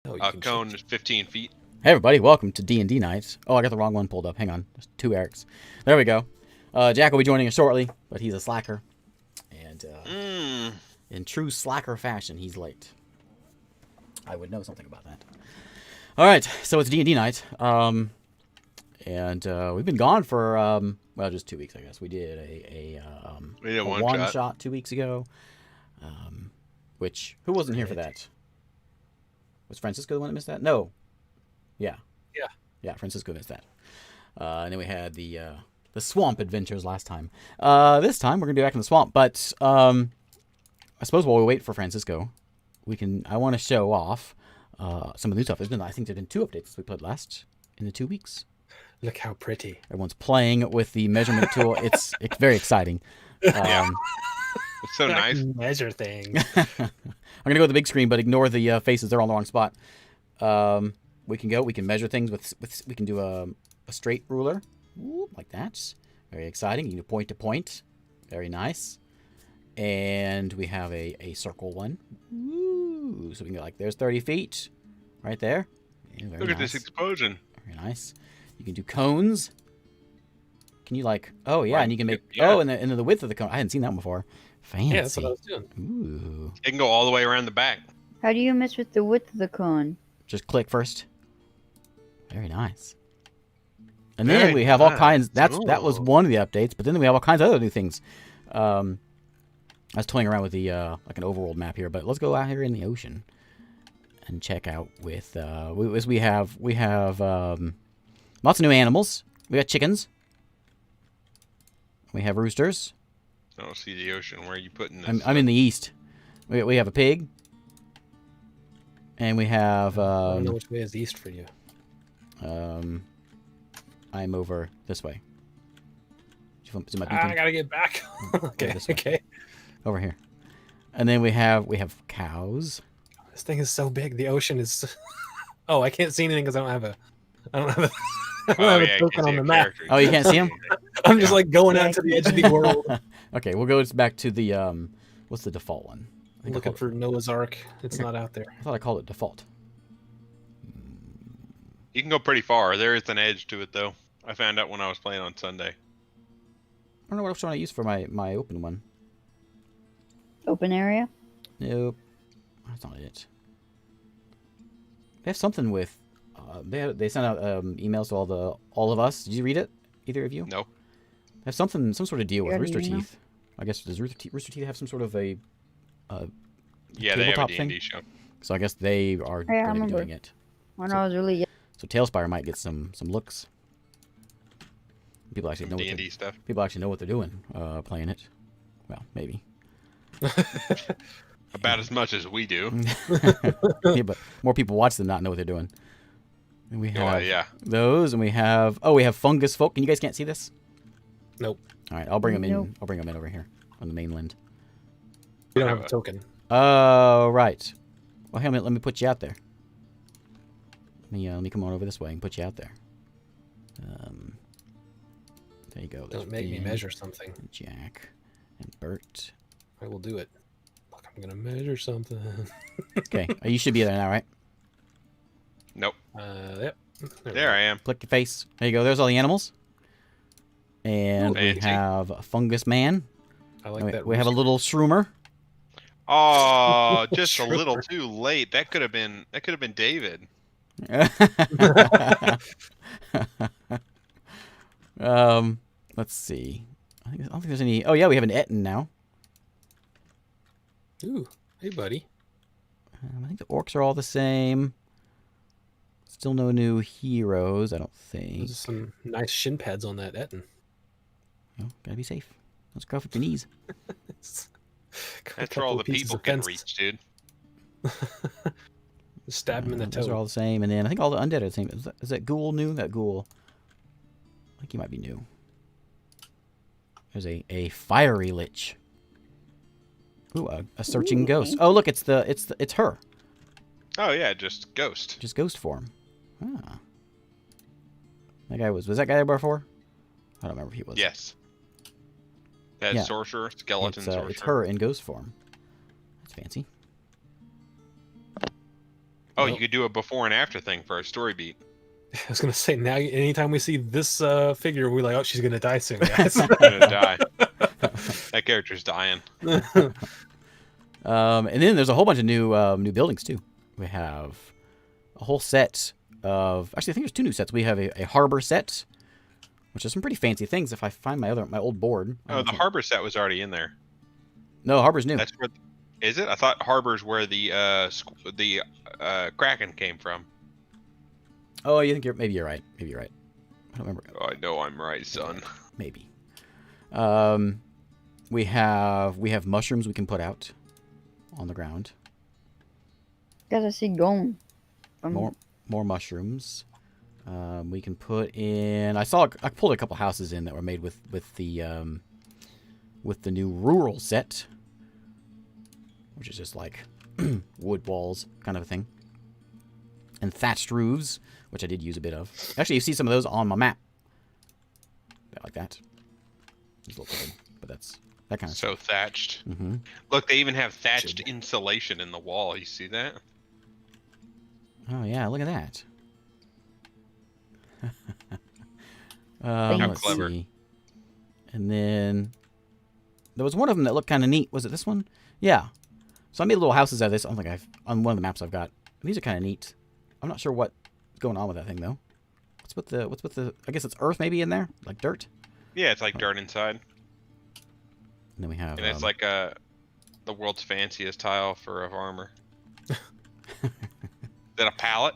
Oh, you can Cone change is 15 feet. Hey everybody, welcome to D&D Night. Oh, I got the wrong one pulled up. Hang on. There's two Erics. There we go. Jack will be joining us shortly, but he's a slacker. And in true slacker fashion, he's late. I would know something about that. All right, so it's D&D Night. And we've been gone for, well, just 2 weeks, I guess. We did a one shot 2 weeks ago. Which, who wasn't here for that? Was Francisco the one that missed that? No. Yeah. Yeah, Francisco missed that. And then we had the swamp adventures last time. This time we're gonna do back in the swamp, but I suppose while we wait for Francisco, I want to show off some of the new stuff. I think there's been 2 updates we played last in the 2 weeks. Look how pretty. Everyone's playing with the measurement tool. It's very exciting. Yeah. It's so nice. Measure things. I'm gonna go with the big screen, but ignore the faces. They're all in the wrong spot. We can measure things with we can do a straight ruler, whoop, like that. Very exciting. You can do point to point. Very nice. And we have a circle one. Woo. So we can go like, there's 30 feet, right there. Yeah, Look at this explosion. Very nice. You can do cones. Can you like? Oh yeah, Right. and you can make. Yeah. Oh, and the width of the cone. I hadn't seen that one before. Fancy. Yeah, that's what I was doing. Ooh. It can go all the way around the back. How do you mess with the width of the cone? Just click first. Very nice. And Very then we have all nice. kinds. That was Ooh. one of the updates. But then we have all kinds of other new things. I was toying around with the like an overworld map here, but let's go out here in the ocean and check out with we have lots of new animals. We got chickens. We have roosters. I don't see the ocean. Where are you putting this? I'm in the east. We have a pig. And we have I don't know which way is east for you. I'm over this way. Is my beacon? I gotta get back. Okay, this way. okay. Over here. And then we have cows. This thing is so big. The ocean is. Oh, I can't see anything because I don't have a. I don't have a. I don't have a token on the map. Oh, you can't see them? I'm just like going out to the edge of the world, Okay, we'll go back to the what's the default one? I think I looking called- for Noah's Ark. It's not out there. I thought I called it default. You can go pretty far. There is an edge to it, though. I found out when I was playing on Sunday. I don't know what I was trying to use for my open one. Open area? Nope. That's not it. They have something with they sent out emails to all of us. Did you read it? Either of you? No. They have some sort of deal with Yeah, Rooster email. Teeth. I guess does Rooster Teeth have some sort of a Yeah, they have a tabletop D&D thing? show. So I guess they are I going to be remember. doing it. When I was really young. So Talespire might get some looks. People actually know D&D stuff. people actually know what they're doing playing it. Well, maybe. About as much as we do. Yeah, but more people watch than not know what they're doing. And we have Yeah. those, and we have fungus folk. Can you guys can't see this? Nope. All right, I'll bring them in. Nope. I'll bring them in over here on the mainland. We don't have a token. Oh, right. Well, hey, let me put you out there. Let me come on over this way and put you out there. There you go. There's Don't make me Ben, measure something. and Jack and Bert. I will do it. Look, I'm gonna measure something. Okay, you should be there now, right? Nope. Yep. There I am. Click your face. There you go. There's all the animals. And we Fancy. have a fungus man. I like And that. we have a little shroomer. Oh, just a Sure. little too late. That could have been David. Let's see. I don't think there's any. Oh yeah, we have an Etten now. Ooh, hey buddy. I think the orcs are all the same. Still no new heroes, I don't think. There's some nice shin pads on that Etten. Oh, gotta be safe. Let's go with your knees. That's where all the people can reach, dude. Stab him in the Those are toe. all the same, and then I think all the undead are the same. Is that ghoul new? That ghoul. I think he might be new. There's a fiery lich. Ooh, a searching ghost. Oh, look, it's her. Oh yeah, just ghost. Just ghost form. Ah. That guy was that guy there before? I don't remember if he was. Yes. That Yeah. sorcerer, skeleton sorcerer. It's her in ghost form. That's fancy. Oh, Nope. you could do a before and after thing for a story beat. I was gonna say now, anytime we see this figure, we're like, oh, she's gonna die soon, guys. I'm gonna die. That character's dying. And then there's a whole bunch of new buildings too. We have a whole set of, actually I think there's 2 new sets. We have a harbor set, which is some pretty fancy things. If I find my old board. Oh, the harbor set was already in there. No, harbor's new. That's where. Is it? I thought harbor's where the Kraken came from. Oh, you think maybe you're right. Maybe you're right. I don't remember. Oh, I know I'm right, son. Maybe. We have mushrooms we can put out on the ground. Guys, I see gold. More mushrooms. We can put in. I pulled a couple houses in that were made with the new rural set, which is just like wood walls kind of a thing, and thatched roofs, which I did use a bit of. Actually, you see some of those on my map. Like that. These look good, but that's that kind of So stuff. thatched. Mm-hmm. Look, they even have thatched insulation in the wall. You see that? Oh yeah, look at that. How Let's clever. see. And then there was one of them that looked kind of neat. Was it this one? Yeah. So I made little houses out of this. I don't think on one of the maps I've got. These are kind of neat. I'm not sure what's going on with that thing though. What's with the? I guess it's earth maybe in there, like dirt. Yeah, it's like dirt inside, And then we have. and it's like the world's fanciest tile for a farmer. Is that a pallet?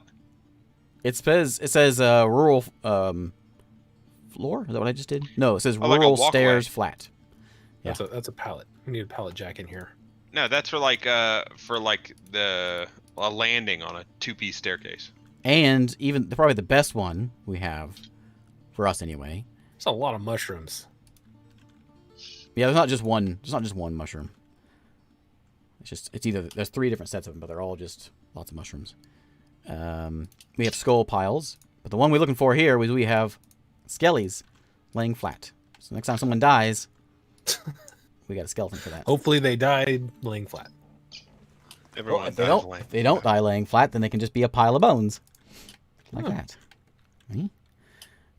It says rural floor. Is that what I just did? No, it says Oh, like a rural walkway. stairs flat. That's a pallet. We need a pallet jack in here. No, that's for like the a landing on a 2-piece staircase. And even probably the best one we have, for us anyway. It's a lot of mushrooms. Yeah, there's not just one mushroom. It's either there's 3 different sets of them, but they're all just lots of mushrooms. We have skull piles, but the one we're looking for here is we have skellies laying flat. So next time someone dies, we got a skeleton for that. Hopefully they died laying flat. Everyone If they dies don't, if they don't die laying flat, then they can just be a pile of bones, like that. See?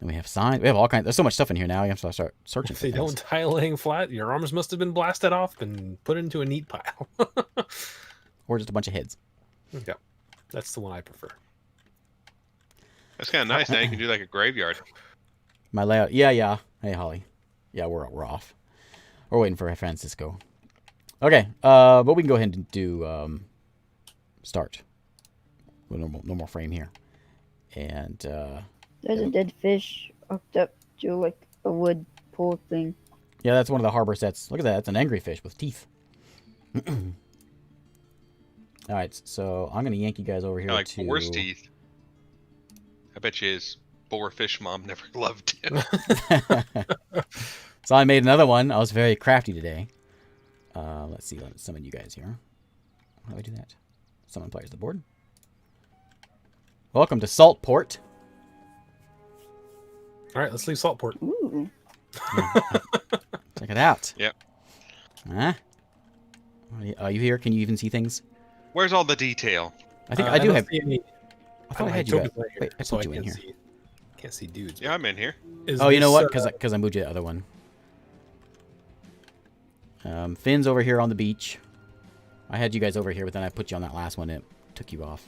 Then we have signs. We have all kinds. There's so much stuff in here now. You have to start searching If for they things. don't die laying flat, your arms must have been blasted off and put into a neat pile. Or just a bunch of heads. Yeah, that's the one I prefer. That's kind of nice. Now you can do like a graveyard. My layout. Yeah. Hey, Holly. Yeah, we're off. We're waiting for Francisco. Okay, but we can go ahead and do start. No more frame here. And There's a dead fish hooked up to like a wood pole thing. yeah, that's one of the harbor sets. Look at that. That's an angry fish with teeth. All right, so I'm gonna yank you guys over here Like to boar's teeth. I bet you his boar fish mom never loved him. So I made another one. I was very crafty today. Let's see. Let's summon you guys here. How do I do that? Summon players to the board. Welcome to Saltport. All right, let's leave Saltport. Ooh. Check it out. Yep. Huh? Are you here? Can you even see things? Where's all the detail? I think I do don't have. see any- I thought I had you. Toby's At, right here, wait, I so put you in can't here. can't see dudes. Yeah, I'm in here. Is Oh, you know this, what? Because I moved you to the other one. Finn's over here on the beach. I had you guys over here, but then I put you on that last one and it took you off.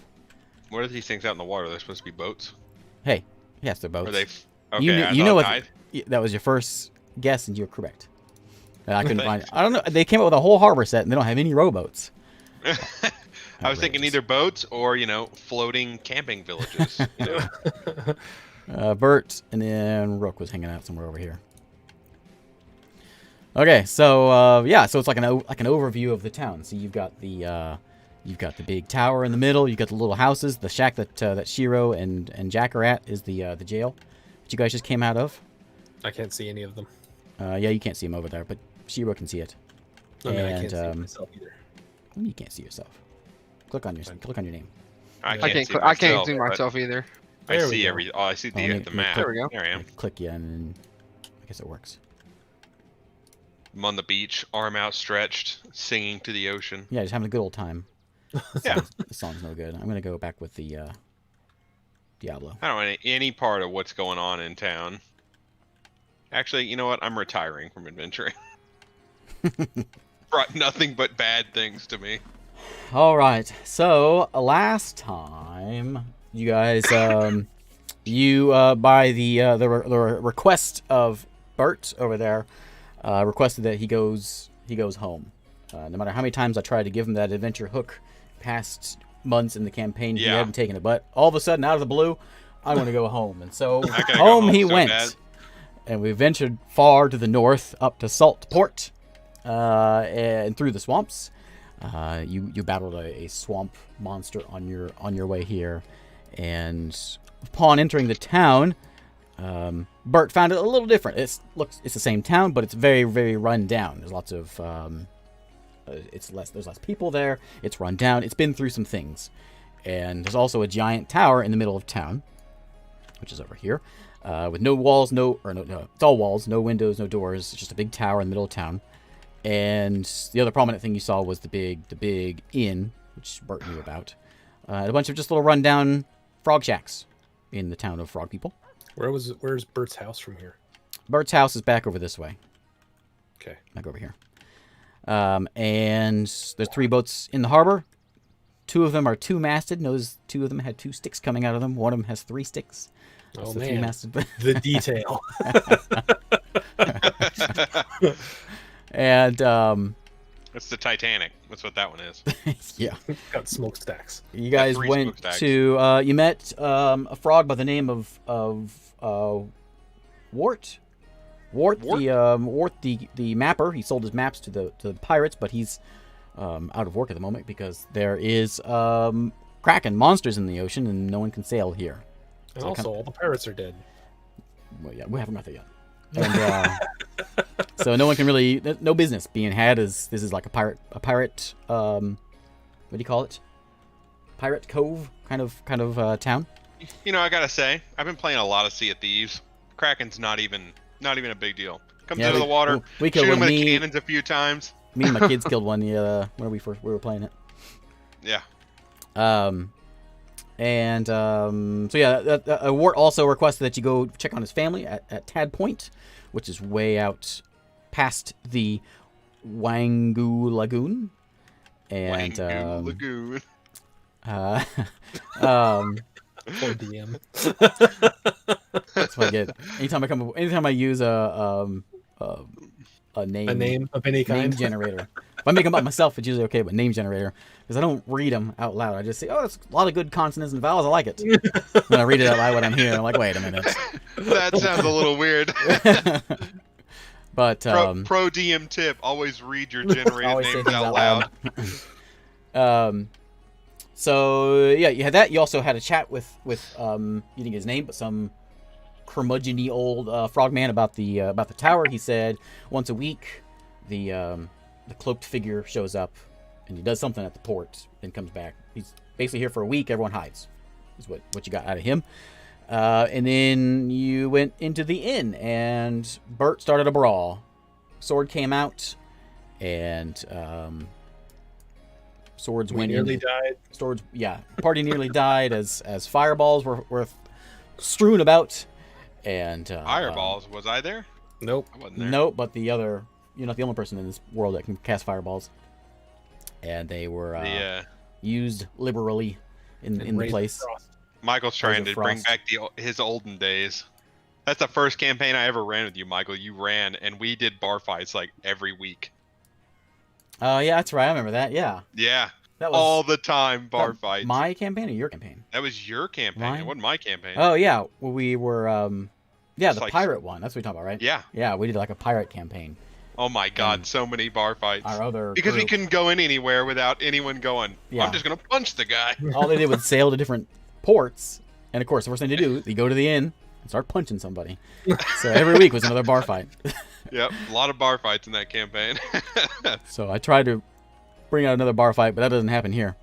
What are these things out in the water? They're supposed to be boats. Hey, yes, they're boats. Are they? Okay, you I you thought know it what? died. That was your first guess, and you were correct. I couldn't find. Thanks. I don't know. They came up with a whole harbor set, and they don't have any rowboats. I was thinking either boats or floating camping villages. Bert and then Rook was hanging out somewhere over here. Okay, so yeah, so it's like an overview of the town. So you've got the big tower in the middle. You've got the little houses. The shack that Shiro and Jack are at is the jail that you guys just came out of. I can't see any of them. Yeah, you can't see them over there, but Shiro can see it. I mean, I And, can't see myself either. You can't see yourself. Click on your name. I I can't, I can't see see myself, myself either. but I There we see go. I see Oh, let me the map. There we go. There I am. Click yeah, and then I guess it works. I'm on the beach, arm outstretched, singing to the ocean. Yeah, just having a good old time. Yeah. The song's no good. I'm gonna go back with the Diablo. I don't want any part of what's going on in town. Actually, you know what? I'm retiring from adventuring. Brought nothing but bad things to me. All right. So last time, you guys, you by the request of Bert over there, requested that he goes home. No matter how many times I tried to give him that adventure hook, past months in the campaign, he hadn't taken it. But all of a sudden, out of the blue, I want to go home, and so home he went. Bad. And we ventured far to the north, up to Saltport, and through the swamps. You battled a swamp monster on your way here, and upon entering the town, Bert found it a little different. It's the same town, but it's very, very run down. There's lots of there's less people there. It's run down. It's been through some things, and there's also a giant tower in the middle of town, which is over here, with no walls, no, it's all walls, no windows, no doors. It's just a big tower in the middle of town. And the other prominent thing you saw was the big inn, which Bert knew about. A bunch of just little rundown frog shacks in the town of frog people. Where's Bert's house from here? Bert's house is back over this way. Okay. Back over here. And there's 3 boats in the harbor. 2 of them are 2-masted. Those 2 of them had 2 sticks coming out of them. One of them has 3 sticks. That's the man, 3-masted. The detail. And It's the Titanic. That's what that one is. yeah. Got smokestacks. You guys went to you met a frog by the name of Wart. Wart the mapper. He sold his maps to the pirates, but he's out of work at the moment because there is kraken monsters in the ocean and no one can sail here. And so also all the pirates are dead. Well, yeah, we haven't got that yet. And so no one can really, no business being had. This is like a pirate what do you call it, pirate cove kind of town. You know, I gotta say, I've been playing a lot of Sea of Thieves. Kraken's not even a big deal. Comes out of the water, we shoot him with cannons a few times. Me and my kids killed one when we were playing it. Yeah. So yeah, Wart also requested that you go check on his family at Tad Point, which is way out past the Wangu Lagoon. And Wangu Lagoon. Poor DM. That's what I get. Anytime I use a name of any kind. Name generator. If I make them up myself, it's usually okay, but name generator, because I don't read them out loud. I just say, oh, it's a lot of good consonants and vowels. I like it. When I read it out loud when I'm here, I'm like, wait a minute. That sounds a little weird. But pro DM tip: always read your generated names out loud. So yeah, you had that. You also had a chat with you didn't get his name, but some curmudgeon-y old frogman about the tower. He said once a week the cloaked figure shows up and he does something at the port, then comes back. He's basically here for a week. Everyone hides. Is what you got out of him. And then you went into the inn and Bert started a brawl. Sword came out and swords went in. Nearly died. Swords, yeah. Party nearly died as fireballs were strewn about. And fireballs, was I there? Nope. I wasn't there. Nope, but you're not the only person in this world that can cast fireballs. And they were used liberally in the place. Michael's trying to bring back his olden days. That's the first campaign I ever ran with you, Michael. You ran, and we did bar fights like every week. Oh, yeah, that's right. I remember that, yeah. Yeah. That was all the time bar fights. My campaign or your campaign? That was your campaign. Mine? It wasn't my campaign. Oh, yeah. Well, we were, the like, pirate one. That's what you're talking about, right? Yeah. Yeah, we did like a pirate campaign. Oh my god, so many bar fights. Because we couldn't go in anywhere without anyone going, I'm just going to punch the guy. All they did was sail to different ports. And of course, the first thing to do, you go to the inn and start punching somebody. So every week was another bar fight. Yep, a lot of bar fights in that campaign. So I tried to bring out another bar fight, but that doesn't happen here.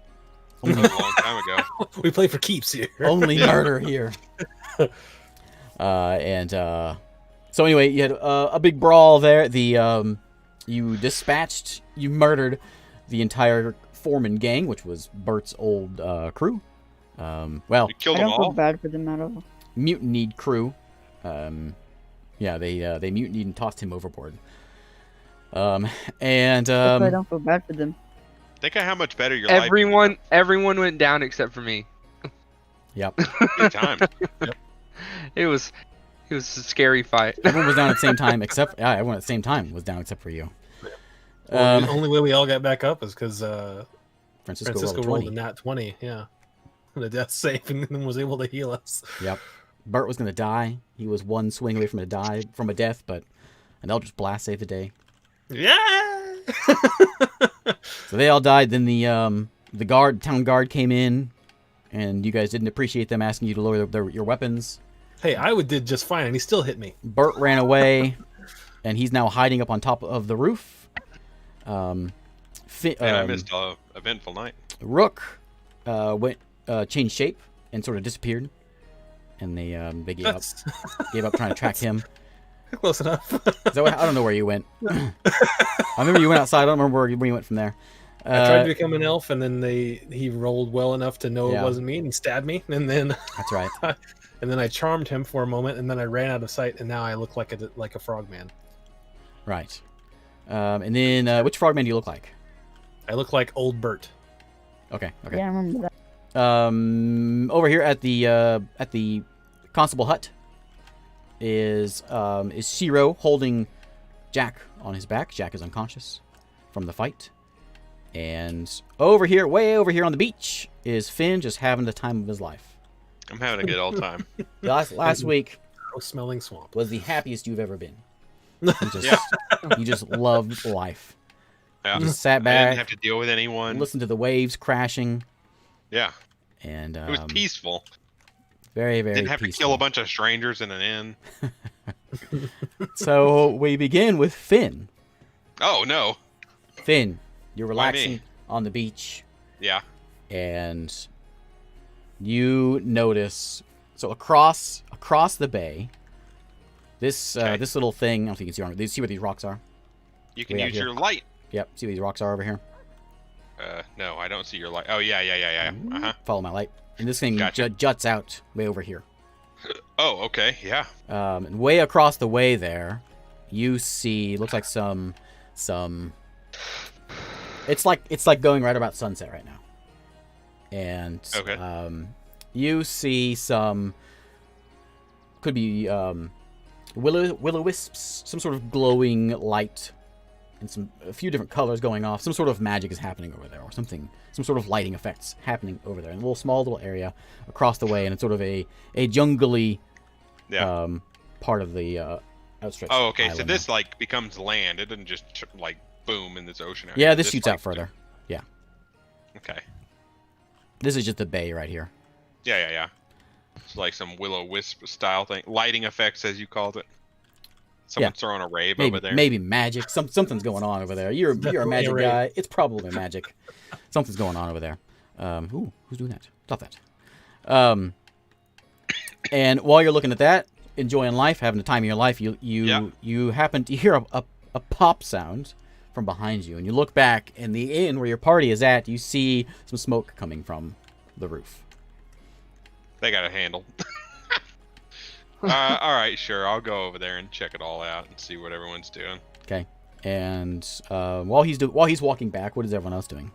That was a long time ago. We play for keeps here. Only murder here. So anyway, you had a big brawl there. You murdered the entire Foreman gang, which was Bert's old crew. Well, You killed I them don't feel all. bad for them at all. mutinied crew. Yeah, they mutinied and tossed him overboard. And That's why I don't feel bad for them. Think of how much better your life Everyone went down except for me. yep, Good time. It was a scary fight. everyone was down at the same time everyone at the same time was down except for you. Well, the only way we all got back up is because Francisco rolled rolled 20. a nat 20. Yeah, the death save, and then was able to heal us. Yep. Bert was gonna die. He was one swing away from a death, but an Eldritch Blast saved the day. Yeah. So they all died. Then the town guard came in, and you guys didn't appreciate them asking you to lower your weapons. Hey, did just fine, and he still hit me. Bert ran away, and he's now hiding up on top of the roof. And I missed an eventful night. Rook changed shape and sort of disappeared, and they gave up trying to track him. Close enough. I don't know where you went. I remember you went outside. I don't remember where you went from there. I tried to become an elf, and then he rolled well enough to know Yeah. it wasn't me, and he stabbed me, and then That's right. and then I charmed him for a moment, and then I ran out of sight, and now I look like a frogman. Right. And then which frogman do you look like? I look like old Bert. Okay. Yeah, I remember that. Over here at the constable hut is Shiro holding Jack on his back. Jack is unconscious from the fight. And way over here on the beach is Finn, just having the time of his life. I'm having a good old time. Last week Smelling swamp. was the happiest you've ever been. You just loved life. Yeah. You just sat I back, didn't have to deal with anyone. listened to the waves crashing, Yeah. and It was peaceful. very, very Didn't have to peaceful. kill a bunch of strangers in an inn. So we begin with Finn. Oh no. Finn, you're Why me? relaxing on the beach, Yeah. and you notice across the bay. This this little thing. I don't think you can see where these rocks are. You can Way out use here. your light. Yep, see where these rocks are over here. No, I don't see your light. Oh yeah. Uh-huh. Follow my light. And this thing Gotcha. juts out way over here. Oh, okay. Yeah. And way across the way there, you see looks like some. It's like going right about sunset right now. And Okay. you see some. Could be will-o-wisps, some sort of glowing light, and a few different colors going off. Some sort of magic is happening over there, or something. Some sort of lighting effects happening over there in a small little area across the way, and it's sort of a jungly part of the outstretched. Oh, okay. So island this now. becomes land. It doesn't just boom in this ocean area. Yeah, this shoots out further. Yeah, Okay. this is just the bay right here. Yeah. It's like some will-o-wisp style thing, lighting effects as you called it. Someone's throwing a rave over there. Maybe magic. Something's going on over there. You're a magic guy. It's probably magic. Something's going on over there. Ooh, who's doing that? Stop that. And while you're looking at that, enjoying life, having the time of your life, you happen to hear a pop sound from behind you, and you look back, and the inn where your party is at, you see some smoke coming from the roof. They got it handled. All right, sure. I'll go over there and check it all out and see what everyone's doing. Okay. And while he's walking back, what is everyone else doing?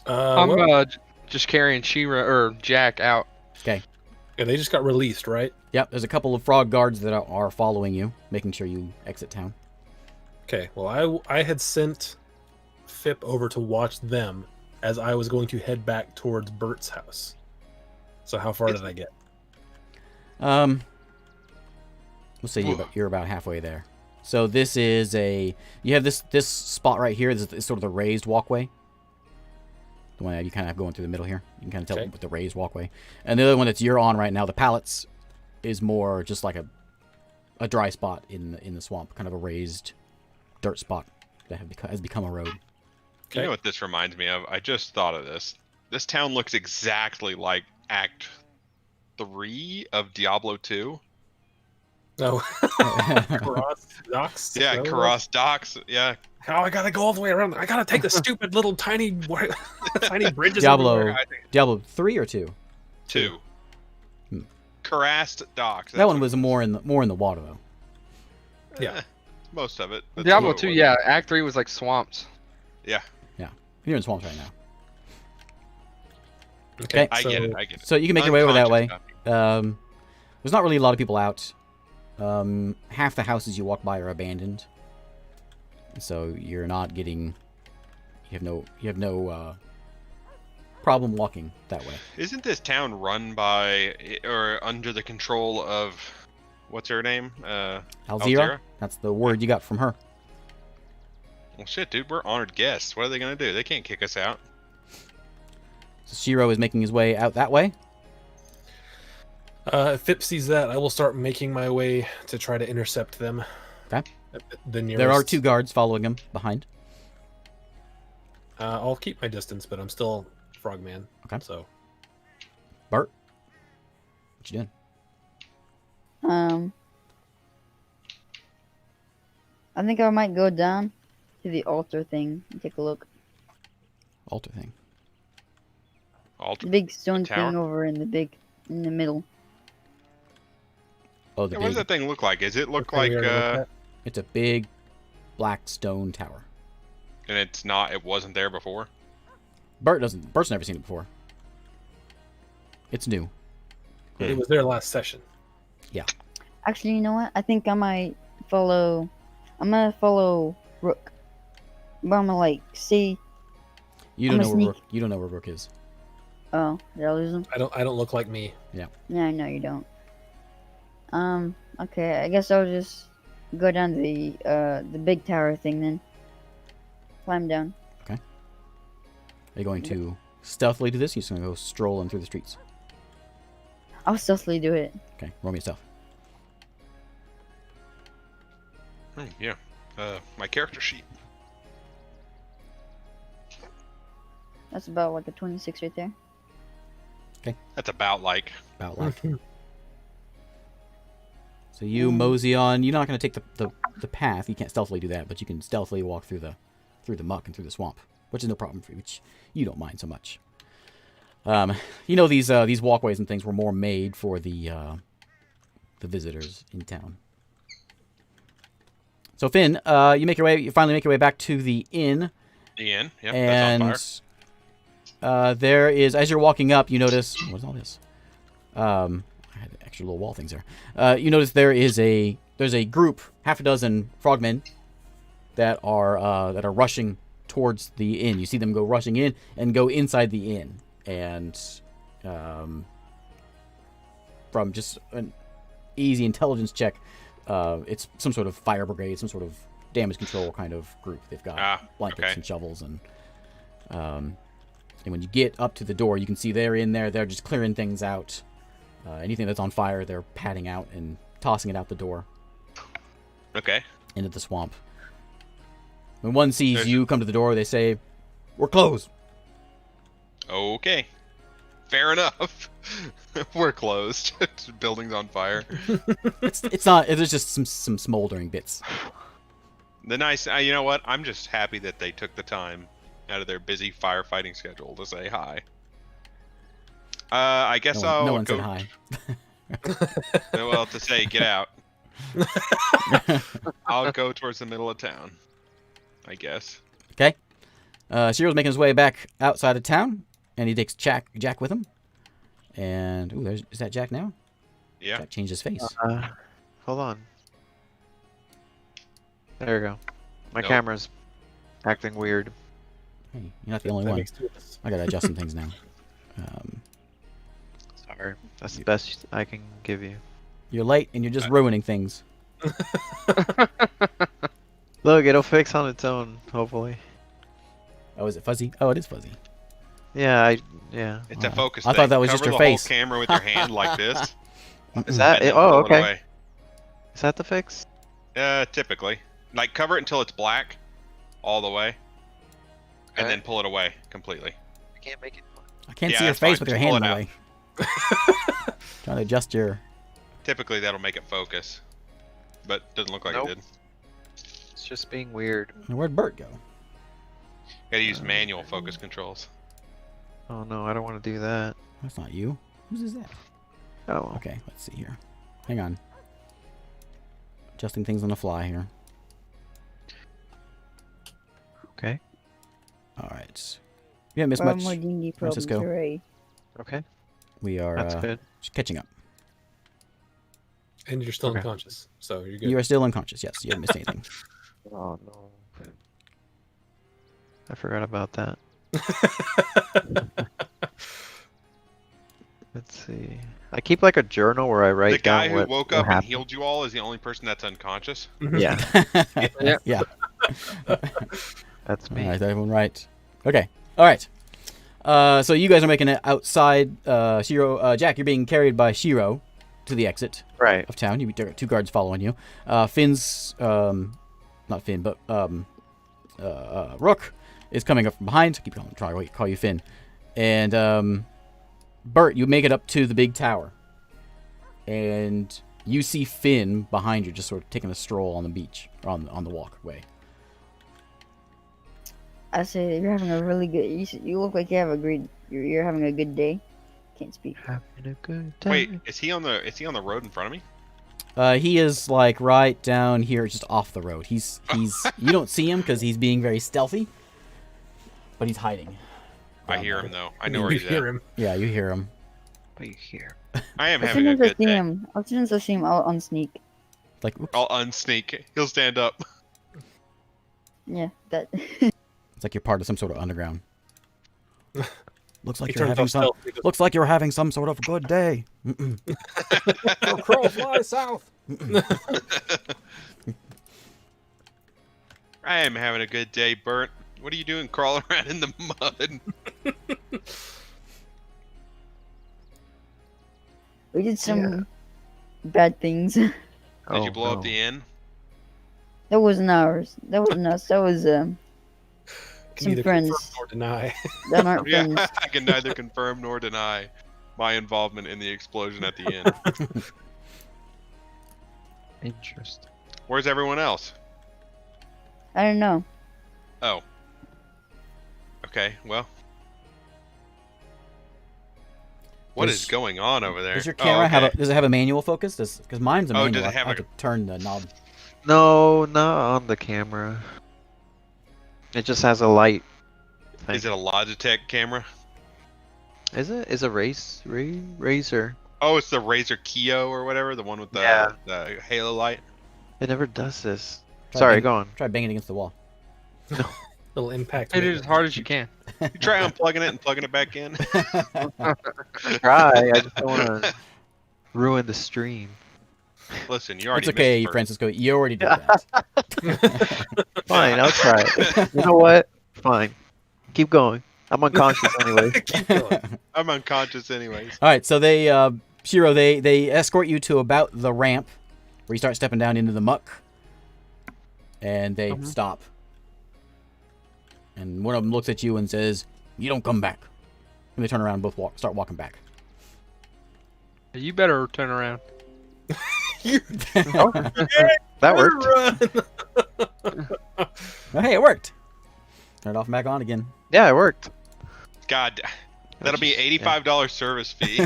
I'm just carrying Shira or Jack out. Okay. Yeah, they just got released, right? Yep. There's a couple of frog guards that are following you, making sure you exit town. Okay. Well, I had sent Fip over to watch them as I was going to head back towards Bert's house. So how far did I get? We'll say you're about halfway there. So this is you have this spot right here. This is sort of the raised walkway. The one that you kind of have going through the middle here. You can kind of tell with the raised walkway. And the other one that you're on right now, the pallets, is more just like a dry spot in the swamp, kind of a raised dirt spot that has become a road. You know what this reminds me of? I just thought of this. This town looks exactly like Act 3 of Diablo 2. No. Karas docks. Yeah, Karas docks. Yeah. Oh, I gotta go all the way around. I gotta take the stupid little tiny bridges. Diablo 3 or 2? 2. Karas docks. That one was more in the water though. Yeah. Most of it. Diablo 2, yeah. Act 3 was like swamps. Yeah. Yeah. You're in swamps right now. Okay. I get it. So you can make your way over that way. There's not really a lot of people out. Half the houses you walk by are abandoned. So you're not getting. You have no problem walking that way. Isn't this town run by or under the control of what's her name? Alzira? That's the word you got from her. Well, shit, dude, we're honored guests. What are they gonna do? They can't kick us out. So Shiro is making his way out that way. If Fip sees that, I will start making my way to try to intercept them. Okay. There are 2 guards following him behind. I'll keep my distance, but I'm still Frogman. Okay. So, Bart, what you doing? I think I might go down to the altar thing and take a look. Altar thing. The big stone tower? thing over in the middle. Oh, What does that thing look like? Does it look like it's a big black stone tower. and it's not it wasn't there before? Bert's never seen it before. It's new. it was there last session. Actually, you know what? I think I might follow. I'm gonna follow Rook. But I'm gonna like see. You don't know where Rook, you don't know where Rook is. Oh, did I lose him? I don't look like me. Yeah, I know you don't. Okay, I guess I'll just go down to the big tower thing then. Climb down. Okay. Are you going to stealthily do this? You're just gonna go strolling through the streets. I'll stealthily do it. Okay, roll me a stealth. Yeah. My character sheet. That's about like a 26 right there. That's about like. About like. So you mosey on. You're not going to take the path. You can't stealthily do that, but you can stealthily walk through the muck and through the swamp, which is no problem for you, which you don't mind so much. These walkways and things were more made for the visitors in town. So Finn, you finally make your way back to the inn. The inn, yep, and that's on fire. There is, as you're walking up, you notice what is all this? I had extra little wall things there. You notice there's a group, half a dozen frogmen that are rushing towards the inn. You see them go rushing in and go inside the inn, and from just an easy intelligence check, it's some sort of fire brigade, some sort of damage control kind of group. They've got blankets and shovels, and when you get up to the door, you can see they're in there. They're just clearing things out. Anything that's on fire, they're patting out and tossing it out the door. Okay. Into the swamp. When one sees you come to the door, they say, "We're closed." Okay. Fair enough. We're closed. Building's on fire. It's not. There's just some smoldering bits. The nice. You know what? I'm just happy that they took the time out of their busy firefighting schedule to say hi. I guess no one go. said hi. Well, to say get out. I'll go towards the middle of town. I guess. Okay. Shiro's making his way back outside of town, and he takes Jack with him. And is that Jack now? Yeah. Jack changed his face. Hold on. There we go. My camera's acting weird. Hey, you're not the only one. I gotta adjust some things now. Sorry. That's the best I can give you. You're late, and you're just ruining things. Look, it'll fix on its own, hopefully. Oh, is it fuzzy? Oh, it is fuzzy. Yeah, It's a focus I thing. thought that was Cover just your the face. Whole camera with your hand like this. Is that it? and then Oh, pull it okay. away. Is that the fix? Typically. Like, cover it until it's black, all the way, and Okay. then pull it away completely. I can't make it. I can't Yeah, see your that's face fine. with your Just hand pull in it the way. Trying to adjust your... Typically, that'll make it focus. but doesn't look like Nope. it did. It's just being weird. And where'd Bert go? Gotta use manual focus controls. Oh no, I don't want to do that. That's not you. Whose is that? Oh. Okay, let's see here. Hang on. Adjusting things on the fly here. Okay. All right. We haven't missed Far much. more D&D problems Francisco. already. Okay. We are That's good. just catching up. And you're still Okay. unconscious, so you're good. You are still unconscious. Yes, you haven't missed anything. Oh no. I forgot about that. Let's see. I keep like a journal where I write The guy down who what, woke what up and happened. healed you all is the only person that's unconscious. Yeah, Yeah. that's All me. right, everyone right. Okay. All right. So you guys are making it outside. Shiro, Jack, you're being carried by Shiro to the exit Right. of town. You got 2 guards following you. Finn's, not Finn, but Rook is coming up from behind. Keep going. Try to call you Finn. And Bert, you make it up to the big tower, and you see Finn behind you, just sort of taking a stroll on the beach, or on the walkway. I say that you're having a really good. You look like you have a great. You're having a good day. Can't speak. Having a good day. Wait, is he on the road in front of me? He is like right down here, just off the road. He's you don't see him because he's being very stealthy, but he's hiding. I down hear there. him though. I know where You he's hear at. him. Yeah, you hear him. Wait here. I am As having soon a as I good see day. him, as soon as I see him, I'll unsneak. Like, oops. I'll unsneak. He'll stand up. Yeah, that. It's like you're part of some sort of underground. Looks like He you're turns having off some. stealth. He goes, Looks like you're having some sort of good day. Mm-mm. "Go crow, fly south." I am having a good day, Bert. What are you doing crawling around in the mud? We did some bad things. Did Oh, you blow no. up the inn? That wasn't ours. That wasn't us. That was Can some neither friends confirm nor deny. that aren't Yeah, friends. I can neither confirm nor deny my involvement in the explosion at the inn. Interesting. Where's everyone else? I don't know. Oh. Okay, well. What is Does- going on over there? Does your Oh, camera have okay. does it have a manual focus? Because mine's a Oh, manual. does it have I have a- to turn the knob. No, not on the camera. It just has a light. Thing. Is it a Logitech camera? Is it? Is a Razer? Oh, it's the Razer Kio or whatever, the one with the, Yeah. the halo light. It never does this. Try Sorry, bang- go on. Try banging against the wall. Little impact. Hit it as hard as you can. You try unplugging it and plugging it back in. Try. I just don't want to ruin the stream. Listen, you already It's okay, missed the Francisco. You already did that. Fine, I'll try it. You know what? Fine. Keep going. I'm unconscious anyway. Keep going. I'm unconscious anyways. All right, so they, Shiro, they escort you to about the ramp where you start stepping down into the muck, and they stop. And one of them looks at you and says, "You don't come back." And they turn around and both start walking back. You better turn around. That worked. Oh, hey, it worked. Turn it off and back on again. Yeah, it worked. God, that'll be $85 service fee.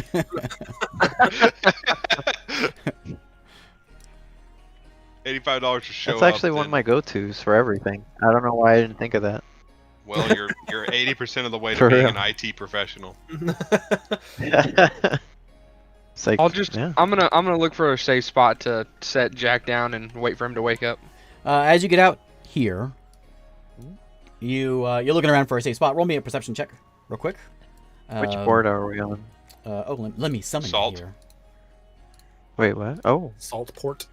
$85 to show That's up. actually one of then- my go-tos for everything. I don't know why I didn't think of that. Well, you're 80% of the way to For being real. an IT professional. It's like, I'll just. yeah. I'm gonna look for a safe spot to set Jack down and wait for him to wake up. As you get out here, you're looking around for a safe spot. Roll me a perception check, real quick. Which board are we on? Let me summon Salt. you here. Wait, what? Oh, Saltport.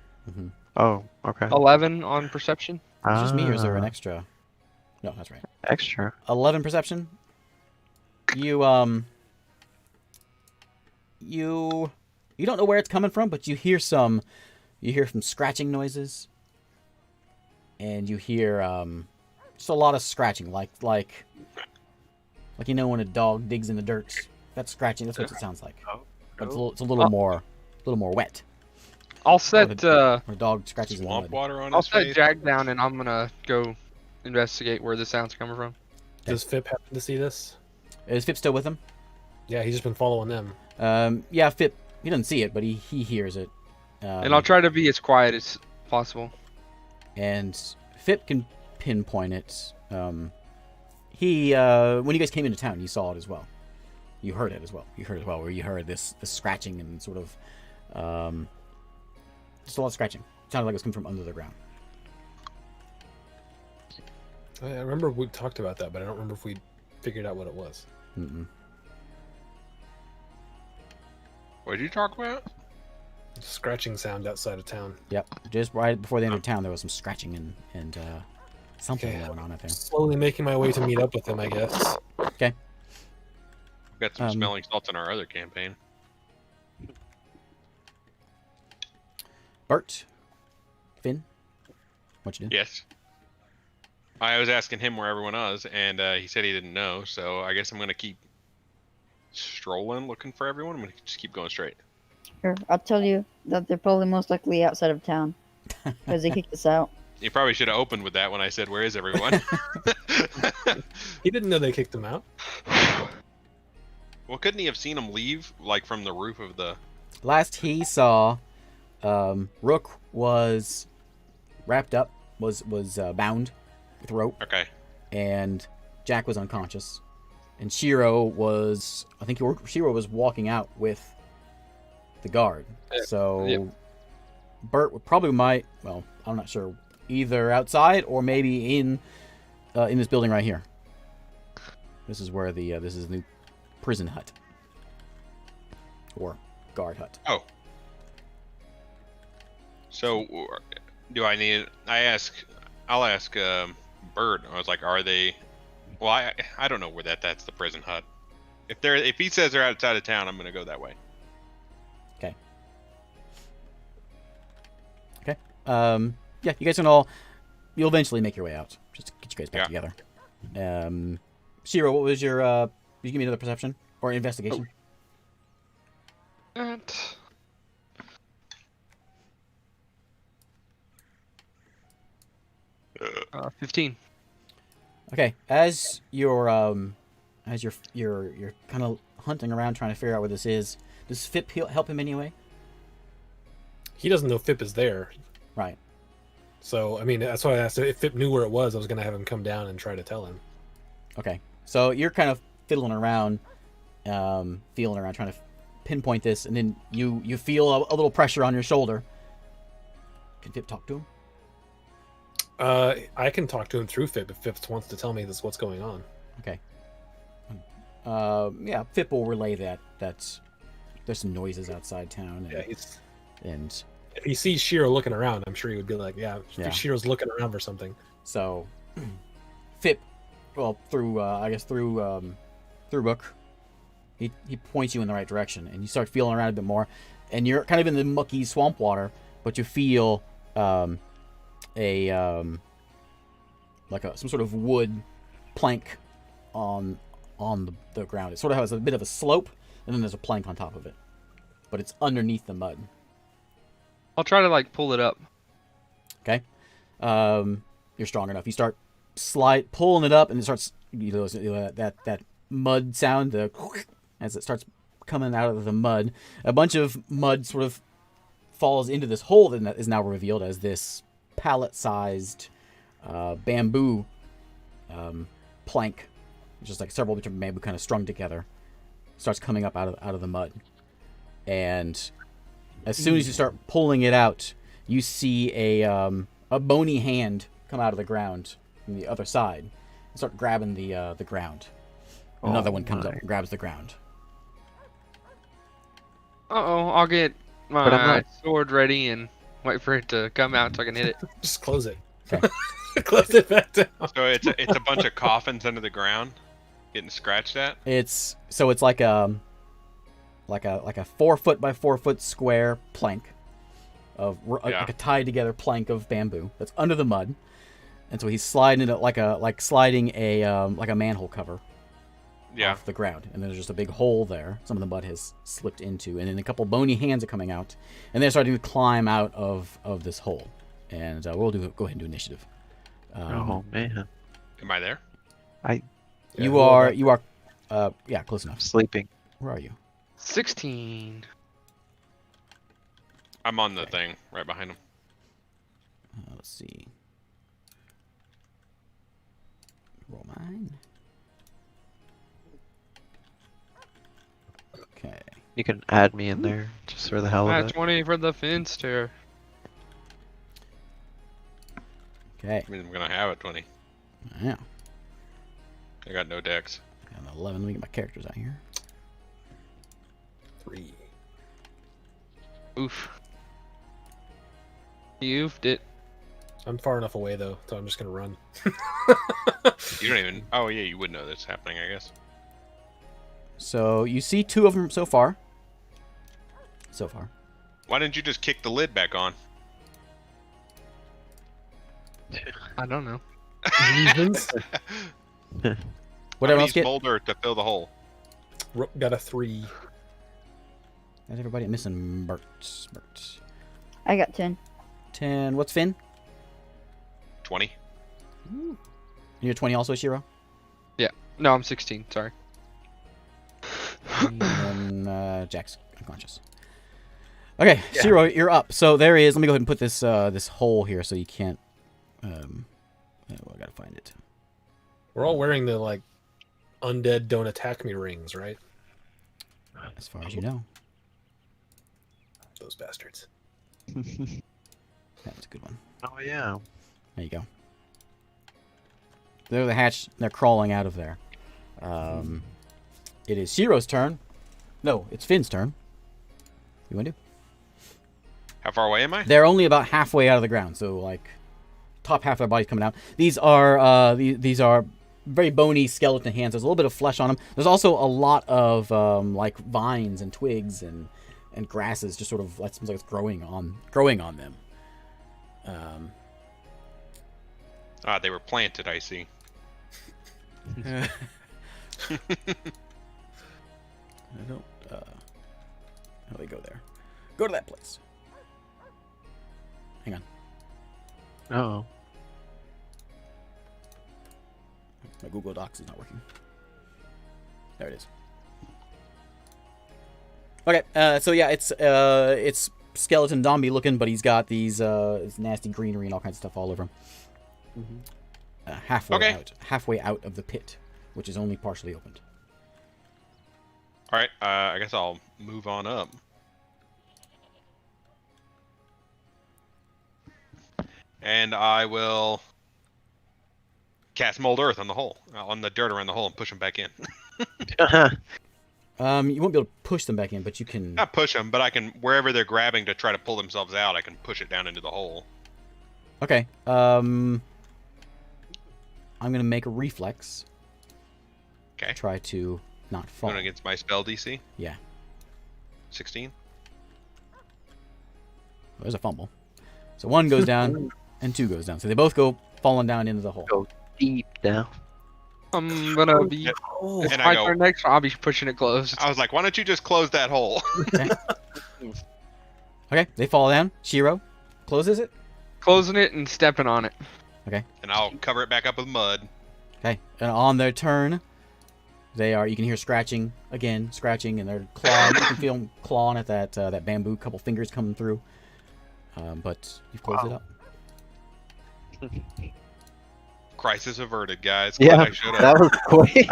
oh, okay. 11 on perception. Is it just me, or is there an Ah, extra? No, that's right. extra? 11 perception. You don't know where it's coming from, but you hear some scratching noises, and you hear just a lot of scratching, like you know when a dog digs in the dirt. That's scratching. That's what it sounds like. Oh. But it's a little more wet. I'll set Or the dog scratches in the Swamp mud. water on I'll his set face. Jack down, and I'm gonna go investigate where the sound's coming from. Does Fip happen to see this? Is Fip still with him? Yeah, he's just been following them. Yeah, Fip. He doesn't see it, but he hears it. And I'll try to be as quiet as possible. And Fip can pinpoint it. When you guys came into town, you saw it as well. You heard it as well. Where you heard this scratching and sort of, just a lot of scratching. It sounded like it was coming from under the ground. I remember we talked about that, but I don't remember if we figured out what it was. Mm-mm. What did you talk about? Scratching sound outside of town. Yep. Just right before they entered town, there was some scratching and something Okay. going on out there. Slowly making my way to meet up with him, I guess. Okay. We've got some smelling salts in our other campaign. Bert. Finn. What you doing? Yes. I was asking him where everyone was, and he said he didn't know. So I guess I'm gonna keep strolling, looking for everyone. I'm gonna just keep going straight. Here, I'll tell you that they're probably most likely outside of town because they kicked us out. You probably should have opened with that when I said, "Where is everyone?" He didn't know they kicked him out. Well, couldn't he have seen him leave, like from the roof of the? Last he saw, Rook was wrapped up, was bound with rope, Okay. and Jack was unconscious, and Shiro was, I think Shiro was walking out with the guard. So Yep. Bert probably might, well, I'm not sure, either outside or maybe in this building right here. This is where this is the prison hut or guard hut. Oh. So, do I need? I'll ask Bert. I was like, are they? Well, I don't know where that's the prison hut. If he says they're outside of town, I'm gonna go that way. Yeah, you guys can all, you'll eventually make your way out. Just to get you guys back together. Shiro, what was your, you give me another perception or investigation? That. 15. Okay, as you're kind of hunting around trying to figure out where this is, does Fip help him anyway? He doesn't know Fip is there. Right. So, I mean, that's why I asked if Fip knew where it was. I was going to have him come down and try to tell him. Okay, so you're kind of fiddling around, trying to pinpoint this, and then you feel a little pressure on your shoulder. Can Fip talk to him? I can talk to him through Fip if Fip wants to tell me what's going on. Okay. Yeah, Fip will relay that. There's some noises outside town. And, and if he sees Shiro looking around, I'm sure he would be like, yeah. Shiro's looking around for something. So, Fip, well, through Rook, he points you in the right direction, and you start feeling around a bit more, and you're kind of in the mucky swamp water, but you feel some sort of wood plank on the ground. It sort of has a bit of a slope, and then there's a plank on top of it, but it's underneath the mud. I'll try to pull it up. Okay, you're strong enough. You start pulling it up, and it starts that mud sound, as it starts coming out of the mud. A bunch of mud sort of falls into this hole that is now revealed as this pallet-sized bamboo plank, just like several different bamboo kind of strung together, starts coming up out of the mud. And as soon as you start pulling it out, you see a bony hand come out of the ground from the other side and start grabbing the ground. Another one comes up and grabs the ground. Uh-oh, I'll get my sword ready and wait for it to come out so I can hit it. Just close it. Okay. Close it back down. So it's a bunch of coffins under the ground, getting scratched at. It's like a 4 foot by 4 foot square plank of like a tied together plank of bamboo that's under the mud, and so he's sliding it like sliding a manhole cover. Yeah. off the ground, and there's just a big hole there. Some of the mud has slipped into, and then a couple bony hands are coming out, and they're starting to climb out of this hole. And we'll go ahead and do initiative. Oh man, Am I there? You are yeah, close enough. sleeping. Where are you? 16. I'm on the thing right behind him. Let's see. Roll mine. Okay. You can add me in there just for the hell of it. 20 for the finster. Okay. I mean, I'm gonna have it 20. Yeah. I got no decks. Got an 11. Let me get my characters out here. 3. Oof. You oofed it. I'm far enough away though, so I'm just gonna run. You don't even. Oh yeah, you would know that's happening, I guess. So you see 2 of them so far. Why didn't you just kick the lid back on? I don't know. Reasons. Whatever else Use get. Molder to fill the hole. Rook got a 3. That's everybody missing Bert. I got 10. 10. What's Finn? 20. You're 20 also, Shiro? No, I'm 16. Sorry. And then Jack's unconscious. Okay, Shiro, you're up. So there is. Let me go ahead and put this this hole here so you can't. I gotta find it. We're all wearing the like undead don't attack me rings, right? As far as you know, Those bastards. that's a good one. Oh yeah. There you go. They're the hatch. They're crawling out of there. It is Shiro's turn. No, it's Finn's turn. You want to do? How far away am I? They're only about halfway out of the ground, so like top half of their body's coming out. These are these are very bony skeleton hands. There's a little bit of flesh on them. There's also a lot of like vines and twigs and grasses, just sort of that seems like it's growing on them. They were planted. I see. I don't. How do they go there? Go to that place. Hang on. Oh. My Google Docs is not working. There it is. Okay, so yeah, it's skeleton zombie looking, but he's got these this nasty greenery and all kinds of stuff all over him. Halfway out of the pit, which is only partially opened. All right. I guess I'll move on up. And I will cast Mold Earth on the hole, on the dirt around the hole, and push them back in. You won't be able to push them back in, but you can. Not push them, but I can, wherever they're grabbing to try to pull themselves out, I can push it down into the hole. Okay. I'm gonna make a reflex. Okay. Try to not fall. Going against my spell DC? Yeah. 16? There's a fumble. So 1 goes down and 2 goes down. So they both go falling down into the hole. Go deep down. I'm gonna be. It's And my I go, turn next. I'll be pushing it closed. I was like, why don't you just close that hole? Okay, they fall down. Shiro closes it. Closing it and stepping on it. Okay. And I'll cover it back up with mud. Okay. And on their turn, you can hear scratching, and they're clawing. You can feel them clawing at that bamboo. Couple fingers coming through. But you've closed it up. Crisis averted, guys. Glad Yeah, I showed up. that was quick.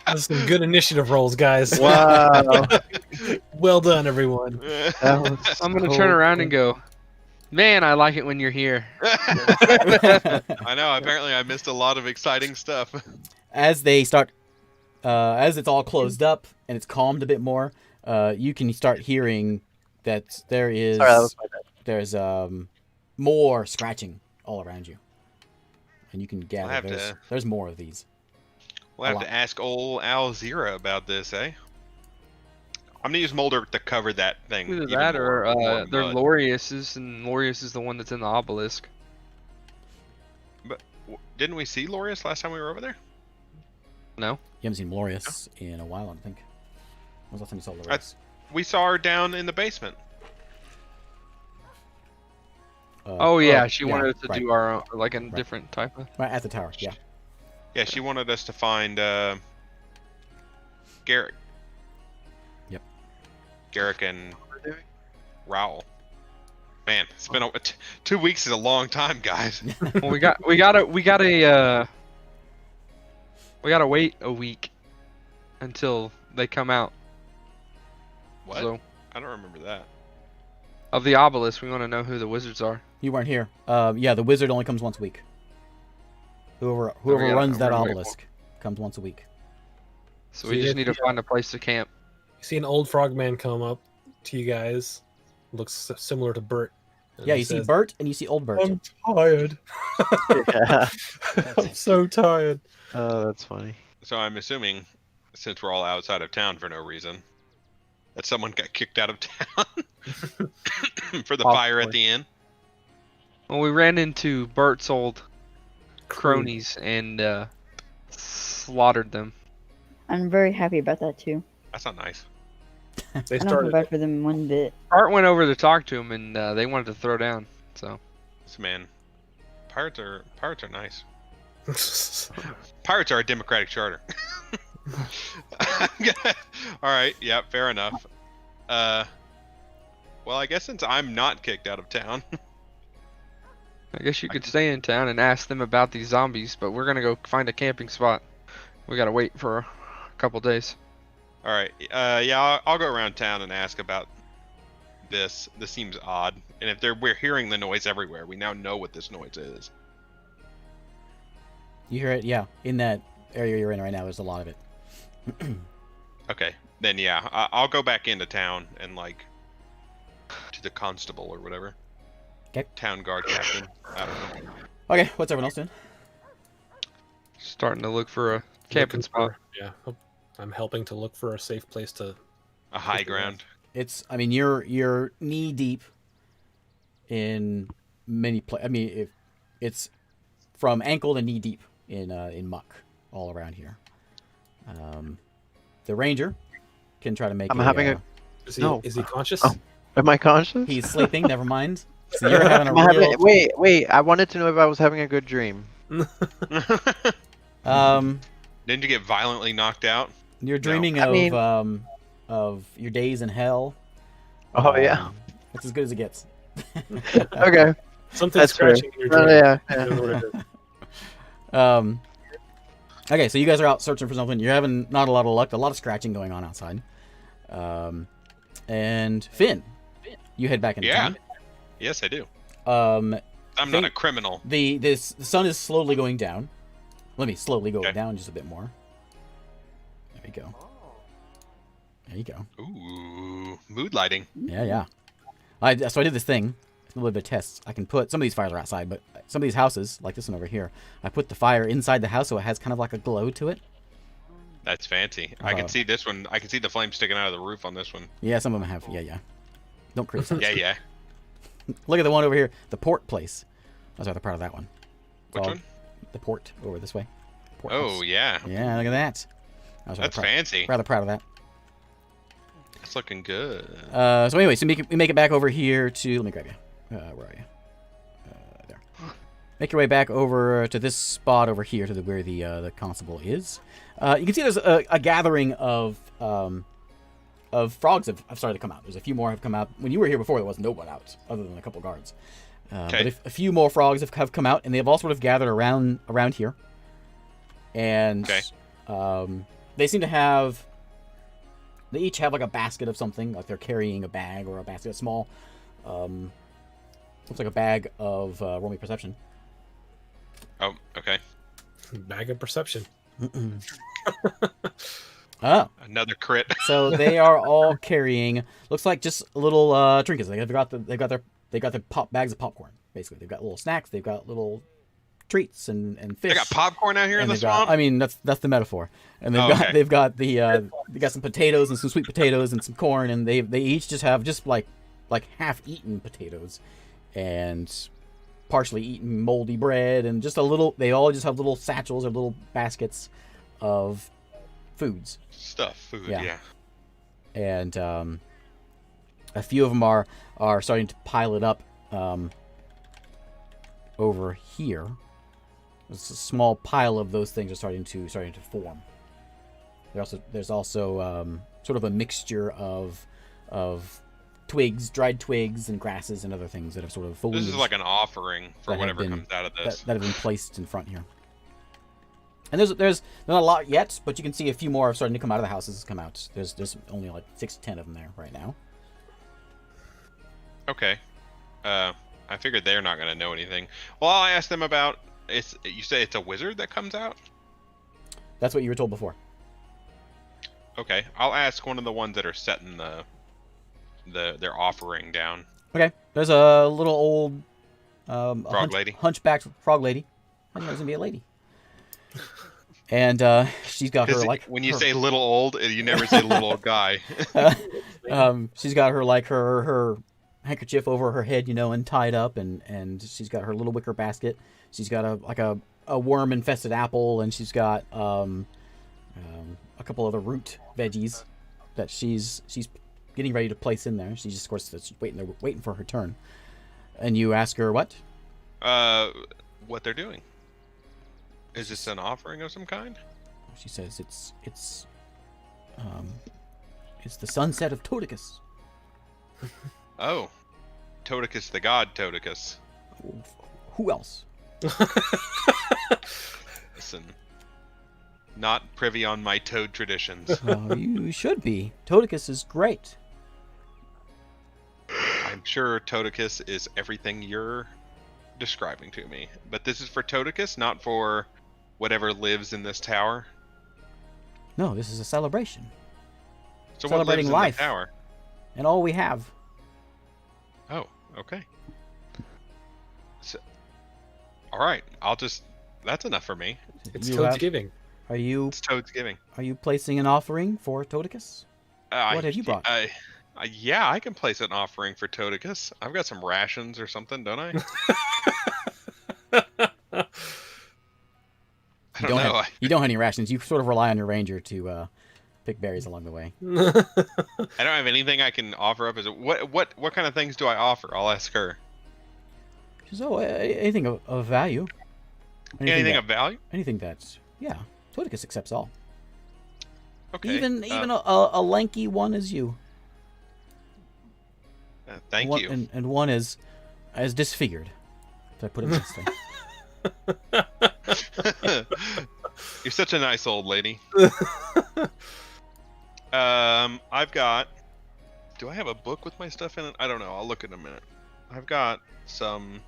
That's some good initiative rolls, guys. Wow. Well done, everyone. That was I'm gonna so turn around and quick. go, man, I like it when you're here. I know. Apparently, I missed a lot of exciting stuff. As they start, as it's all closed up and it's calmed a bit more, you can start hearing that there is Sorry, that was my bad. there's more scratching all around you, and you can I'll gather have to- there's more of these. We'll have lot. to ask old Al Zira about this, eh? I'm gonna use Molder to cover that thing. Either even that more, or more they're mud. Lorius's, and Lorius is the one that's in the obelisk. Didn't we see Lorius last time we were over there? No. You haven't seen Glorious in a while, I don't think. When was the last time you saw Glorious? We saw her down in the basement. Oh yeah, she yeah, wanted us to right. do our own, like a different type of. Right at the tower, yeah. Yeah, she wanted us to find Garrick. Yep. Garrick and Rowell. Man, it's been 2 weeks is a long time, guys. Well, we gotta wait a week until they come out. What? So, I don't remember that. of the obelisk, we want to know who the wizards are. You weren't here. Yeah, the wizard only comes once a week. Whoever gotta- runs that we're gonna wait obelisk comes once a week. So we just need to find a place to camp. You see an old frogman come up to you guys. Looks similar to Bert. and Yeah, he you see says, Bert and you see old Bert. I'm tired. Yeah. I'm so tired. Oh, that's funny. So I'm assuming, since we're all outside of town for no reason, that someone got kicked out of town for the fire at the inn. Well, we ran into Bert's old cronies and slaughtered them. I'm very happy about that too. That's not nice. They I don't feel started. bad for them one bit. Bart went over to talk to him, and they wanted to throw down. So This man, pirates are nice. Pirates are a democratic charter. All right, yeah, fair enough. Well, I guess since I'm not kicked out of town, I guess you could stay in town and ask them about these zombies, but we're gonna go find a camping spot. We gotta wait for a couple days. all right, yeah, I'll go around town and ask about this. This seems odd, and if we're hearing the noise everywhere, we now know what this noise is. You hear it? Yeah. In that area you're in right now, there's a lot of it. Okay, then yeah, I'll go back into town and like to the constable or whatever. Okay. Town guard captain. I don't know. Okay, what's everyone else doing? Starting to look for a camping Looking spot. Yeah, I'm helping to look for a safe place to. A high ground. I mean, you're knee deep in many I mean, if it's from ankle to knee deep in muck all around here. The ranger can try to make. Is he, No. is he conscious? Oh. Am I conscious? He's sleeping. Never mind. So you're having a real. Wait. I wanted to know if I was having a good dream. Didn't you get violently knocked out? You're dreaming of your days in hell. Oh yeah. That's as good as it gets. Okay. Something That's fair. scratching in your Oh, dream. yeah. I don't know what it is. Okay, so you guys are out searching for something. You're having not a lot of luck. A lot of scratching going on outside. And Finn, you head back into town. Yes, I do. Um, I'm not a criminal. the sun is slowly going down. Let me slowly go Okay. down just a bit more. There you go. There you go. Ooh, mood lighting. Yeah. So I did this thing. A little bit of a test. I can put some of these fires are outside, but some of these houses, like this one over here, I put the fire inside the house so it has kind of like a glow to it. That's fancy. I can see this one. I can see the flame sticking out of the roof on this one. Yeah, some of them have. Yeah. Don't criticize. Yeah. Look at the one over here, the port place. I was rather proud of that one. Which one? The port over this way. Port Oh, house. yeah. Yeah, look at that. I was That's fancy. rather proud of that. It's looking good. So anyway, we make it back over here to. Let me grab you. Where are you? There. Make your way back over to this spot over here to where the constable is. You can see there's a gathering of frogs have started to come out. There's a few more have come out. When you were here before, there was no one out other than a couple guards. Okay. But a few more frogs have come out, and they've all sort of gathered around here. And they seem to have. They each have like a basket of something, like they're carrying a bag or a basket, a small. Looks like a bag of roll me perception. Oh, okay. Bag of perception. Oh, Another crit. so they are all carrying. Looks like just little trinkets. They've got their bags of popcorn. Basically, they've got little snacks. They've got little treats and fish. They got popcorn out here in And the they've got- swamp? I mean, that's the metaphor. And they've got they got some potatoes and some sweet potatoes and some corn, and they each just have like half-eaten potatoes, and partially eaten moldy bread, and just a little. They all just have little satchels or little baskets of foods. Food, Yeah. yeah. And a few of them are starting to pile it up over here. There's a small pile of those things are starting to form. There's also sort of a mixture of twigs, dried twigs, and grasses and other things that have sort of foliage. This is like an offering for whatever comes out of this. That have been placed in front here. And there's not a lot yet, but you can see a few more are starting to come out of the houses. Come out. There's only like 6 to 10 of them there right now. Okay. I figured they're not gonna know anything. Well, I'll ask them about. You say it's a wizard that comes out? That's what you were told before. Okay, I'll ask one of the ones that are setting their offering down. Okay. There's a little old Lady. hunchbacked frog lady. I didn't know it was gonna be a lady. And she's got her like. When you say little old, you never say little old guy. She's got her handkerchief over her head, and tied up, and she's got her little wicker basket. She's got a worm infested apple, and she's got a couple other root veggies that she's getting ready to place in there. She's just, of course, waiting for her turn. And you ask her what? What they're doing. Is this an offering of some kind? She says it's the sunset of Todicus. Oh, Todicus the god Todicus. Who else? Listen, not privy on my toad traditions. You should be. Todicus is great. I'm sure Todicus is everything you're describing to me, but this is for Todicus, not for whatever lives in this tower. No, this is a celebration. So Celebrating what lives life. in the tower? And all we have. Oh, okay. So, all right, that's enough for me. It's You Toad's have- giving. It's Toad's giving. Are you placing an offering for Todicus? What have you brought? Yeah, I can place an offering for Todicus. I've got some rations or something, don't I? I don't know. You don't have any rations. You sort of rely on your ranger to pick berries along the way. I don't have anything I can offer up. What kind of things do I offer? I'll ask her. She says, anything of value. Anything of value? Anything that's, yeah. Todicus accepts all. Okay. Even a lanky one as you. Thank you. And one as disfigured. So I put it nicely. You're such a nice old lady. I've got. Do I have a book with my stuff in it? I don't know. I'll look in a minute. I've got some.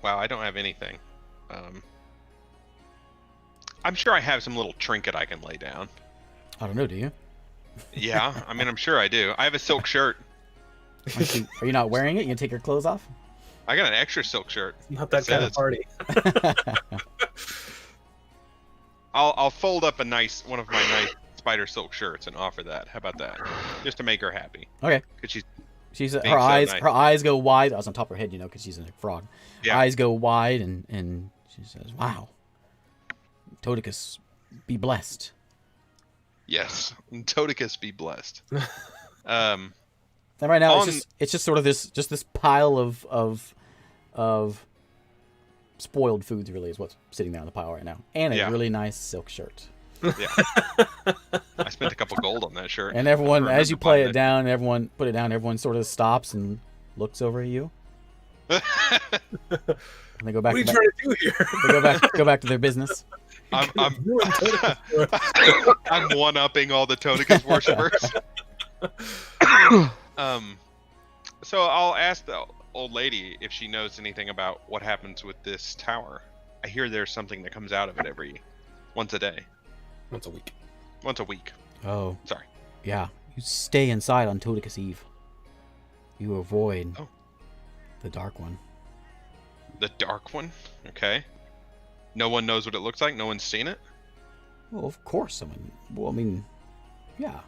Wow, I don't have anything. I'm sure I have some little trinket I can lay down. I don't know, do you? Yeah, I mean, I'm sure I do. I have a silk shirt. Are you not wearing it? You can take your clothes off? I got an extra silk shirt. Not that kind of party. I'll fold up one of my nice spider silk shirts and offer that. How about that? Just to make her happy. Okay. Because she's being her so eyes nice. her eyes go wide. I was on top of her head, because she's a frog. Yeah. Eyes go wide, and she says, "Wow, Todicus, be blessed." Yes, Todicus be blessed. And right now, On- it's just sort of this pile of spoiled foods. Really, is what's sitting there on the pile right now, and a Yeah. really nice silk shirt. Yeah. I spent a couple gold on that shirt. And everyone, I as you remember play buying it down, everyone sort of stops and looks over at you, and they go back. What are you trying to do here? They go back to their business. I'm You and Todicus. I'm one-upping all the Todicus worshippers. So I'll ask the old lady if she knows anything about what happens with this tower. I hear there's something that comes out of it once a day. Once a week. Once a week. Oh, Sorry. yeah. You stay inside on Todicus Eve. You avoid Oh. the dark one. The dark one? Okay. No one knows what it looks like? No one's seen it? Well, of course, someone. Well, I mean, yeah.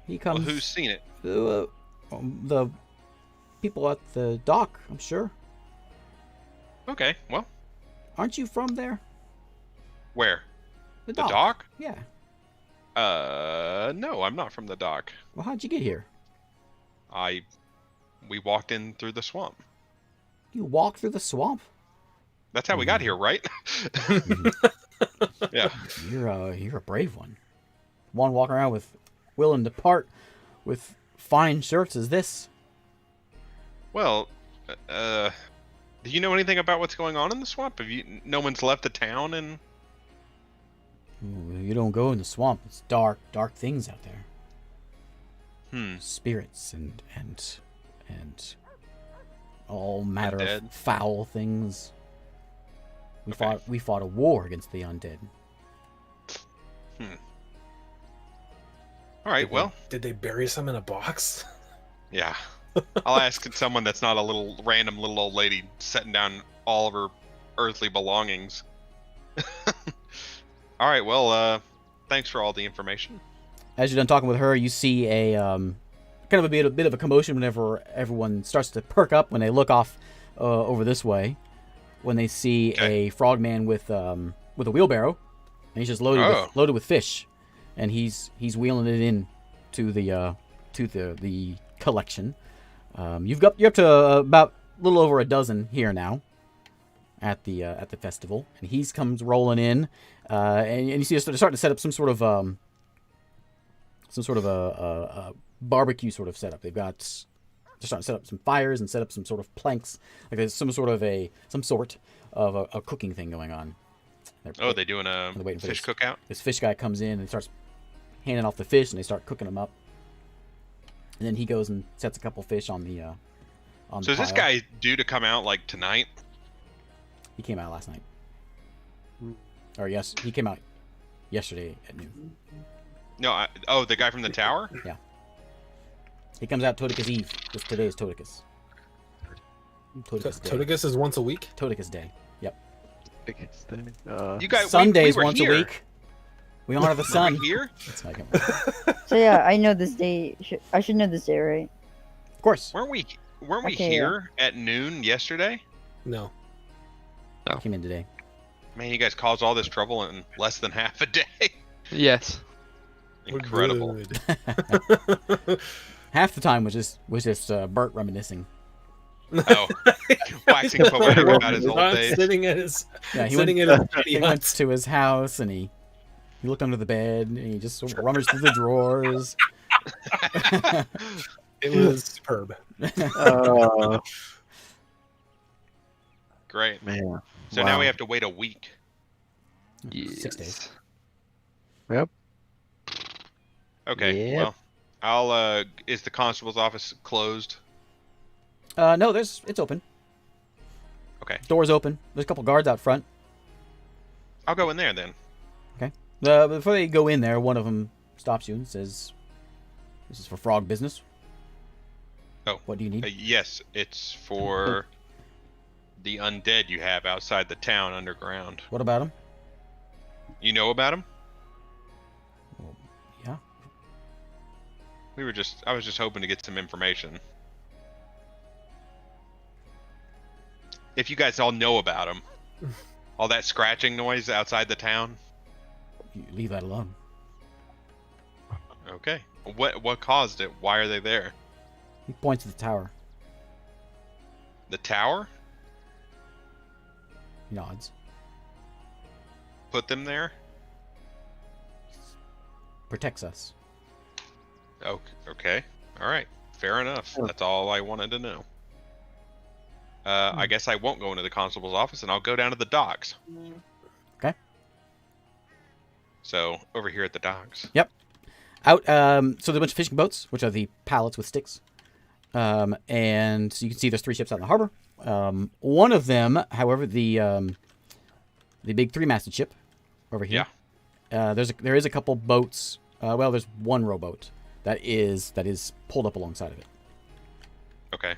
He comes. Well, who's seen it? The people at the dock, I'm sure. Okay, well, Aren't you from there? Where? The The dock? Yeah. No, I'm not from the dock. Well, how'd you get here? We walked in through the swamp. You walked through the swamp? That's how we got here, right? Yeah. You're a brave one. One walking around with willing to part with fine shirts as this. Well, do you know anything about what's going on in the swamp? No one's left the town and... Ooh, you don't go in the swamp. It's dark things out there. Spirits and all matter Undead. of foul things. We fought a war against the undead. All right, well, Did they bury some in a box? yeah. I'll ask someone that's not a little random little old lady setting down all of her earthly belongings. All right, well, thanks for all the information. As you're done talking with her, you see a kind of a bit of a commotion whenever everyone starts to perk up when they look off over this way. When they see a frogman with a wheelbarrow, and he's just loaded with fish, and he's wheeling it in to the collection. You're up to about a little over a dozen here now at the festival, and he comes rolling in, and you see they're starting to set up some sort of a barbecue sort of setup. They're starting to set up some fires and set up some sort of planks, like there's some sort of a cooking thing going on. They're doing a fish cookout? This fish guy comes in and starts handing off the fish, and they start cooking them up. And then he goes and sets a couple fish on the So is this guy due to come out like tonight? He came out last night. Or yes, he came out yesterday at noon. No, the guy from the tower? Yeah. He comes out Toticus Eve. Today is Toticus. Toticus Day. Toticus is once a week? Toticus Day. Yep. You guys, Sundays we were once here. a week. We honor the sun. Were we here? That's not So yeah, I know this day. I should know this day, right? Of course. Weren't we Okay, here at noon yesterday? No. Came in today. Man, you guys caused all this trouble in less than half a day. Yes. We're Incredible. good. Half the time was just Bert reminiscing. Oh, waxing poetic about his old Not days. sitting at his Yeah, he sitting went, in his tiny he went hut. to his house and he looked under the bed and he just rummaged through the drawers. It was superb. Great. Man. So now we have to wait a week. 6 days. Yep. Okay. Yep. Well, is the constable's office closed? No, it's open. Okay. Door's open. There's a couple guards out front. I'll go in there then. Before they go in there, one of them stops you and says, "This is for frog business." Oh. What do you need? Yes, it's for the undead you have outside the town underground. What about him? You know about him? Well, yeah. I was just hoping to get some information. If you guys all know about him, all that scratching noise outside the town. You leave that alone. Okay. What caused it? Why are they there? He points to the tower. The tower? He nods. Put them there? Protects us. Okay. All right. Fair enough. That's all I wanted to know. I guess I won't go into the constable's office, and I'll go down to the docks. Okay. So over here at the docks. Yep. Out. So there's a bunch of fishing boats, which are the pallets with sticks. And you can see there's 3 ships out in the harbor. One of them, however, the big 3-masted ship over here. Yeah. There is a couple boats. There's one rowboat that is pulled up alongside of it. Okay.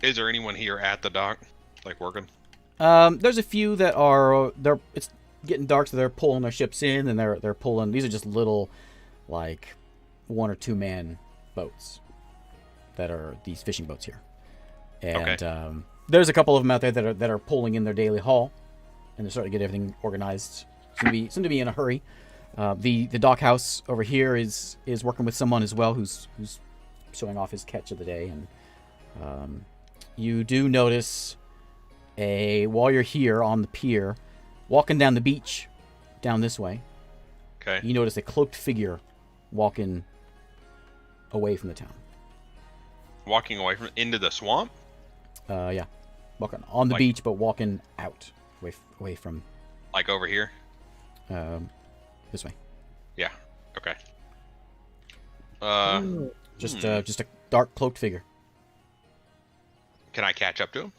Is there anyone here at the dock, like working? There's a few that are it's getting dark, so they're pulling their ships in, and they're pulling. These are just little, like, 1 or 2 man boats that are these fishing boats here. And there's a couple of them out there that are pulling in their daily haul. and they're starting to get everything organized. Seem to be in a hurry. The dock house over here is working with someone as well, who's showing off his catch of the day. And you do notice while you're here on the pier, walking down the beach, down this way. Okay. You notice a cloaked figure walking away from the town. Walking away from into the swamp. Yeah, walking on the beach, but walking out away from. Like over here. This way. Yeah. Okay. Just a dark cloaked figure. Can I catch up to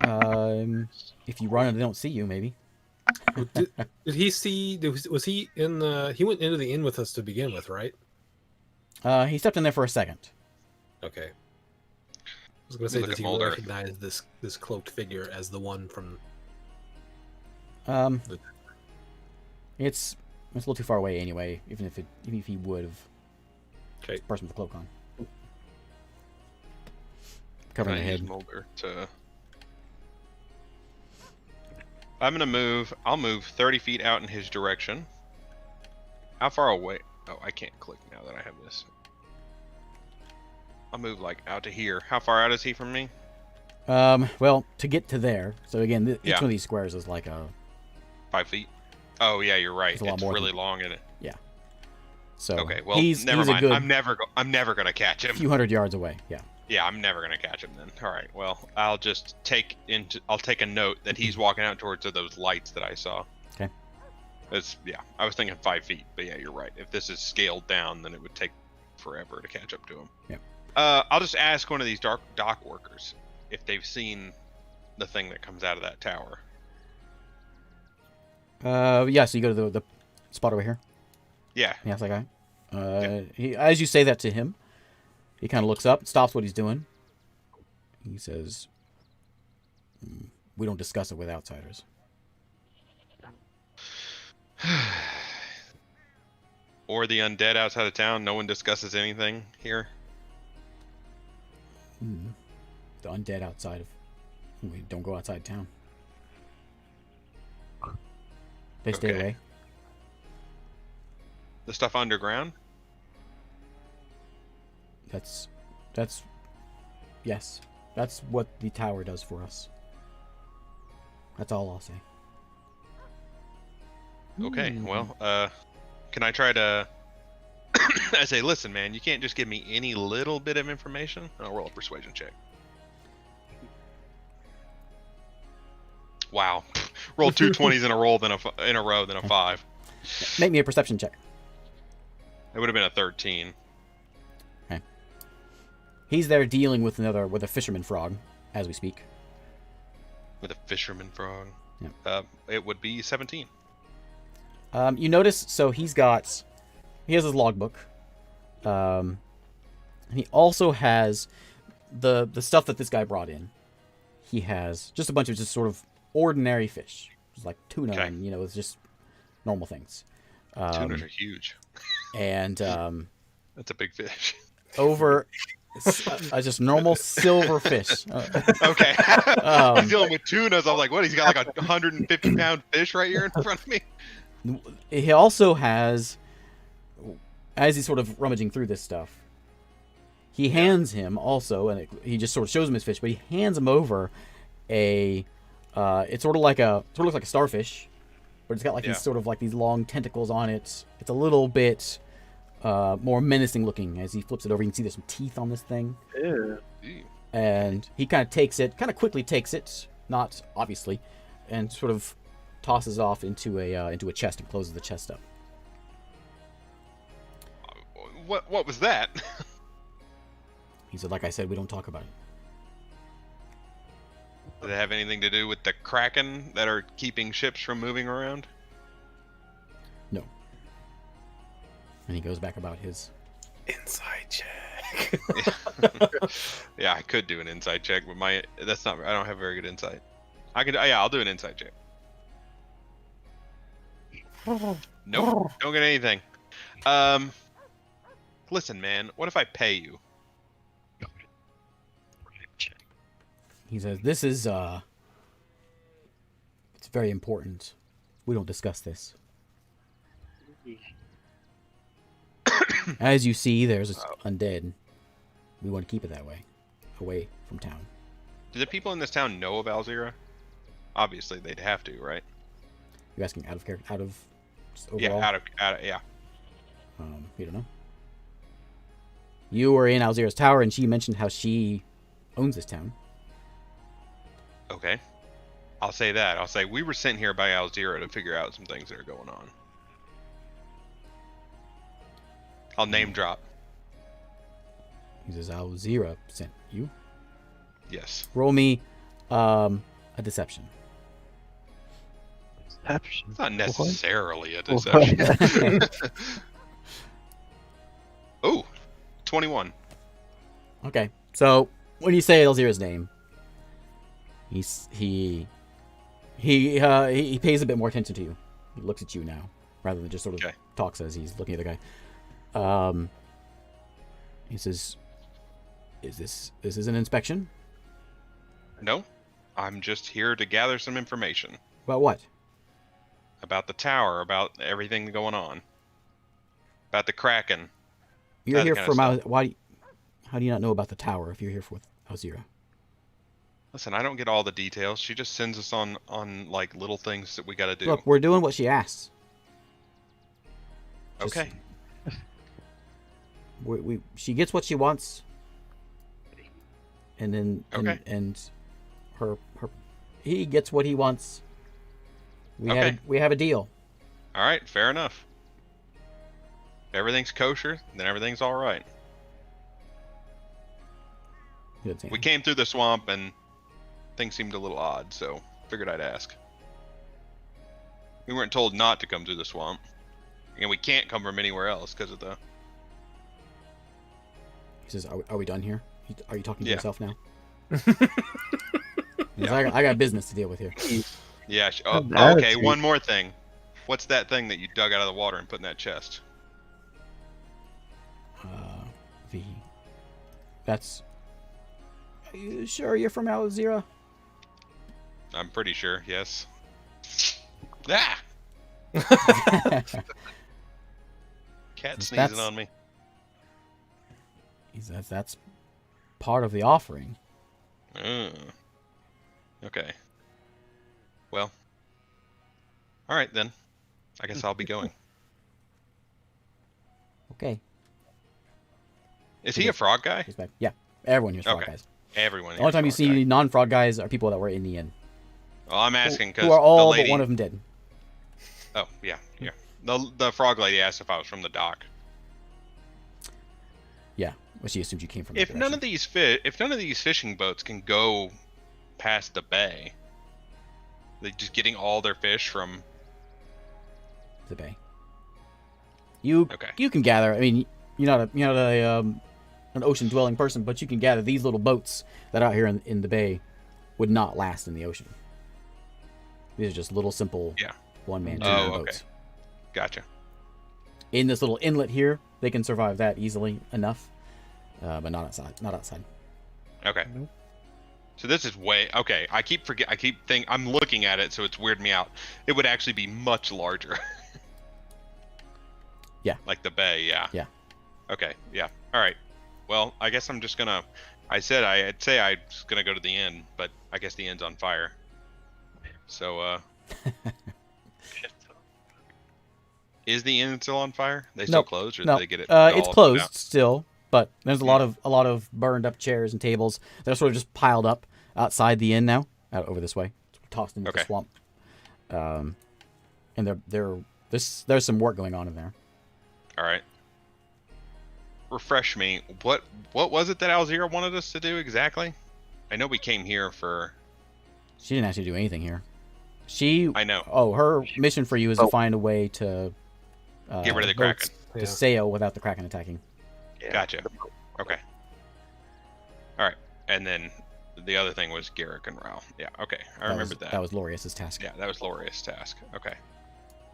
him? If you run and they don't see you, maybe. Did he see? Was he in the? He went into the inn with us to begin with, right? He stepped in there for a second. Okay. I was going to say, does he recognize this cloaked figure as the one from? It's a little too far away anyway. Even if he would have. Okay. Person with the cloak on. Covering the head. Mulder to... I'm gonna move. I'll move 30 feet out in his direction. How far away? Oh, I can't click now that I have this. I'll move like out to here. How far out is he from me? Well, to get to there. So again, each one of these squares is like a 5 feet. Oh yeah, you're right. It's a lot more really long in it. Yeah. So okay, well, he's never mind. Good I'm never gonna catch him. A few hundred yards away. Yeah. Yeah, I'm never gonna catch him then. All right. Well, I'll take a note that he's walking out towards those lights that I saw. Okay. I was thinking 5 feet, but yeah, you're right. If this is scaled down, then it would take forever to catch up to him. Yeah. I'll just ask one of these dock workers if they've seen the thing that comes out of that tower. Yeah. So you go to the spot over here. Yeah. Yeah, it's that guy. He, as you say that to him, he kind of looks up, stops what he's doing. He says, "We don't discuss it with outsiders." Or the undead outside of town. No one discusses anything here. The undead outside of. We don't go outside town. They stay away. The stuff underground? Yes. That's what the tower does for us. That's all I'll say. Okay, well, can I try to... I say, listen, man, you can't just give me any little bit of information. I'll roll a persuasion check. Wow. Roll 2 20s in a row, then a 5. Make me a perception check. It would have been a 13. Okay. He's there dealing with a fisherman frog, as we speak. With a fisherman frog? Yeah. It would be 17. You notice, so he has his logbook. And he also has the stuff that this guy brought in. He has just a bunch of just sort of ordinary fish. Just like tuna and, it's just normal things. Tunas are huge. And that's a big fish. Over just normal silver fish. Okay. I'm dealing with tunas. I'm like, what? He's got like a 150-pound fish right here in front of me. He also has, as he's sort of rummaging through this stuff, he hands him also, and he just sort of shows him his fish, but he hands him over it sort of looks like a starfish, but it's got like these long tentacles on it. It's a little bit more menacing looking. As he flips it over, you can see there's some teeth on this thing. Ew. And he kind of quickly takes it, not obviously, and sort of tosses off into a chest and closes the chest up. What was that? He said, like I said, we don't talk about it. Does it have anything to do with the Kraken that are keeping ships from moving around? No. And he goes back about his inside check. Yeah, I could do an inside check, but I don't have very good insight. I'll do an inside check. Nope, don't get anything. Listen, man, what if I pay you? He says, this is very important. We don't discuss this. As you see, there's this undead. We want to keep it that way, away from town. Do the people in this town know of Alzira? Obviously, they'd have to, right? You're asking out of character, out of overall? Yeah, out of yeah. You don't know. You were in Alzira's tower, and she mentioned how she owns this town. Okay. I'll say that. I'll say we were sent here by Alzira to figure out some things that are going on. I'll name drop. He says Alzira sent you. Yes. Roll me a deception. Deception. It's not necessarily a What? deception. Oh, 21. Okay, so when you say Alzira's name, he pays a bit more attention to you. He looks at you now, rather than just sort of Okay. talks as he's looking at the guy. He says, "Is this an inspection? No, I'm just here to gather some information About what? about the tower, about everything going on, about the Kraken. You're That here kind for of stuff. why? How do you not know about the tower if you're here for Alzira? Listen, I don't get all the details. She just sends us on like little things that we got to do. Look, we're doing what she asks. Just- Okay. She gets what she wants, and then Okay. and her he gets what he wants. We Okay. have a deal. All right, fair enough. If everything's kosher, then everything's all right. We came through the swamp and things seemed a little odd, so figured I'd ask. We weren't told not to come through the swamp, and we can't come from anywhere else because of the. He says, "Are we done here? Are you talking to Yeah. yourself now?" He says, I got business to deal with here. Yeah. An Okay. attitude. One more thing. What's that thing that you dug out of the water and put in that chest? That's. Are you sure you're from Alzira? I'm pretty sure. Yes. Ah! Cat sneezing That's- on me. He says that's part of the offering. Okay. Well. All right then. I guess I'll be going. Okay. Is he a frog guy? He's back. Yeah. Everyone here's frog Okay. guys. Everyone. The only here's time you frog see guy. non-frog guys are people that were in the inn. Well, I'm asking because Who are all the lady. but one of them dead. Oh yeah, yeah. The frog lady asked if I was from the dock. Yeah. Well, she assumed you came from. If that none of direction. these fishing boats can go past the bay, they just getting all their fish from. The bay. You Okay. you can gather. I mean, you're not an ocean dwelling person, but you can gather these little boats that are out here in the bay would not last in the ocean. These are just little simple Yeah. one-man, Oh, two-man okay. boats. Gotcha. In this little inlet here, they can survive that easily enough, but not outside. Not outside. Okay. So this is way okay. I keep thinking I'm looking at it, so it's weirding me out. It would actually be much larger. Yeah. Like the bay, yeah. Yeah. Okay, yeah. All right. Well, I guess I'm just gonna. I'd say I was gonna go to the inn, but I guess the inn's on fire. So, is the inn still on fire? They still Nope. closed, or No, did they get it? it's all closed out? still, but there's a lot of burned up chairs and tables that are sort of just piled up outside the inn now, out over this way, tossed into the Okay. swamp. And there's some work going on in there. All right. Refresh me. What was it that Alzira wanted us to do exactly? I know we came here for. She didn't actually do anything here. I know. Oh, her mission for you is to find a way to Get rid of the boats Kraken. to sail without the Kraken attacking. Yeah. Gotcha. Okay. All right. And then the other thing was Garrick and Rao. Yeah. Okay. I remembered that. That was Lorius's task. Yeah, that was Loria's task. Okay.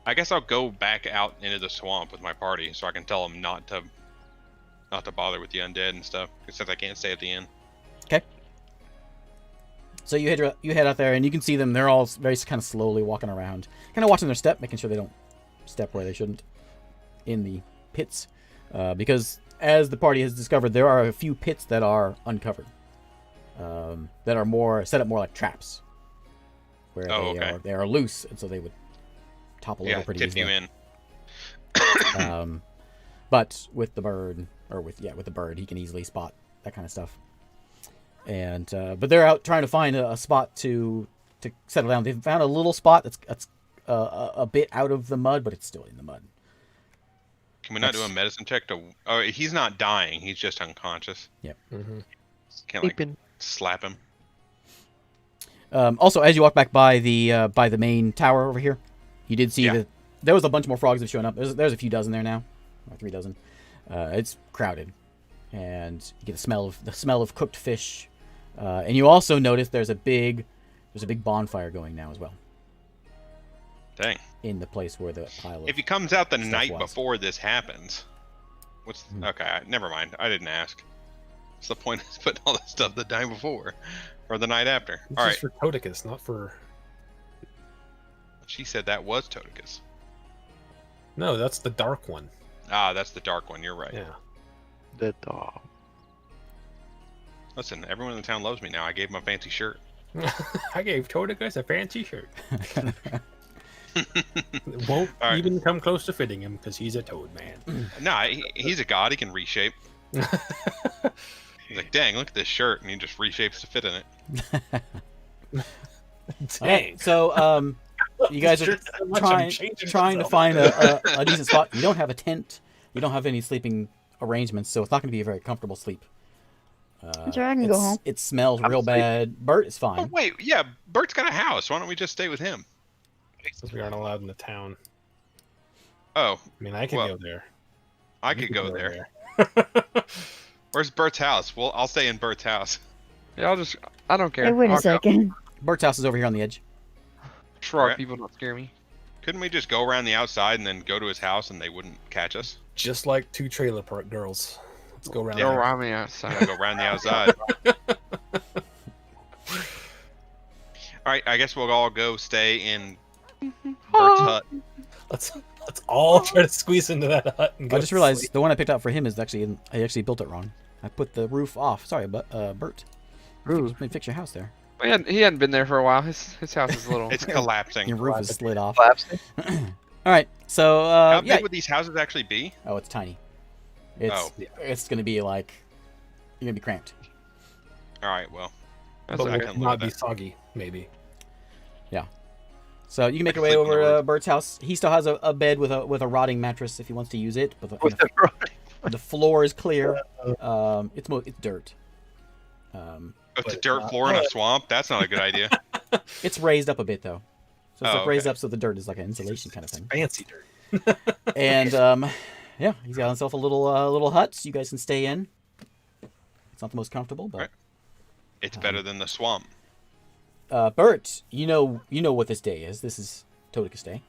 I guess I'll go back out into the swamp with my party, so I can tell them not to bother with the undead and stuff, since I can't stay at the inn. So you head out there, and you can see them. They're all very kind of slowly walking around, kind of watching their step, making sure they don't step where they shouldn't in the pits. Because as the party has discovered, there are a few pits that are uncovered, that are more set up more like traps, where they are loose, and so they would topple over pretty tip easily. you in. But with the bird, he can easily spot that kind of stuff. And but they're out trying to find a spot to settle down. They've found a little spot that's a bit out of the mud, but it's still in the mud. Can we not do a medicine check to? Oh, he's not dying. He's just unconscious. Yep. Mm-hmm. Can't like slap him. Also, as you walk back by the main tower over here, you did see that there was a bunch more frogs that have shown up. There's a few dozen there now, or 3 dozen. It's crowded, and you get the smell of cooked fish. And you also notice there's a big bonfire going now as well. Dang. In the place where the pile of If he comes out the stuff night was. before this happens, okay? Never mind. I didn't ask. What's the point of putting all that stuff the night before or the night after? This All is right. for Toticus, not for. She said that was Toticus. No, that's the dark one. Ah, that's the dark one. You're right. Yeah. The dog. Listen, everyone in the town loves me now. I gave him a fancy shirt. I gave Toticus a fancy shirt. It won't All even come close to fitting him because he's a toad man. Nah, he's a god. He can reshape. He's like, dang, look at this shirt, and he just reshapes to fit in it. Okay, so you guys are trying to find a decent spot. You don't have a tent. You don't have any sleeping arrangements, so it's not going to be a very comfortable sleep. That's right, I can go home. It smells real bad. Bert is fine. Oh, wait, yeah, Bert's got a house. Why don't we just stay with him? Since we aren't allowed in the town. Oh, I mean, I could go there. I You could go there. there. Where's Bert's house? Well, I'll stay in Bert's house. Yeah, I don't care. Hey, wait a I'll go. second. Bert's house is over here on the edge. Frog Okay. people don't scare me. Couldn't we just go around the outside and then go to his house and they wouldn't catch us? Just like 2 trailer park girls. Let's go around. Go there. around me Yeah, outside. go around the outside. All right, I guess we'll all go stay in Bert's hut. Let's all try to squeeze into that hut. And go I just to realized sleep. the one I picked out for him is I actually built it wrong. I put the roof off. Sorry, but Bert. Fix your house there. He hadn't been there for a while. His house is a little. It's collapsing. Your roof is slid off. Collapsing? All right, so How yeah. big would these houses actually be? Oh, it's tiny. It's gonna be like you're gonna be cramped. All right, well, That's But I will can live not with be that. soggy, maybe. So you can make your way sleep in the over to roof. Bert's house. He still has a bed with a rotting mattress if he wants to use it. But the floor is clear. It's dirt. It's a dirt floor in a swamp. That's not a good idea. It's raised up a bit though. So it's Oh, like raised okay. up so the dirt is like an insulation kind of thing. Fancy dirt. And yeah, he's got himself a little hut so you guys can stay in. It's not the most comfortable, but Right. It's better than the swamp. Bert, you know what this day is. This is Toticus Day,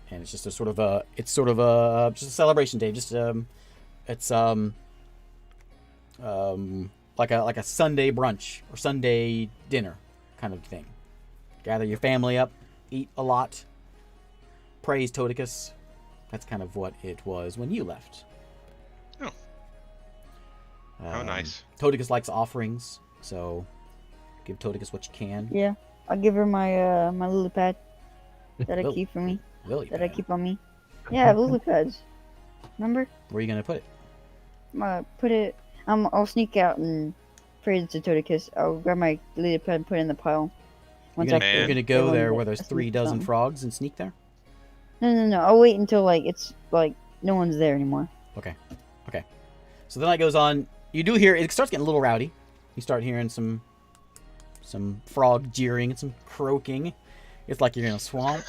and it's just a sort of just a celebration day. Just it's like a Sunday brunch or Sunday dinner kind of thing. Gather your family up, eat a lot, praise Toticus. That's kind of what it was when you left. Oh. How nice. Toticus likes offerings, so give Toticus what you can. Yeah, I'll give her my my lily pad that I Lily- keep for me, Lily that I pad. keep on me. Yeah, I have lily pads. Remember? Where are you gonna put it? I'm gonna put it. I'll sneak out and praise to Toticus. I'll grab my lily pad and put it in the pile. Once You're I gonna, you're gonna go everyone there gets where there's a 3 sneak dozen something. frogs and sneak there. No. I'll wait until like it's like no one's there anymore. Okay. So the night goes on. You do hear it starts getting a little rowdy. You start hearing some frog jeering and some croaking. It's like you're in a swamp.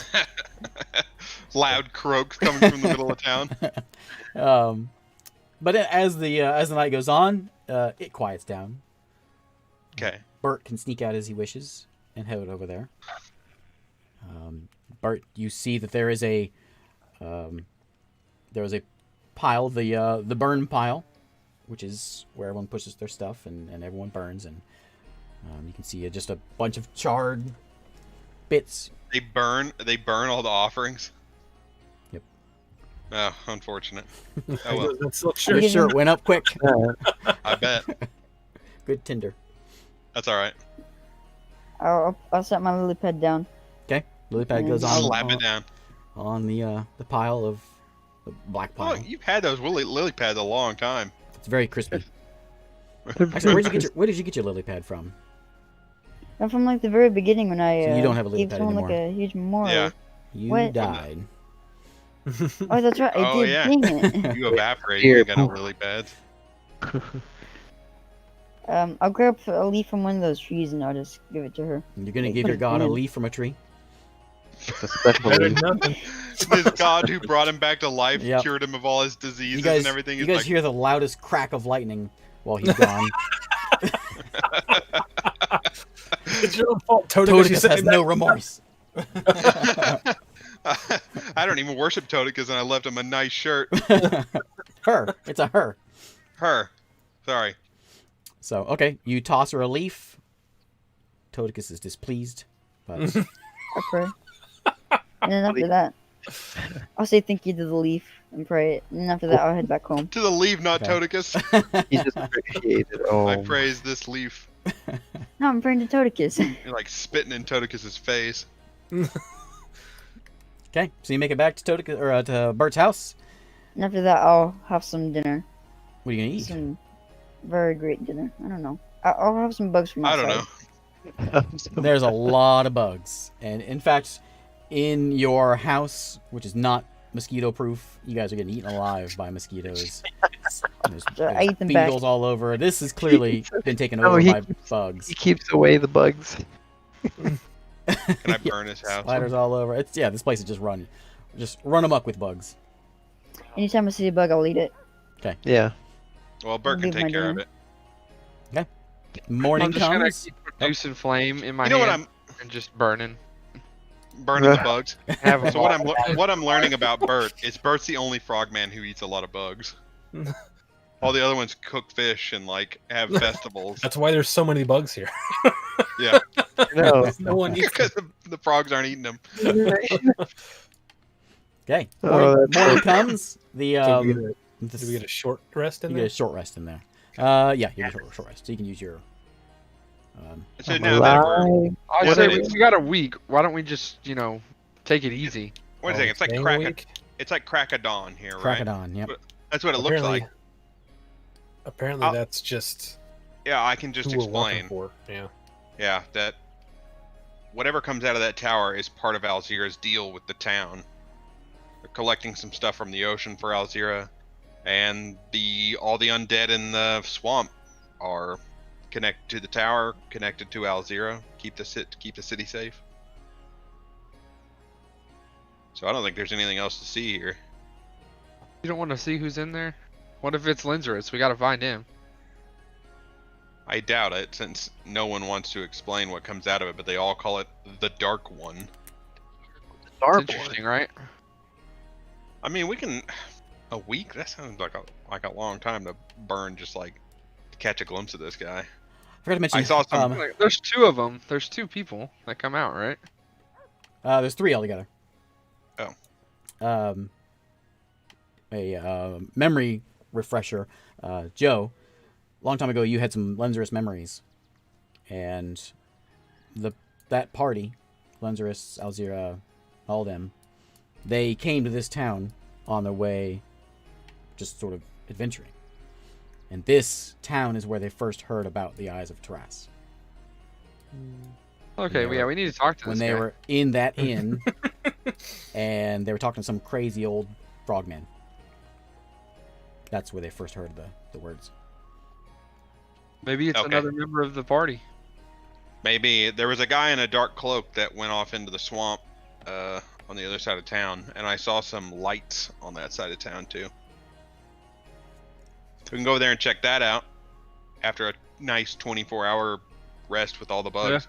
Loud croaks coming from the middle of town. But as the night goes on, it quiets down. Okay. Bert can sneak out as he wishes and head over there. Bert, you see that there is a pile, the burn pile, which is where everyone pushes their stuff and everyone burns. And You can see just a bunch of charred bits. They burn all the offerings. Yep. Oh, unfortunate. Oh well. That's so Your shirt went up quick. I bet. Good tinder. That's all right. I'll set my lily pad down. Okay, lily pad goes Yeah. on. Slap it down. On the pile of the black Oh, pile. you've had those lily pads a long time. It's very crispy. Actually, where did you get your lily pad from? And from like the very beginning when I So you don't have a lily gave pad someone like anymore. a huge memorial. Yeah. You What? died. Oh, that's right. I Oh, did. yeah. Dang it. You evaporate. Here, You got no poof. lily pads. I'll grab a leaf from one of those trees and I'll just give it to her. You're gonna Hey, give put your it god a in. leaf from a tree? It's a special Better leaf. than nothing. This god who brought him back to life, Yep. cured him of all his diseases You guys, and everything. you is guys like, hear the loudest crack of lightning while he's gone. It's your own fault, Toadicus. You Toadicus said has that. no remorse. I don't even worship Toadicus, and I left him a nice shirt. Her. It's a her. Her. Sorry. So, okay, you toss her a leaf. Toadicus is displeased. But I pray. And then after that, I'll say thank you to the leaf and pray. And then after that, I'll head back home. To the leaf, not Okay. Toadicus. He just appreciated. Oh, I praise this leaf. No, I'm praying to Toadicus. You're like spitting in Toadicus's face. okay, so you make it back to Toadicus or to Bert's house. And after that, I'll have some dinner. What are you gonna eat? Some very great dinner. I don't know. I'll have some bugs from I outside. don't know. There's a lot of bugs, and in fact, in your house, which is not mosquito-proof, you guys are getting eaten alive by mosquitoes. There's I eat them back. beetles all over. This has clearly been taken No, over he by keeps- bugs. he keeps away the bugs. Can I burn his house? Spiders all over. It's this place is just run amok with bugs. Anytime I see a bug, I'll eat it. Yeah. Well, Bert can Leave my take care of dinner. it. Morning I'm just gonna comes. keep producing flame in my You know what hand I'm and just burning. burning the bugs. Have a So what I'm learning about Bert is Bert's the only frogman who eats a lot of bugs. All the other ones cook fish and like have festivals. That's why there's so many bugs here. Yeah, No. No one eats because the frogs aren't eating them. Okay. Oh, Morning, that's morning so- comes. The Do we get this- Do we get a short rest in you there? get a short rest in there. Yeah, you get a short rest. So you can use your. So now that we're Alive. I What say it is- we got a week. Why don't we just, take it easy? wait a second, it's like Staying crack. awake? It's like crack of dawn here, Crack right? it on. Yep. That's what it looks Apparently- like. Apparently, Oh. that's just Yeah, I can just who we're working explain. for. Yeah. Yeah, that whatever comes out of that tower is part of Alzira's deal with the town. They're collecting some stuff from the ocean for Alzira, and all the undead in the swamp are connected to the tower, connected to Alzira. Keep the city safe. So I don't think there's anything else to see here. You don't want to see who's in there? What if it's Linzerus? We gotta find him. I doubt it, since no one wants to explain what comes out of it, but they all call it the Dark One. It's Dark interesting, right? I mean, we can. A week? That sounds like a long time to burn, just like to catch a glimpse of this guy. I forgot to mention. I saw some- Like, there's two of them. There's two people that come out, right? There's 3 altogether. Oh. A memory refresher. Joe, long time ago, you had some Lenzerus memories, and that party, Lenzerus, Alzira, all them, they came to this town on their way, just sort of adventuring. And this town is where they first heard about the Eyes of Taras. Okay, Yeah. yeah, we need to talk to When this they guy. were in that inn, and they were talking to some crazy old frogman. That's where they first heard the words. Maybe it's Okay. another member of the party. Maybe there was a guy in a dark cloak that went off into the swamp on the other side of town, and I saw some lights on that side of town too. We can go there and check that out after a nice 24-hour rest with all the bugs.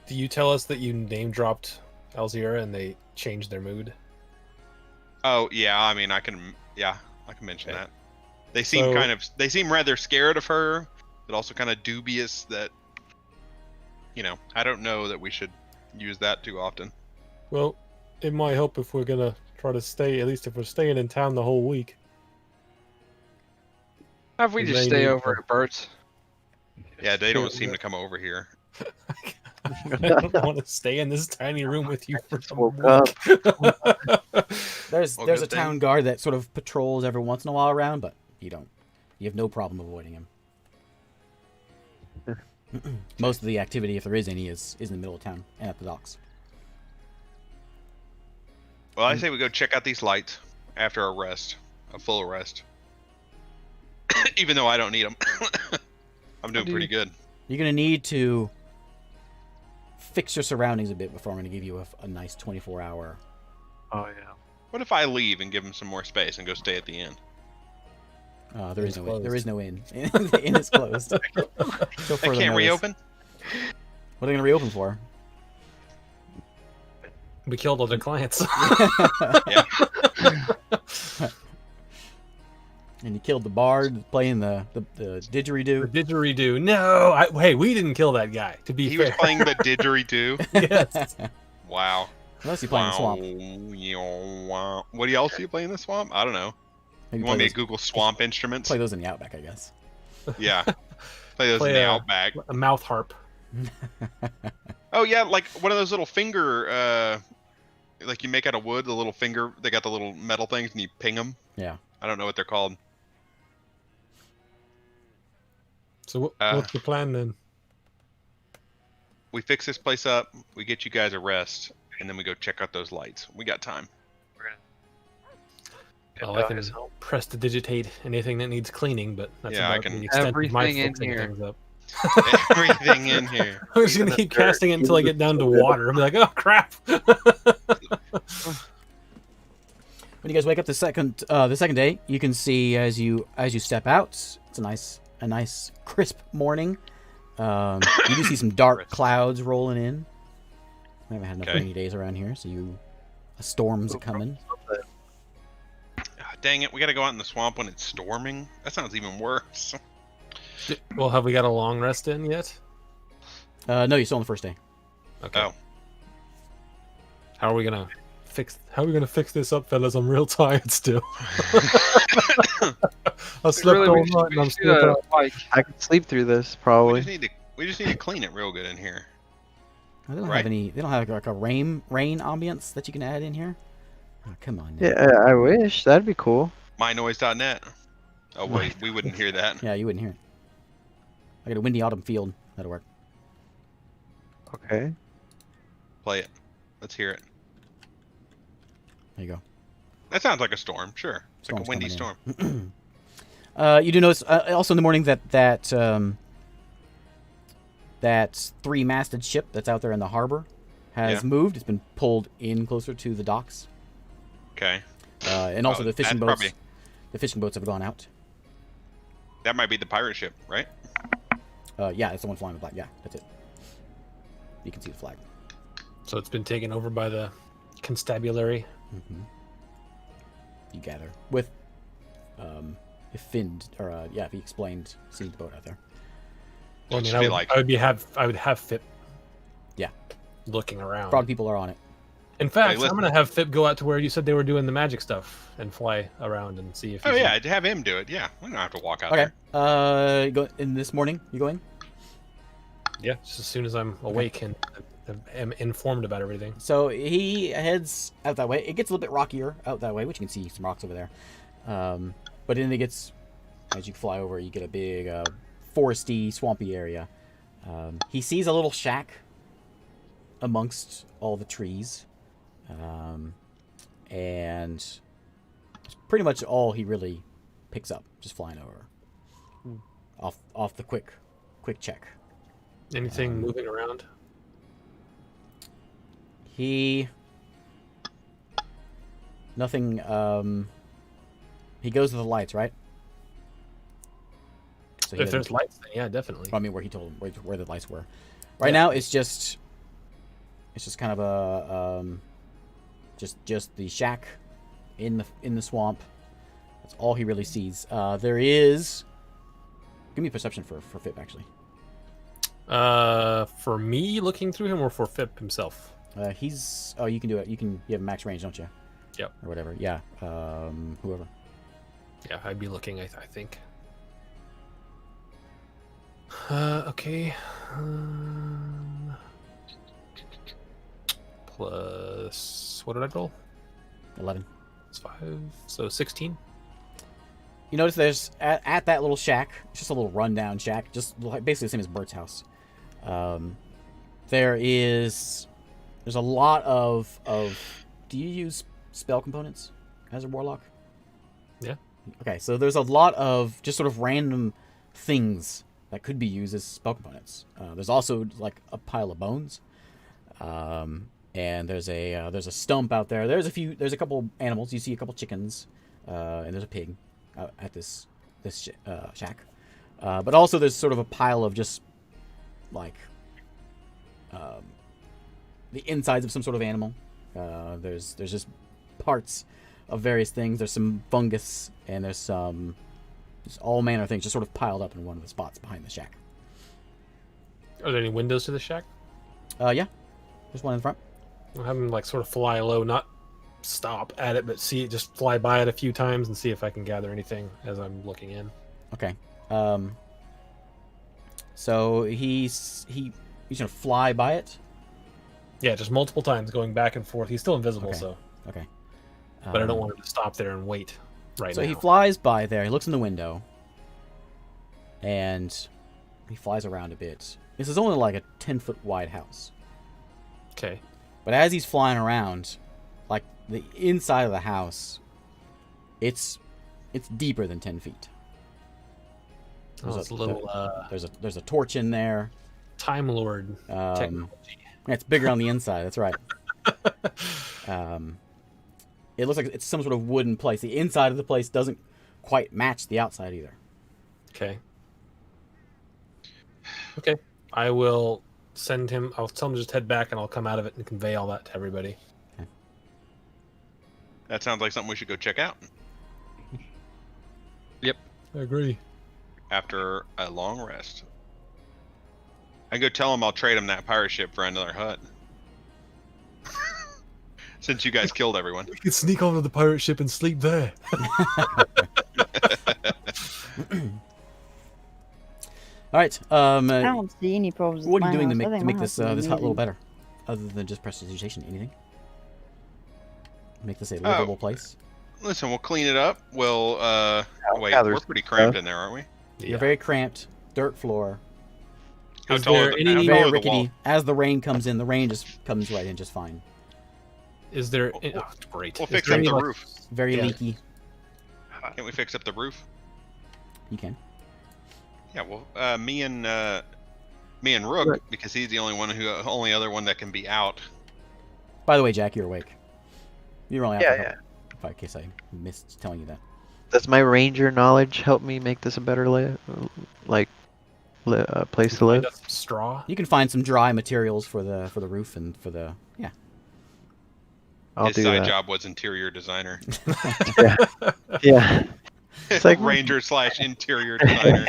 Do you tell us that you name dropped Alzira and they changed their mood? Oh yeah, I mean I can mention Okay. that. They seem So- they seem rather scared of her, but also kind of dubious that I don't know that we should use that too often. Well, it might help if we're gonna try to stay. At least if we're staying in town the whole week. How if we They just stay need over to- at Bert's? Yeah, they don't seem to come over here. I don't want to stay in this tiny room with you for Just a woke week. There's Well, there's good a town thing. guard that sort of patrols every once in a while around, but you have no problem avoiding him. Most of the activity, if there is any, is in the middle of town and at the docks. Well, I say we go check out these lights after a rest, a full rest. Even though I don't need them. I'm doing pretty good. You're gonna need to fix your surroundings a bit before I'm gonna give you a nice 24-hour. Oh yeah. What if I leave and give them some more space and go stay at the inn? There is It's no inn. There closed. is no inn. The inn is closed. Till I further can't notice. reopen? What are they gonna reopen for? We killed other clients. Yeah. And you killed the bard playing the didgeridoo. Didgeridoo. No, hey, we didn't kill that guy. To be He fair. was playing the didgeridoo. Yes. Wow. Unless you play in the swamp. Wow. What else do you play in the swamp? I don't know. Maybe You want play me those, to Google swamp instruments? play those in the outback, I guess. Yeah. Play those Play in the a- outback. A mouth harp. Oh yeah, like one of those little finger, like you make out of wood. The little finger. They got the little metal things, and you ping them. Yeah. I don't know what they're called. So what's the plan then? We fix this place up. We get you guys a rest, and then we go check out those lights. We got time. Well, I can press to digitate anything that needs cleaning, but that's Yeah, I about can- the extent of my Everything in fixing here. things up. Everything in here. I'm just gonna keep casting it until I get down to water. I'm like, oh crap. When you guys wake up the second day, you can see as you step out, it's a nice crisp morning. You do see some dark Crisp. clouds rolling in. We haven't had enough Okay. rainy days around here, so a storm's coming. Ah, dang it, we gotta go out in the swamp when it's storming? That sounds even worse. Well, have we got a long rest in yet? No, you're still on the first day. Okay. Oh. How are we gonna fix this up, fellas? I'm real tired still. I slept Really, all we should- night we and I'm should still do tired. a, like, I can sleep through this We probably. just need to clean it real good in here. They don't Right. have any. They don't have like a rain ambience that you can add in here. Oh, come on. Now. Yeah, I wish that'd be cool. mynoise.net. Oh wait, we wouldn't hear that. Yeah, you wouldn't hear it. I got a windy autumn field. That'll work. Okay. Play it. Let's hear it. There you go. That sounds like a storm, sure. It's like Storm's a windy coming storm. You do notice also in the morning that three-masted ship that's out there in the harbor has Yeah. moved. It's been pulled in closer to the docks, Okay. and also Oh, the fishing that's boats. probably- The fishing boats have gone out. That might be the pirate ship, right? Yeah, it's the one flying with black. Yeah, that's it. You can see the flag. So it's been taken over by the constabulary. Mm-hmm. You gather with if Finn if he explained seeing the boat out there. Well, I It mean, should I be would, like- I would have Fip. Yeah. Looking around. Frog people are on it. In fact, listen. I'm gonna have Fip go out to where you said they were doing the magic stuff and fly around and see if. Oh he's- yeah, I'd have him do it. Yeah, we don't have to walk out Okay. there. Go in this morning. You going? Yeah. Just as soon as I'm awake and am informed about everything. So he heads out that way. It gets a little bit rockier out that way, which you can see some rocks over there. But then it gets, as you fly over, you get a big foresty, swampy area. He sees a little shack amongst all the trees. And it's pretty much all he really picks up, just flying over. Off the quick check. Anything moving around? Nothing, he goes to the lights, right? So he If there's doesn't- lights, then yeah, definitely. I mean, where he told him where the lights were. Right now, it's just kind of a just the shack in the swamp. That's all he really sees. There is. Give me a perception for Fip actually. For me looking through him or for Fip himself? He's. Oh, you can do it. You have max range, don't you? Yep. Or whatever. Yeah. Whoever. Yeah, I'd be looking, I think. Okay. Plus, what did I roll? 11. It's 5, so 16. You notice there's at that little shack. It's just a little rundown shack, just basically the same as Bert's house. There's a lot of. Do you use spell components as a warlock? Yeah. Okay, so there's a lot of just sort of random things that could be used as spell components. There's also like a pile of bones, and there's a stump out there. There's a couple animals. You see a couple chickens, and there's a pig at this shack. But also there's sort of a pile of just like the insides of some sort of animal. There's just parts of various things. There's some fungus, and there's some just all manner of things just sort of piled up in one of the spots behind the shack. Are there any windows to the shack? Yeah. There's one in the front. I'll have him like sort of fly low, not stop at it, but see it, just fly by it a few times and see if I can gather anything as I'm looking in. Okay. So he's gonna fly by it. Yeah, just multiple times going back and forth. He's still invisible, Okay. so. Okay. But I don't want him to stop there and wait right So now. he flies by there. He looks in the window, and he flies around a bit. This is only like a 10-foot wide house. Okay. But as he's flying around, like the inside of the house, it's deeper than 10 feet. Oh, it's a little There's a torch in there. Time Lord technology. Yeah, it's bigger on the inside. That's right. It looks like it's some sort of wooden place. The inside of the place doesn't quite match the outside either. Okay. Okay. I will send him. I'll tell him to just head back, and I'll come out of it and convey all that to everybody. Okay. That sounds like something we should go check out I agree. after a long rest. I go tell him I'll trade him that pirate ship for another hut. Since you guys killed everyone. We could sneak onto the pirate ship and sleep there. All right. I don't see any problems. with What are you my doing to house. I make think my this house is this hut a little amazing. better, other than just prestidigitation? Anything? Make this a livable place. Listen, we'll clean it up. We'll wait, yeah, we're there's pretty cramped in there, aren't we? You're very cramped, dirt floor, How Is tall there are the, any- how tall very are the rickety. walls? As the rain comes in, the rain just comes right in just fine. Is there? Oh, great. We'll Is fix there up any, the like- roof. Very Yeah. leaky. Can't we fix up the roof? You can. Yeah, well, me and Rook, because he's the only other one that can be out. By the way, Jack, you're awake. You're only out Yeah, for yeah. help, in case I missed telling you that. Does my ranger knowledge help me make this a better place to live? Find us some straw. You can find some dry materials for the roof and for the I'll His do side that. job was interior designer. Yeah. It's like Ranger / interior designer.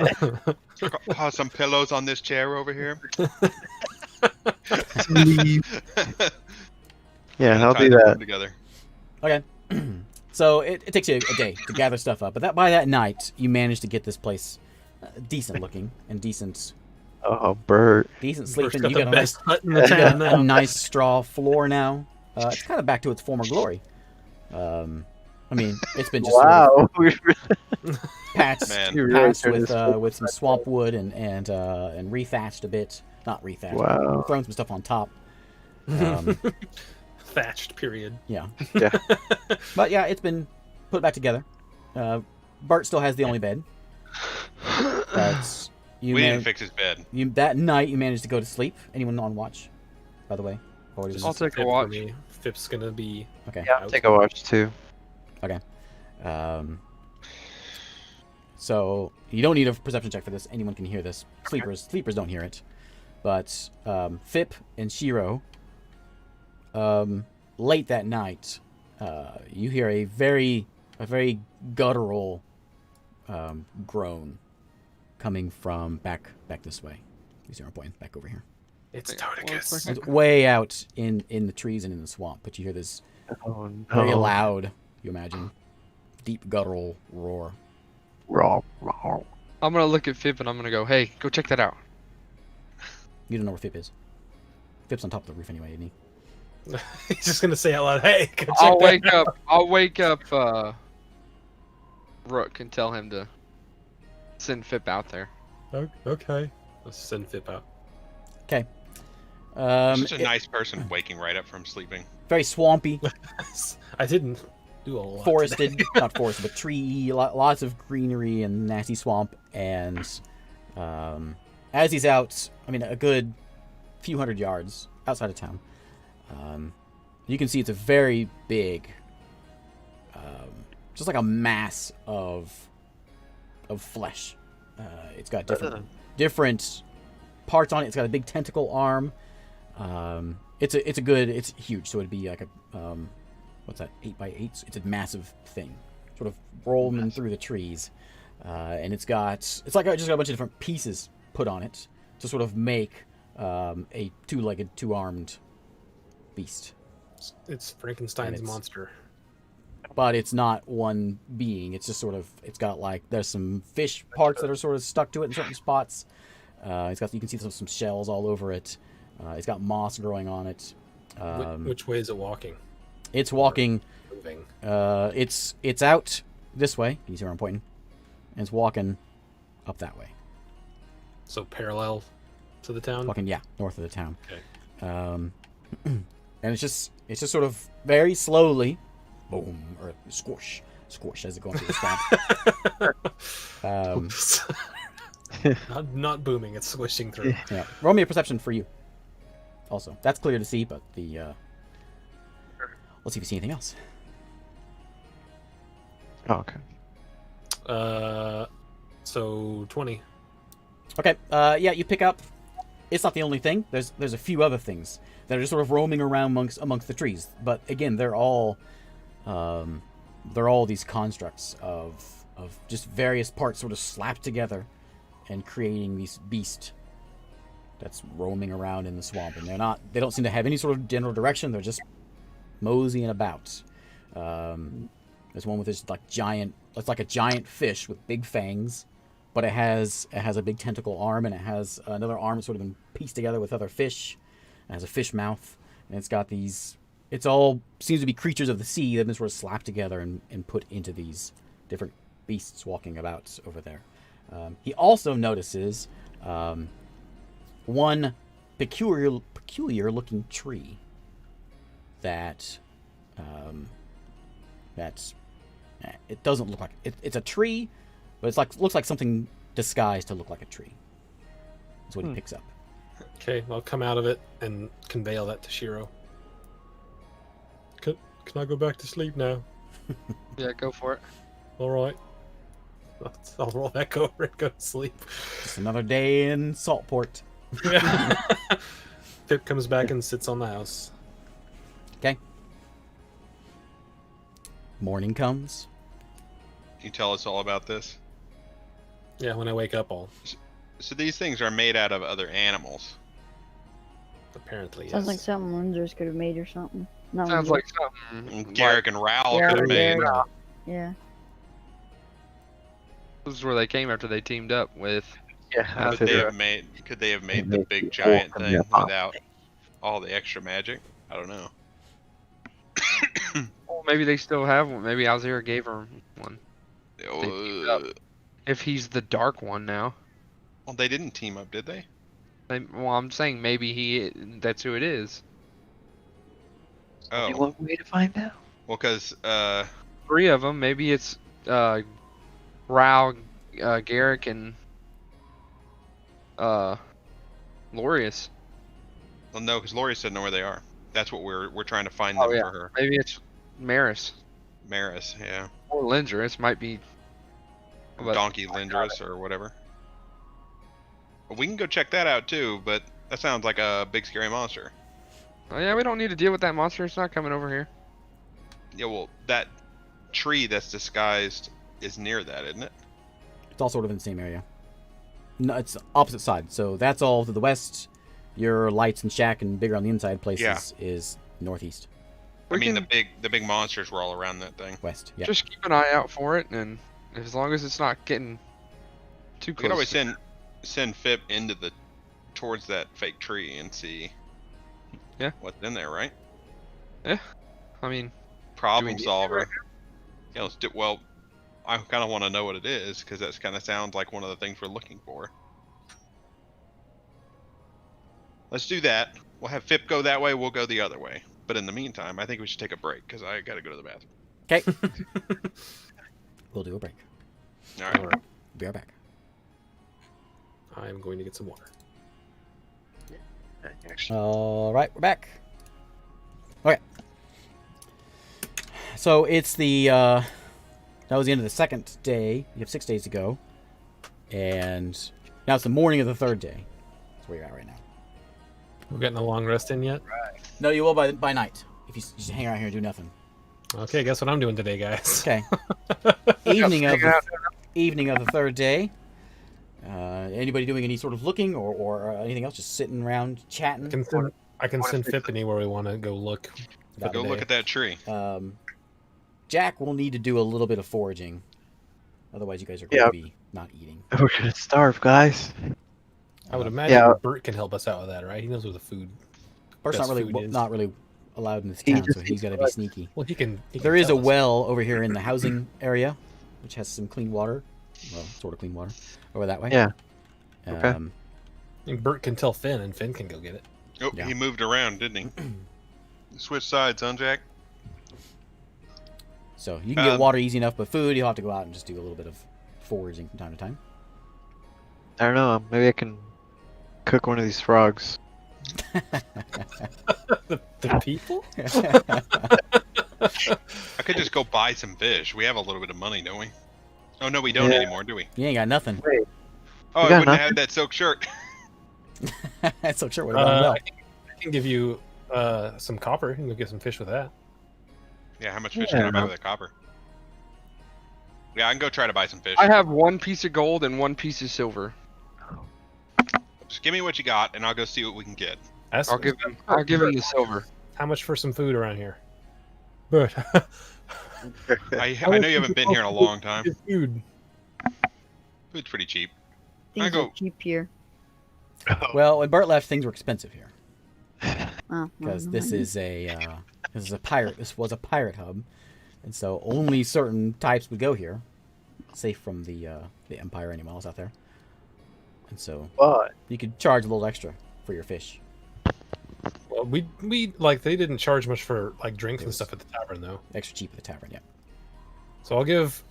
Oh, some pillows on this chair over here. yeah, I'll Tie do the room that. together. Okay. So it takes you a day to gather stuff up, but by that night you manage to get this place decent looking and decent Oh, Bert. sleeping. Bert's got You the got best hut in the you town got a now. nice straw floor now. It's kind of back to its former glory. I mean, it's been just sort Wow. of patched, Man. You really patched turned with this with some swamp wood and rethatched a bit. Not rethatched. Wow. Thrown some stuff on top. Thatched period. Yeah. Yeah. But yeah, it's been put back together. Bart still has the only bed. But you We didn't managed, fix his bed. that night you managed to go to sleep. Anyone on watch? By the way, or Just I'll take a Fip for watch. me. Fip's gonna be. okay. Yeah, I'll take a watch too. So you don't need a perception check for this. Anyone can hear this. Sleepers don't hear it. But Fip and Shiro, late that night, you hear a very guttural groan coming from back this way. You see where I'm pointing? Back over here. It's Well, Toticus. It's way out in the trees and in the swamp, but you hear this Oh no. very loud, you imagine, deep guttural roar. Raw, raw. I'm gonna look at Fip and I'm gonna go, hey, go check that out. You don't know where Fip is. Fip's on top of the roof anyway, isn't he? He's just gonna say out loud, "Hey, go check I'll that wake out." up. I'll wake up Rook and tell him to send Fip out there. Okay, let's send Fip out. Okay. Such a nice person waking right up from sleeping. Very swampy, I didn't do a lot. forested, not forested, but tree, lots of greenery and nasty swamp. And as he's out, I mean, a good few hundred yards outside of town, you can see it's a very big, just like a mass of flesh. It's got different parts on it. It's got a big tentacle arm. It's huge, so it'd be like a what's that, 8x8? It's a massive thing, sort of rolling through the trees, and it's just got a bunch of different pieces put on it to sort of make a two-legged, two-armed beast. It's Frankenstein's And it's- monster. But it's not one being. It's just sort of, it's got like, there's some fish parts that are sort of stuck to it in certain spots. You can see some shells all over it. It's got moss growing on it. Which way is it walking? It's walking. Moving. It's out this way. Can you see where I'm pointing? And it's walking up that way. So parallel to the town. Walking, yeah, north of the town. Okay. And it's just sort of very slowly, boom, or squish, as it goes through the swamp. Not booming. It's swishing through. Yeah. Roll me a perception for you. Also, that's clear to see, but the let's see if you see anything else. Oh, okay. So 20. Okay. Yeah, you pick up. It's not the only thing. There's a few other things that are just sort of roaming around amongst the trees. But again, they're all these constructs of just various parts sort of slapped together and creating this beast that's roaming around in the swamp. And they don't seem to have any sort of general direction. They're just moseying about. There's one with this it's like a giant fish with big fangs, but it has a big tentacle arm, and it has another arm that's sort of been pieced together with other fish. It has a fish mouth, and it's got these. It's all seems to be creatures of the sea that have been sort of slapped together and put into these different beasts walking about over there. He also notices one peculiar looking tree that's it doesn't look like it's a tree, but looks like something disguised to look like a tree. That's what he picks up. Okay, I'll come out of it and convey all that to Shiro. Can I go back to sleep now? Yeah, go for it. All right. I'll roll back over and go to sleep. Just another day in Saltport. Yeah. Pip comes back and sits on the house. Okay. Morning comes. Can you tell us all about this? Yeah, when I wake up, I'll So these things are made out of other animals. apparently yes. Sounds like something Linders could have made or something. Not Sounds Linders. like something. Garrick and Raoul Yeah, could have made. yeah. Yeah. This is where they came after they teamed up with. Yeah. Could they have made the big giant thing without all the extra magic? I don't know. Well, maybe they still have one. Maybe Alzira gave her one. teamed up. If he's the dark one now. Well, they didn't team up, did they? Well, I'm saying maybe that's who it is. Oh, One way to find out. well, because 3 of them. Maybe it's Rao, Garrick, and Lorius. well, no, because Lori said know where they are. That's what we're trying to find them Oh, yeah. for her. Maybe it's Maris Maris, yeah, or Lindris. Might be. But Donkey Lindris or whatever. Well, we can go check that out too, but that sounds like a big scary monster. oh, yeah, we don't need to deal with that monster. It's not coming over here. Yeah, well, that tree that's disguised is near that, isn't it? It's all sort of in the same area. No, it's the opposite side. So that's all to the west. Your lights and shack and bigger on the inside places is northeast. I mean, the big monsters were all around that thing. West. Yeah. Just keep an eye out for it, and as long as it's not getting too We close. could always send Fip towards that fake tree and see. Yeah. What's in there, right? I mean, Problem need it solver. right Yeah, let's do. Well, I kind of want to know what it is because that kind of sounds like one of the things we're looking for. Let's do that. We'll have Fip go that way. We'll go the other way. But in the meantime, I think we should take a break because I got to go to the bathroom. Okay. We'll do a break. All right. Be right back. I'm going to get some water. Actually, All right, we're back. Okay. So it's that was the end of the second day. You have 6 days to go, and now it's the morning of the third day. That's where you're at right now. We're getting a long rest in yet? No, you will by night if you just hang out here and do nothing. Okay, guess what I'm doing today, guys. Okay. evening of the third day. Anybody doing any sort of looking or anything else? Just sitting around chatting. I can send Fip anywhere we want to go look. Go look at that tree. Jack will need to do a little bit of foraging. Otherwise, you guys are going to be not eating. we're gonna starve, guys. I would imagine Yeah. Bert can help us out with that, right? He knows where the food. Bert's best not really food is. not really allowed in this He town, just so he's needs got to to be sneaky. Well, he can. There is a tell us. well over here in the housing area, which has some clean water. Well, sort of clean water over that way. Yeah. Okay. And Bert can tell Finn, and Finn can go get it. Oh, Yeah. he moved around, didn't he? Switch sides, huh, Jack? So you can get water easy enough, but food you'll have to go out and just do a little bit of foraging from time to time. I don't know. Maybe I can cook one of these frogs. The people? I could just go buy some fish. We have a little bit of money, don't we? Oh no, we don't Yeah. anymore, do we? You ain't got nothing. Oh, We I got wouldn't have had that silk shirt. So sure, would have gone well. I can give you some copper. You can go get some fish with that. Yeah, how much fish can I buy with that copper? Yeah, I can go try to buy some fish. I have 1 piece of gold and 1 piece of silver. Just give me what you got, and I'll go see what we can get. That's, I'll give him the silver. How much for some food around here? Bert. I know you haven't been here in a long time. Food. Food's pretty cheap. Things go- are cheap here. Well, when Bert left, things were expensive here Oh, because well, this is a pirate. This was a pirate hub, and so only certain types would go here, safe from the Empire animals out there. And so But you could charge a little extra for your fish. Well, we like they didn't charge much for like drinks It and was- stuff at the tavern though. Extra cheap at the tavern, yeah. So I'll give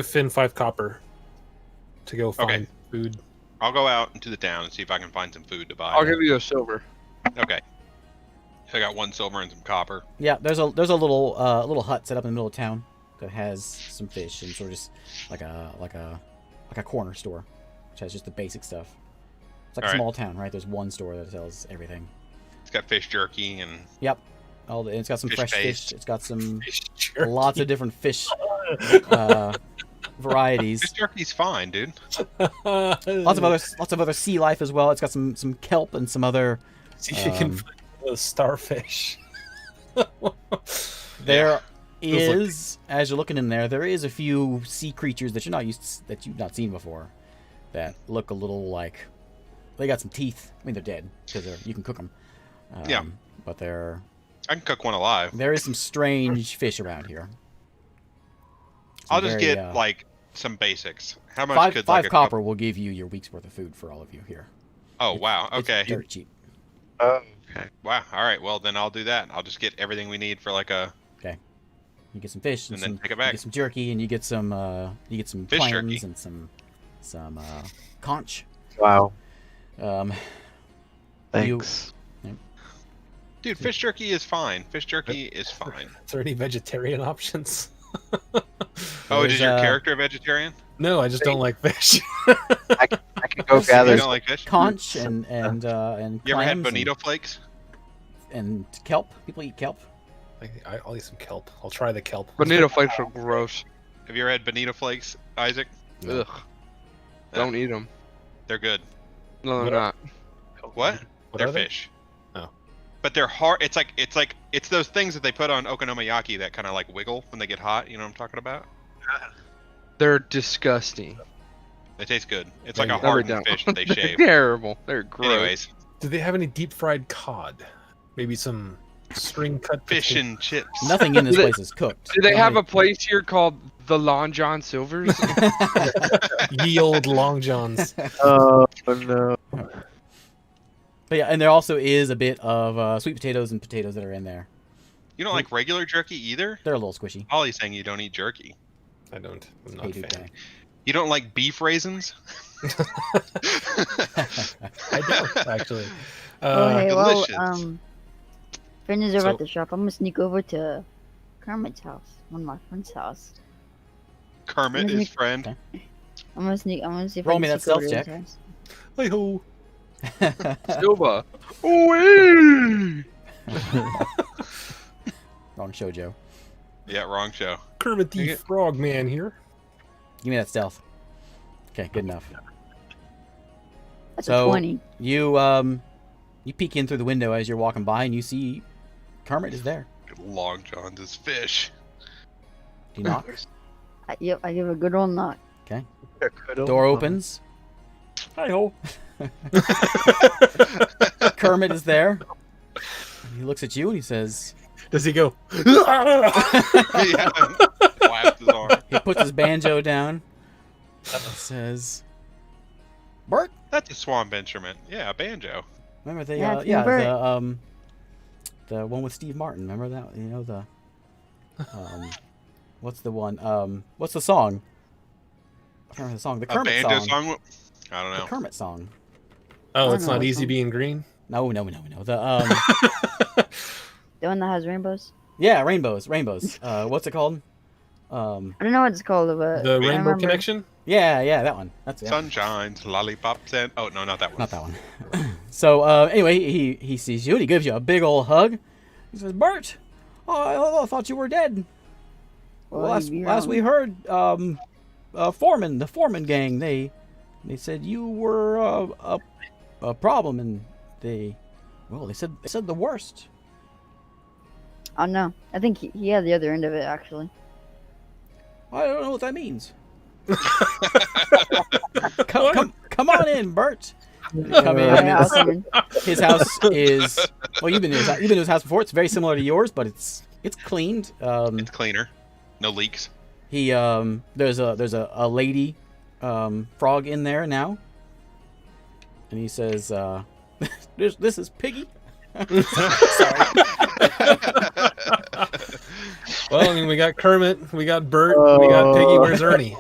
Finn 5 copper to go find food. I'll go out into the town and see if I can find some food to buy. I'll give you a silver. Okay. So I got 1 silver and some copper. Yeah, there's a little hut set up in the middle of town that has some fish and sort of just like a corner store, which has just the basic stuff. It's like a All right. small town, right? There's one store that sells everything. It's got fish jerky and Yep. It's got some Fish fresh paste. fish. It's got some Sure. lots of different fish varieties. fish jerky's fine, dude. Lots of other sea life as well. It's got some kelp and some other. See if you can find the starfish. There Those look- is, as you're looking in there is a few sea creatures that you've not seen before, that look a little like they got some teeth. I mean, they're dead because you can cook them. Yeah. But I can cook one alive. there is some strange fish around here. I'll Some just very, get like some basics. How much could five like a copper will give you your week's worth of food for all of you here. Oh wow. It's Okay. dirt cheap. oh, okay. Wow. All right. Well, then I'll do that. I'll just get everything we need for like a. You get some fish And and, then some, take it you back. get some jerky and you get some Fish clams jerky. and some conch. Wow. You- Thanks. Dude, fish jerky is fine. Fish jerky is fine. Is there any vegetarian options? Oh, There's, is your character a vegetarian? No, I just don't like fish. I can go You gather. don't like fish? conch and You ever had clams bonito flakes? and kelp. People eat kelp. I'll eat some kelp. I'll try the kelp. Bonito flakes are gross. Have you ever had bonito flakes, Isaac? Ugh. Don't eat them. They're good. No, they're What not. What? What They're are they? fish. Oh. But they're hard. It's those things that they put on okonomiyaki that kind of like wiggle when they get hot. You know what I'm talking about? They're disgusting. They taste good. It's There like a you go. No, they hardened don't. fish that they They're shave. terrible. They're gross. Anyways, Do they have any deep fried cod? Maybe some string cut fish potato- and chips. Nothing in this Do they- place is cooked. Do they The have only- a place here called the Lon John Silvers? ye old long johns. Oh no. But yeah, and there also is a bit of sweet potatoes and potatoes that are in there. You don't like regular jerky either? They're a little squishy. Ollie's saying you don't eat jerky. I don't. I'm not Hey, a dude, fan. guy. You don't like beef raisins? I don't actually. Oh, hey, well, delicious. friends are So- at the shop. I'm gonna sneak over to Kermit's house, one of my friend's house. Kermit, his friend. Okay. I'm gonna see if Roll I me can that sneak over stealth to check. his house. Hey ho. Silva. Ooh-wee! Wrong show, Joe. Yeah, wrong show. Kermit the Okay. Frog Man here. Give me that stealth. Okay, good enough. That's So- a 20. You peek in through the window as you're walking by, and you see Kermit is there. Long John's is fish. Do you knock? Yep, I give a good old knock. Door opens. Hi ho. Kermit is there. He looks at you and he says, Does he go? Yeah. Flaps his arm. he puts his banjo down. And says, Bert. That's a swamp instrument. Yeah, a banjo. Remember the Yeah, it's Bert. the one with Steve Martin. Remember that? You know the what's the one? What's the song? I can't remember the song. The A Kermit banjo song. song? I don't The know. Kermit song. Oh, I it's know not that easy song. being green. No. The The one that has rainbows. yeah, rainbows. What's it called? I don't know what it's called, but The I Rainbow remember. Connection. Yeah, that one. That's it. Sun shines, lollipops, and oh no, not that one. Not that one. So anyway, he sees you and he gives you a big old hug. He says, "Bert, I thought you were dead. Well, last you'd be last we wrong. heard, the Foreman gang, they said you were a problem, and they said the worst. Oh no, I think he had the other end of it actually. I don't know what that means. come on in, Bert. You come in. Yeah, and I'll come in. his house is well. You've been to his house before. It's very similar to yours, but it's cleaned. It's cleaner. No leaks. He there's a lady frog in there now, and he says, "This is Piggy." Sorry. Well, I mean, we got Kermit, we got Bert, we got Piggy. Where's Ernie?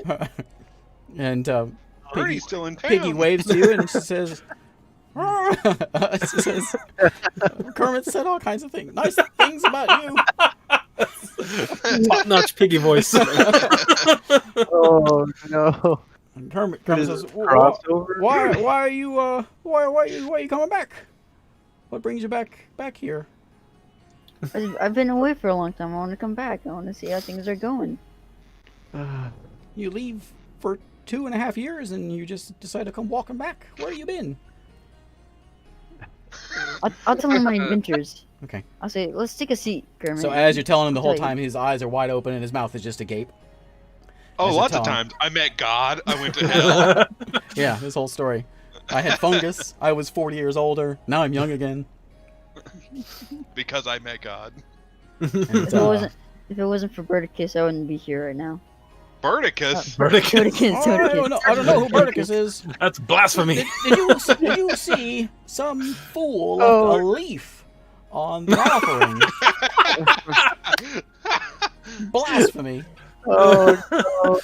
And Piggy, Ernie's still in town. Piggy waves to you, and she says, she says, "Kermit said all kinds of things, nice things about you." Top-notch Piggy voice. Oh no. And Kermit Is says, it crossover? why are you coming back? What brings you back here? I've been away for a long time. I want to come back. I want to see how things are going. You leave for 2.5 years and you just decide to come walking back. Where have you been? I'll tell him my adventures. Okay. I'll say, let's take a seat, Kermit. So as you're telling him the whole Tell you. time, his eyes are wide open and his mouth is just agape. Oh, As you're lots of telling. times. I met God. I went to hell Yeah, this whole story. I had fungus. I was 40 years older. Now I'm young again. because I met God. And, If it wasn't for Berticus, I wouldn't be here right now. Berticus. Berticus. I don't know who Berticus is. That's blasphemy. Did you see some fool left a leaf on the offering? Blasphemy. Oh no.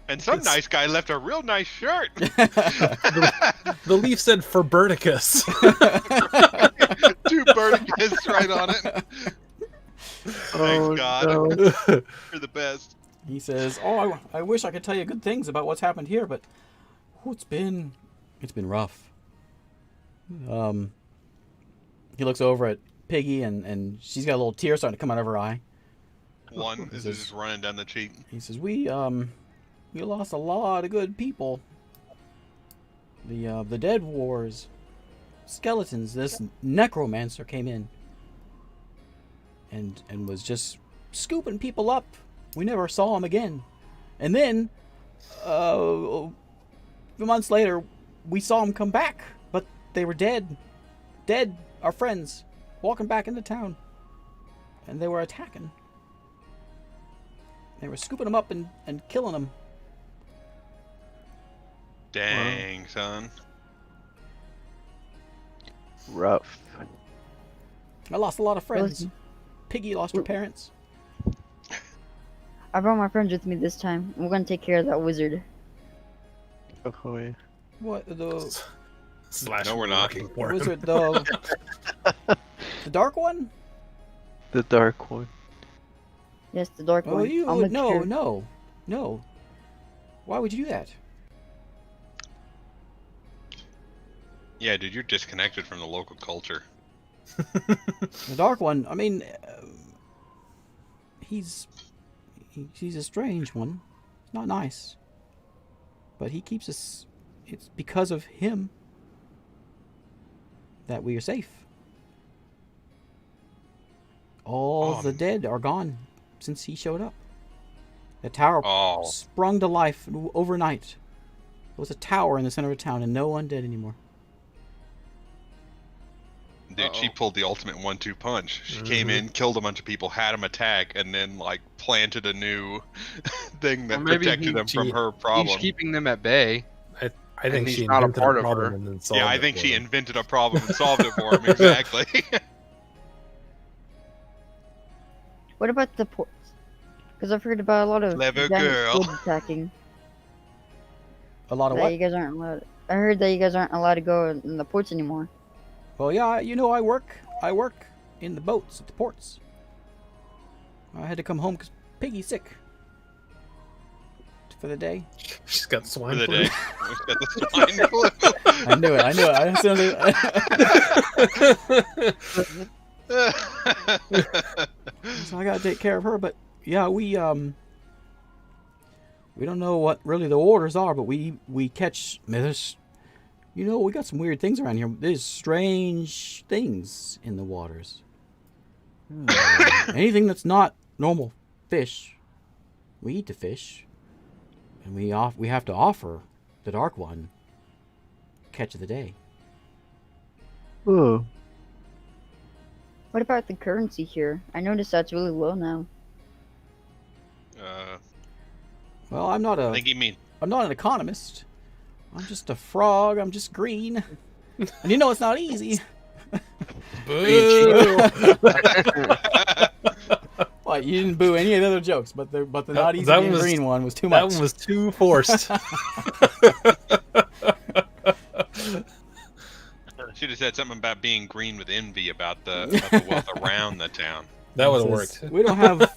And some nice guy left a real nice shirt. The leaf said for Berticus. Two Berticus right on it. Oh, Thanks, God. no. You're the best. He says, "Oh, I wish I could tell you good things about what's happened here, but it's been rough." He looks over at Piggy, and she's got a little tear starting to come out of her eye. One is This is- just running down the cheek. He says, "We lost a lot of good people. the Dead Wars, skeletons. This necromancer came in and was just scooping people up. We never saw him again. And then, a few months later, we saw him come back, but they were dead. Dead, our friends, walking back into town. And they were attacking. They were scooping them up and killing them. Dang, son. Rough. I lost a lot of friends. Piggy lost her parents. I brought my friends with me this time. We're gonna take care of that wizard. Oh, yeah. What the Slash No, we're not. looking for him. wizard? The dark one? The dark one. Yes, the dark Oh, one. you I'll make sure. no. Why would you do that? Yeah, dude, you're disconnected from the local culture. The dark one. I mean, he's a strange one. Not nice. But he keeps us. It's because of him that we are safe. All the dead are gone since he showed up. The tower sprung to life overnight. There was a tower in the center of town and no undead anymore. Dude, she pulled the ultimate 1-2 punch. She came in, killed a bunch of people, had them attack, and then like planted a new thing that Or maybe protected them from her He's problem. keeping them at bay. I think he's she not a invented part a of problem her. and then solved Yeah, I it think for she him. invented a problem and solved it for him. Exactly. What about the ports? Because I've heard about a lot of Clever giant girl. squid attacking. A lot of That what? you guys aren't allowed. I heard that you guys aren't allowed to go in the ports anymore. Well, yeah, you know, I work in the boats at the ports. I had to come home because Piggy's sick for the day. She's got for swine the flu. day. She's got the swine flu. I knew it. As soon as so I gotta take care of her. But yeah, we don't know what really the orders are, but we catch. There's, you know, we got some weird things around here. There's strange things in the waters. Anything that's not normal fish, we eat the fish, and we have to offer the dark one catch of the day. Oh. What about the currency here? I noticed that's really low now. Well, I'm not I think you mean. I'm not an economist. I'm just a frog. I'm just green. And you know it's not easy. Boo! What, you didn't boo any of the other jokes, but the not easy that being was- green one was too much. That one was too forced. Should have said something about being green with envy about the wealth around the town. That would have Says, worked. We don't have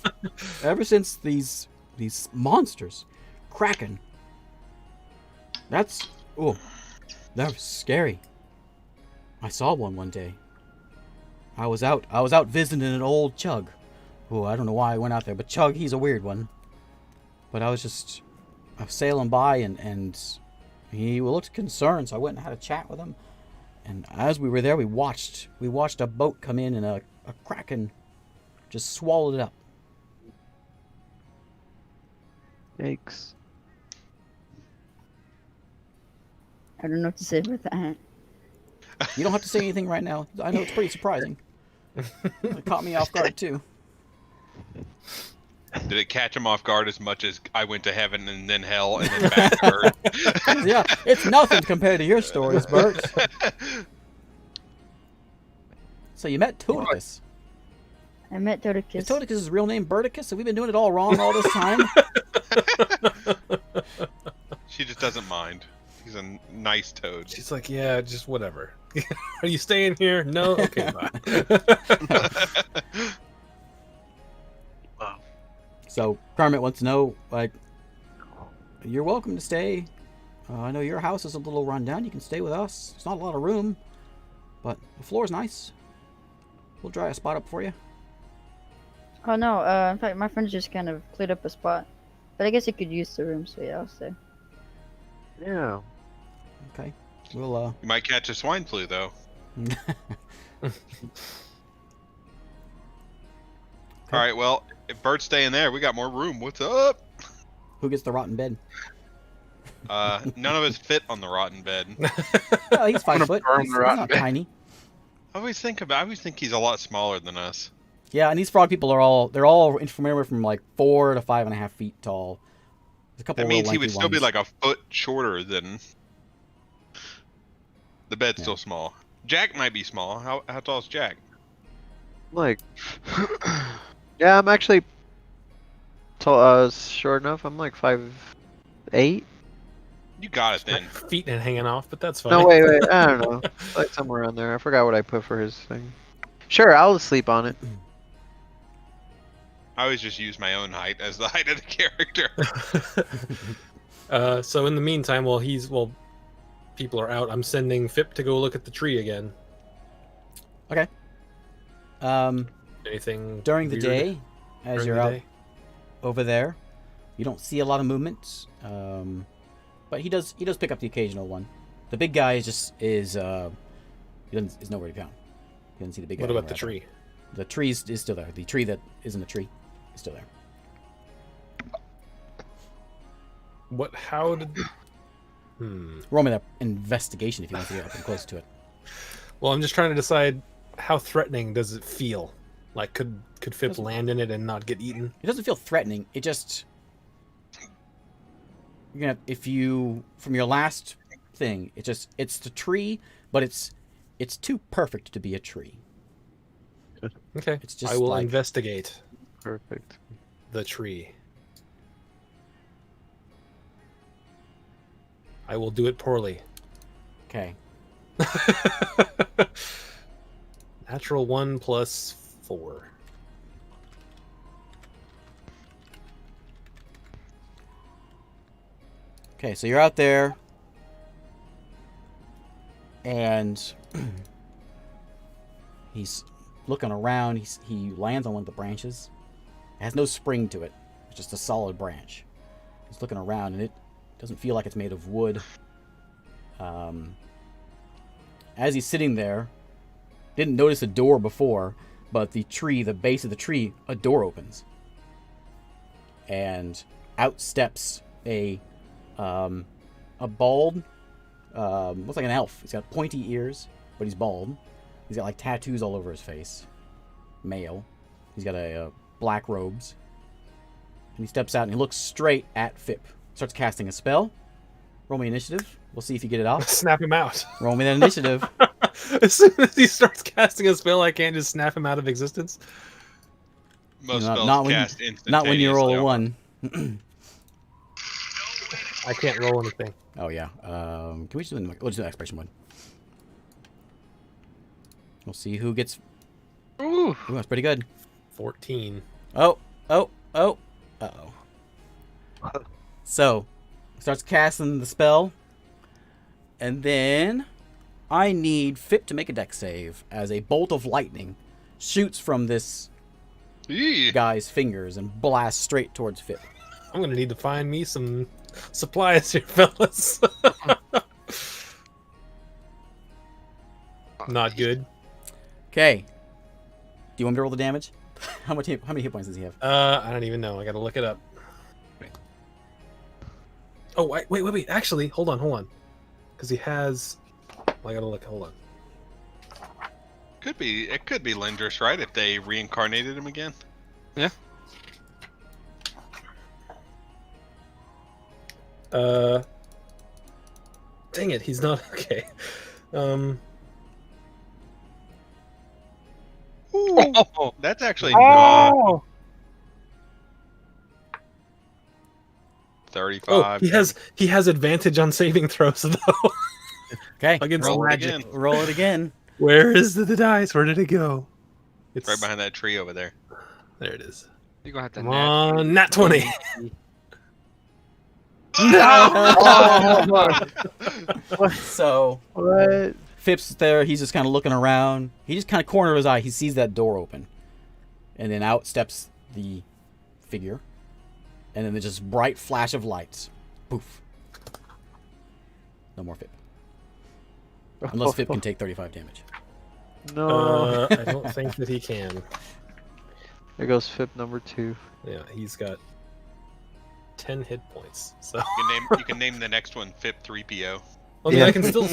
ever since these monsters, Kraken. That was scary. I saw one day. I was out visiting an old Chug. Oh, I don't know why I went out there, but Chug, he's a weird one. But I was sailing by and he looked concerned, so I went and had a chat with him. And as we were there, we watched a boat come in and a Kraken just swallowed it up. Yikes. I don't know what to say about that. You don't have to say anything right now. I know it's pretty surprising. It caught me off guard too. Did it catch him off guard as much as I went to heaven and then hell and then back to earth? Yeah, it's nothing compared to your stories, Bert. So you met Toticus. I met Is Toticus. Toticus' real name Berticus? Have we been doing it all wrong all this time? She just doesn't mind. He's a nice toad. She's like, yeah, just whatever. Are you staying here? No? Okay, bye. So Kermit wants to know, like, you're welcome to stay. I know your house is a little run down. You can stay with us. It's not a lot of room, but the floor's nice. We'll dry a spot up for you. Oh no, in fact my friends just kind of cleared up a spot. But I guess I could use the room, so yeah, I'll stay. Yeah. Okay. We'll You might catch a swine flu though. All right. Well, if Bert's staying there, we got more room. What's up? Who gets the rotten bed? None of us fit on the rotten bed. Oh, he's 5 foot. burn He's, the he's rotten not bed. tiny. I always think he's a lot smaller than us. Yeah, and these frog people are all from anywhere from like 4 to 5.5 feet tall. There's a couple That of means real he would lengthy still be ones. like a foot shorter than. The bed's Yeah. still small. Jack might be small. How tall is Jack? Like, yeah, I'm actually tall, short enough. I'm like 5'8". You got it then. Feet and hanging off, but that's fine. No, wait, I don't know. Like somewhere around there. I forgot what I put for his thing. Sure, I'll sleep on it. I always just use my own height as the height of the character. So in the meantime, while people are out, I'm sending Fip to go look at the tree again. Okay. Anything During the weird day, as during you're the out day? over there, you don't see a lot of movement. But he does pick up the occasional one. The big guy is nowhere to be found. You didn't see the big guy. What about the anywhere out tree? there. The tree is still there. The tree that isn't a tree is still there. How did? Roll me that investigation if you want to get up and close to it. Well, I'm just trying to decide how threatening does it feel. Like, could Fip land in it and not get eaten? It doesn't feel threatening. It just from your last thing, it's the tree, but it's too perfect to be a tree. Okay, It's just I will like- investigate Perfect. the tree. I will do it poorly. Okay. Natural 1 plus 4. Okay, so you're out there, and he's looking around. He lands on one of the branches. It has no spring to it. It's just a solid branch. He's looking around, and it doesn't feel like it's made of wood. As he's sitting there, didn't notice a door before, but the base of the tree, a door opens, and out steps a bald, looks like an elf. He's got pointy ears, but he's bald. He's got like tattoos all over his face. Male. He's got black robes. And he steps out and he looks straight at Fip. Starts casting a spell. Roll me initiative. We'll see if you get it off. Snap him out. Roll me that initiative. As soon as he starts casting a spell, I can't just snap him out of existence. Most Not- spells not when- cast Not when you roll a instantaneously. 1. I can't roll anything. Oh yeah. Can we just do we'll just do the expiration one. We'll see who gets. Ooh. Ooh, that's pretty good. 14. Oh. Uh-oh. So, starts casting the spell. And then I need Fip to make a dex save as a bolt of lightning shoots from this Eee. guy's fingers and blasts straight towards Fip. I'm going to need to find me some supplies here, fellas. Not good. Okay. Do you want me to roll the damage? How many hit points does he have? I don't even know. I got to look it up. Oh, wait. Actually, hold on. Because he has... I got to look. Hold on. It could be Lindris, right? If they reincarnated him again. Yeah. Dang it, he's not... Okay. Ooh, that's actually not 35. Oh, he has advantage on saving throws, though. Okay. Against Roll it magic. again. Roll it again. Where is the dice? Where did it go? It's Right behind that tree over there. There it is. You're gonna have to Come on, nat 20. So, What? Phipps there, he's just kind of looking around. He just kind of corner of his eye. He sees that door open. And then out steps the figure. And then there's just bright flash of lights. Poof. No more Fip. Unless Fip can take 35 damage. No. I don't think that he can. There goes Fip number 2. Yeah, he's got 10 hit points. So You can name the next one Fip 3PO. I mean, Yeah. I can still.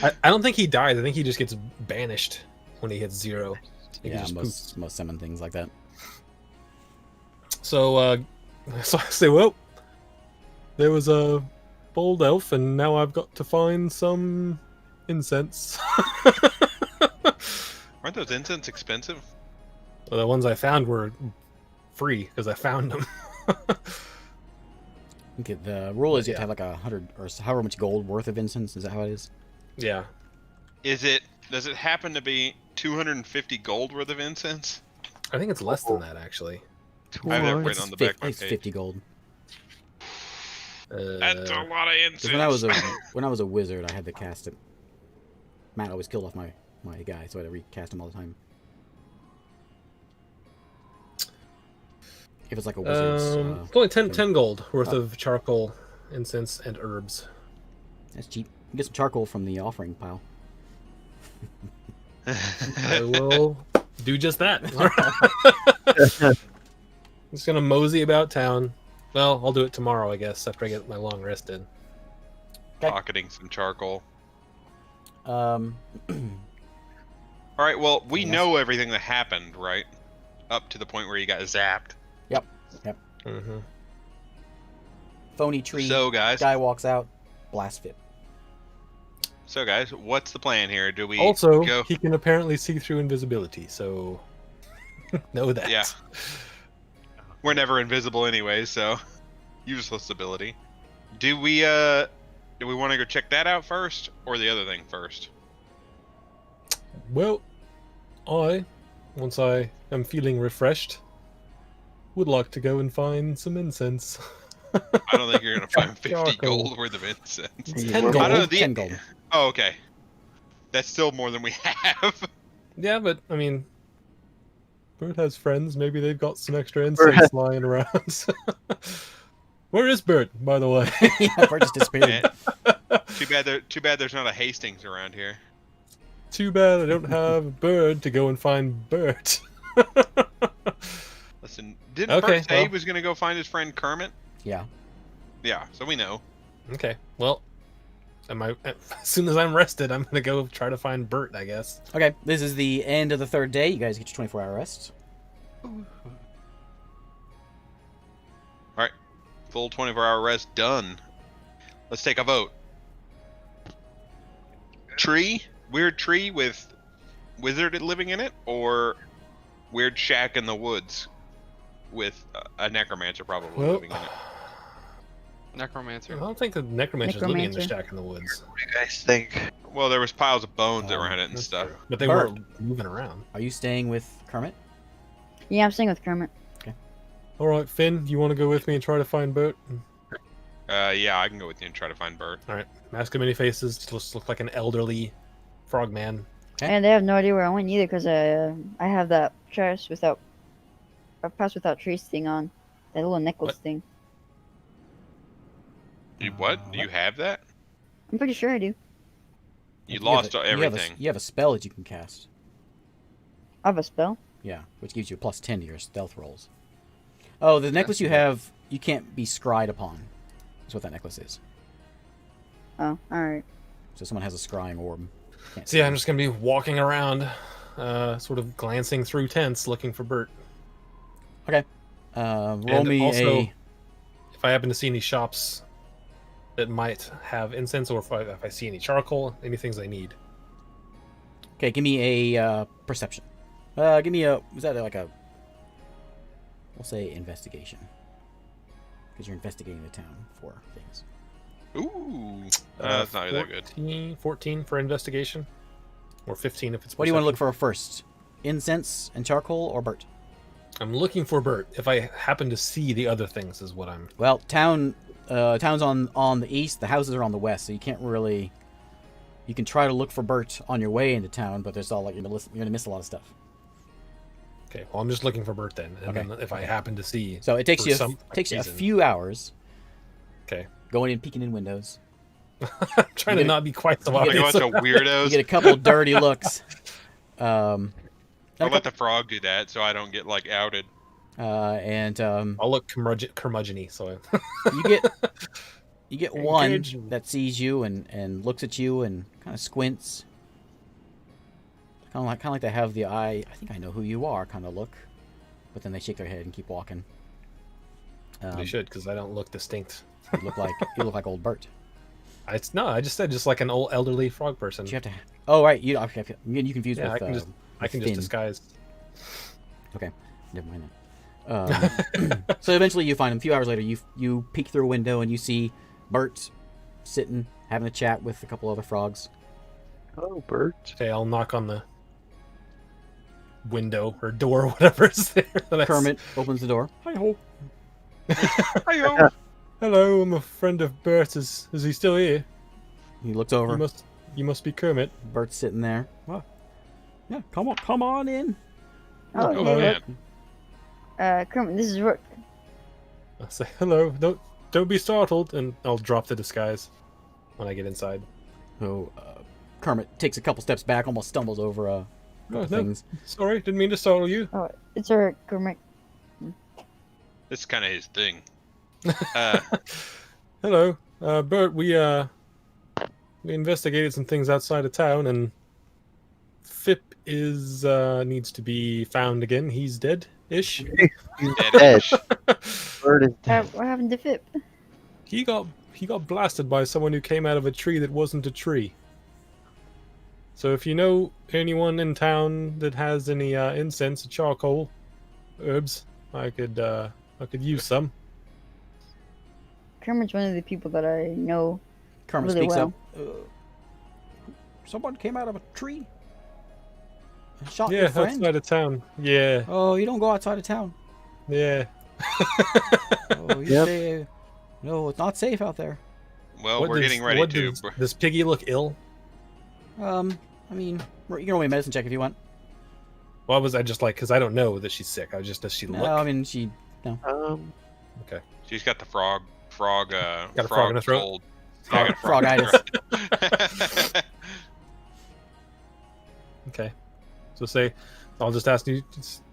I don't think he dies. I think he just gets banished when he hits 0. He Yeah, just poops. most summon things like that. So, so I say, well, there was a bold elf, and now I've got to find some incense. Aren't those incense expensive? Well, the ones I found were free because I found them. Okay, the rule is you have Yeah. to have like 100 or however much gold worth of incense. Is that how it is? Yeah. Does it happen to be 250 gold worth of incense? I think it's less than that, actually. I have that What? written on the back of my It's page. 50 gold. That's a lot of incense. Because when I was a wizard, I had to cast it. Matt always killed off my guy, so I had to recast him all the time. If it's like a wizard's, It's only 10 gold worth Oh. of charcoal, incense, and herbs. that's cheap. You get some charcoal from the offering pile. I will do just that. I'm just gonna mosey about town. Well, I'll do it tomorrow, I guess, after I get my long rest in. Okay. Pocketing some charcoal. All right. Well, we Yes. know everything that happened, right? Up to the point where you got zapped. Mm-hmm. phony tree. So guys, Guy walks out. Blast Fip. what's the plan here? Do we Also, go? he can apparently see through invisibility, so know that. Yeah. We're never invisible anyway, so useless ability. Do we want to go check that out first, or the other thing first? Well, once I am feeling refreshed, would like to go and find some incense. I don't think you're gonna find 50 Charcoal. gold worth of incense. It's Yeah, 10 gold. I don't know, gold. the- 10 gold. Oh, okay. That's still more than we have. Yeah, but I mean, Bert has friends. Maybe they've got some extra Bert incense lying around. Where is Bert, by the way? Yeah, Bert just disappeared. Man, too bad there's not a Hastings around here. Too bad I don't have a bird to go and find Bert. Listen, didn't Okay, Bert say he well. was gonna go find his friend Kermit? Yeah. Yeah, so we know. Okay, well, as soon as I'm rested, I'm gonna go try to find Bert, I guess. Okay, this is the end of the third day. You guys get your 24-hour rest. Full 24-hour rest done. Let's take a vote. Weird tree with wizard living in it, or weird shack in the woods with a necromancer probably Well, living in it. I Necromancer. don't think the necromancer's living in the Necromancer. shack in the woods. What do you guys think? Well, there was piles of bones around it and That's stuff. true. But they Bert. weren't moving around. Are you staying with Kermit? Yeah, I'm staying with Kermit. All right, Finn, you want to go with me and try to find Bert? Yeah, I can go with you and try to find Bert. All right, mask of many faces, just look like an elderly frogman. Okay. And they have no idea where I went either because I have that pass without trace thing on, that little necklace What? thing. You what? Do you have that? I'm pretty sure I do. You have lost a- everything. You have a spell that you can cast. I have a spell. Yeah, which gives you a plus 10 to your stealth rolls. Oh, the necklace you have, you can't be scryed upon. That's what that necklace is. Oh, alright. So someone has a scrying orb. Can't So see yeah, you. I'm just gonna be walking around, sort of glancing through tents looking for Bert. Roll And me also- a... If I happen to see any shops that might have incense, or if I see any charcoal, any things I need. Okay, give me a perception. Give me a... Was that like a... We'll say investigation. Because you're investigating the town for things. Ooh, that's not that good. 14 for investigation, or 15 if it's. What do you want to look perception. for first? Incense and charcoal or Bert? I'm looking for Bert. If I happen to see the other things, is what I'm. Well, town's on the east. The houses are on the west, so you can't really. You can try to look for Bert on your way into town, but there's all like you're gonna miss a lot of stuff. Okay, well, I'm just looking for Bert then, and Okay. then if I happen to see. So it takes For you some takes you a reason. few hours Okay. going in, peeking in windows. I'm trying to not be quite so Like a obvious. bunch of You weirdos. get a couple dirty looks. I'll let the frog do that so I don't get like outed. And I'll look curmudgeon-y, so you get one Engage. that sees you and looks at you and kind of squints. Kind of like they have the eye. I think I know who you are kind of look, but then they shake their head and keep walking. they should, because I don't look distinct. You look like old Bert. I just said just like an old elderly frog person. But you have to. Oh right, you confused Yeah, with. I can just disguise. Okay, never mind that. So eventually you find him. A few hours later, you peek through a window and you see Bert sitting having a chat with a couple other frogs. Oh, Bert. Okay, I'll knock on the window or door or whatever is there. Kermit opens the door. Hi-ho. Hi-yo. Hello, I'm a friend of Bert. Is he still here? He looks over. You must be Kermit. Bert's sitting there. Well, yeah, come on in. Oh, Oh, hey, man. Kermit, this is Rook. I'll say hello. Don't be startled, and I'll drop the disguise when I get inside. So Kermit takes a couple steps back, almost stumbles over a couple No, things. sorry, didn't mean to startle you. Oh, it's alright, Kermit. This is kind of his thing. Hello, Bert. We investigated some things outside of town, and Fip needs to be found again. He's dead-ish. He's dead. Bert is dead. What happened to Fip? He got blasted by someone who came out of a tree that wasn't a tree. So if you know anyone in town that has any incense, charcoal, herbs, I could use some. Kermit's one of the people that I know. Kermit Really speaks well. up. Someone came out of a tree. And shot your Yeah, friend. outside of town. Yeah, Oh, you don't go outside of town. yeah. Oh, you Yep. stay. No, it's not safe out there. well, What we're does- getting ready what to. Does Piggy look ill? I mean, you can roll me a medicine check if you want. Well, was I just like, because I don't know that she's sick. I was just, does she No, look? I mean she. She's got the frog Got a frog in her throat? cold. Yeah, I got a Frog in her Frogitis. throat. Okay. So say, I'll just ask you,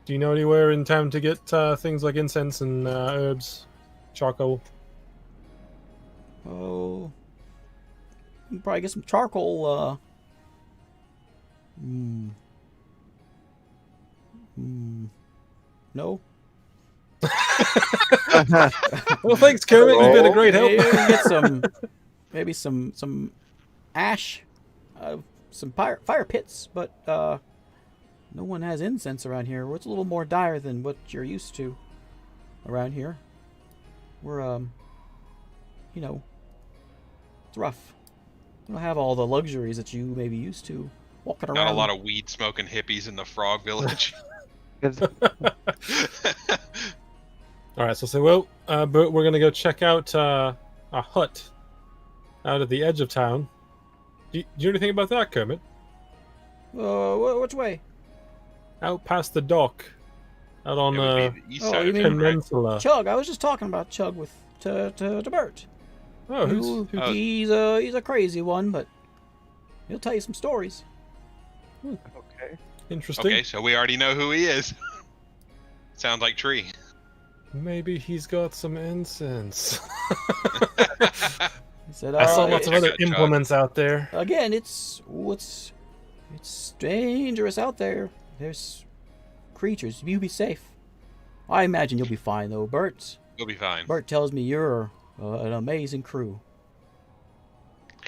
do you know anywhere in town to get things like incense and herbs, charcoal? Oh, you can probably get some charcoal. No. Well, thanks, Kermit. You've been a great help. You can get some, maybe some ash, some fire pits, but no one has incense around here. It's a little more dire than what you're used to around here. We're you know, it's rough. We don't have all the luxuries that you may be used to walking around. Not a lot of weed smoking hippies in the frog village. All right, so say, well, but we're gonna go check out a hut out at the edge of town. Do you know anything about that, Kermit? Which way? Out past the dock, out on It would be the east oh, side you of mean town, right? Peninsula. Chug. I was just talking about Chug to Bert. Oh, who's Oh. He's a crazy one, but he'll tell you some stories. Okay. interesting? Okay, so we already know who he is. Sounds like Tree. Maybe he's got some incense. He said, I saw "Oh, lots of check other out Chug. implements out there. Again, it's dangerous out there. There's creatures. You be safe. I imagine you'll be fine though, Bert. You'll be fine. Bert tells me you're an amazing crew.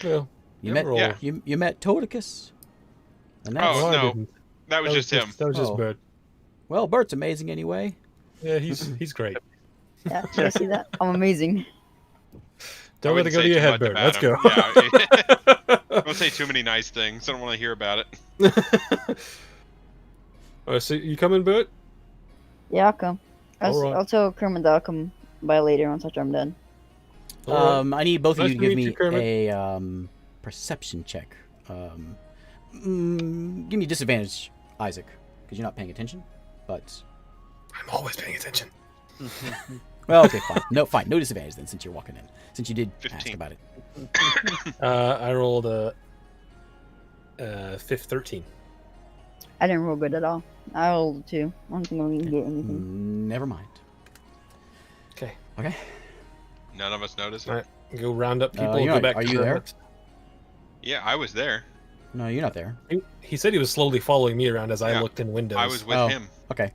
Well, You yeah, met we're all- Yeah. you met Todicus. And that's, Oh, I no. didn't. That was just him. That was just Oh. Bert. well, Bert's amazing anyway. Yeah, he's great. Yeah, did I see that? I'm amazing. Don't I let it wouldn't go to say your too head, much Bert. about Let's him. go. Yeah. Don't say too many nice things. I don't want to hear about it. Oh, so you coming, Bert? Yeah, I'll come. Alright. I'll tell Kermit that I'll come by later once after I'm done. All right. I need both of Nice you to to give meet me you, Kermit. a perception check. Give me disadvantage, Isaac, because you're not paying attention. But I'm always paying attention. Well, okay, fine. Fine. No disadvantage then, since you're walking in. Since you did ask 15. about it. I rolled a 13. I didn't roll good at all. I rolled a 2. I don't think I'm gonna get anything. Never mind. Okay. Okay. None of us noticed it. All right. Go round up people. you're Go not- back. are to you there? Kermit. Yeah, I was there. No, you're not there. He said he was slowly following me around as I Yeah. looked in windows. I was with Oh. him. Okay.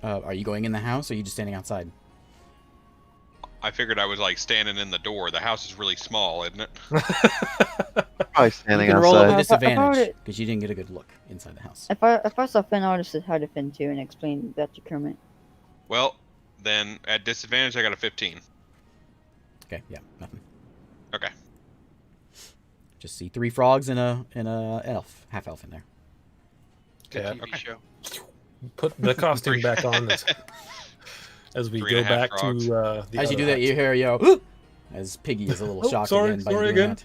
Are you going in the house, or are you just standing outside? I figured I was like standing in the door. The house is really small, isn't it? Probably standing You can roll outside. a disadvantage it- because you didn't get a good look inside the house. If I saw Finn, I would have said how to Finn too and explain that to Kermit. Well, then at disadvantage, I got a 15. Okay. Yeah. Nothing. Okay. Just see 3 frogs and a elf, half elf in there. Good Yeah. TV Okay. show. Put the costume back on as we 3.5 go back frogs. As to the you other do that, hut. you hear yo. As Piggy is a little Oh, shocked sorry, again by you sorry doing again. that.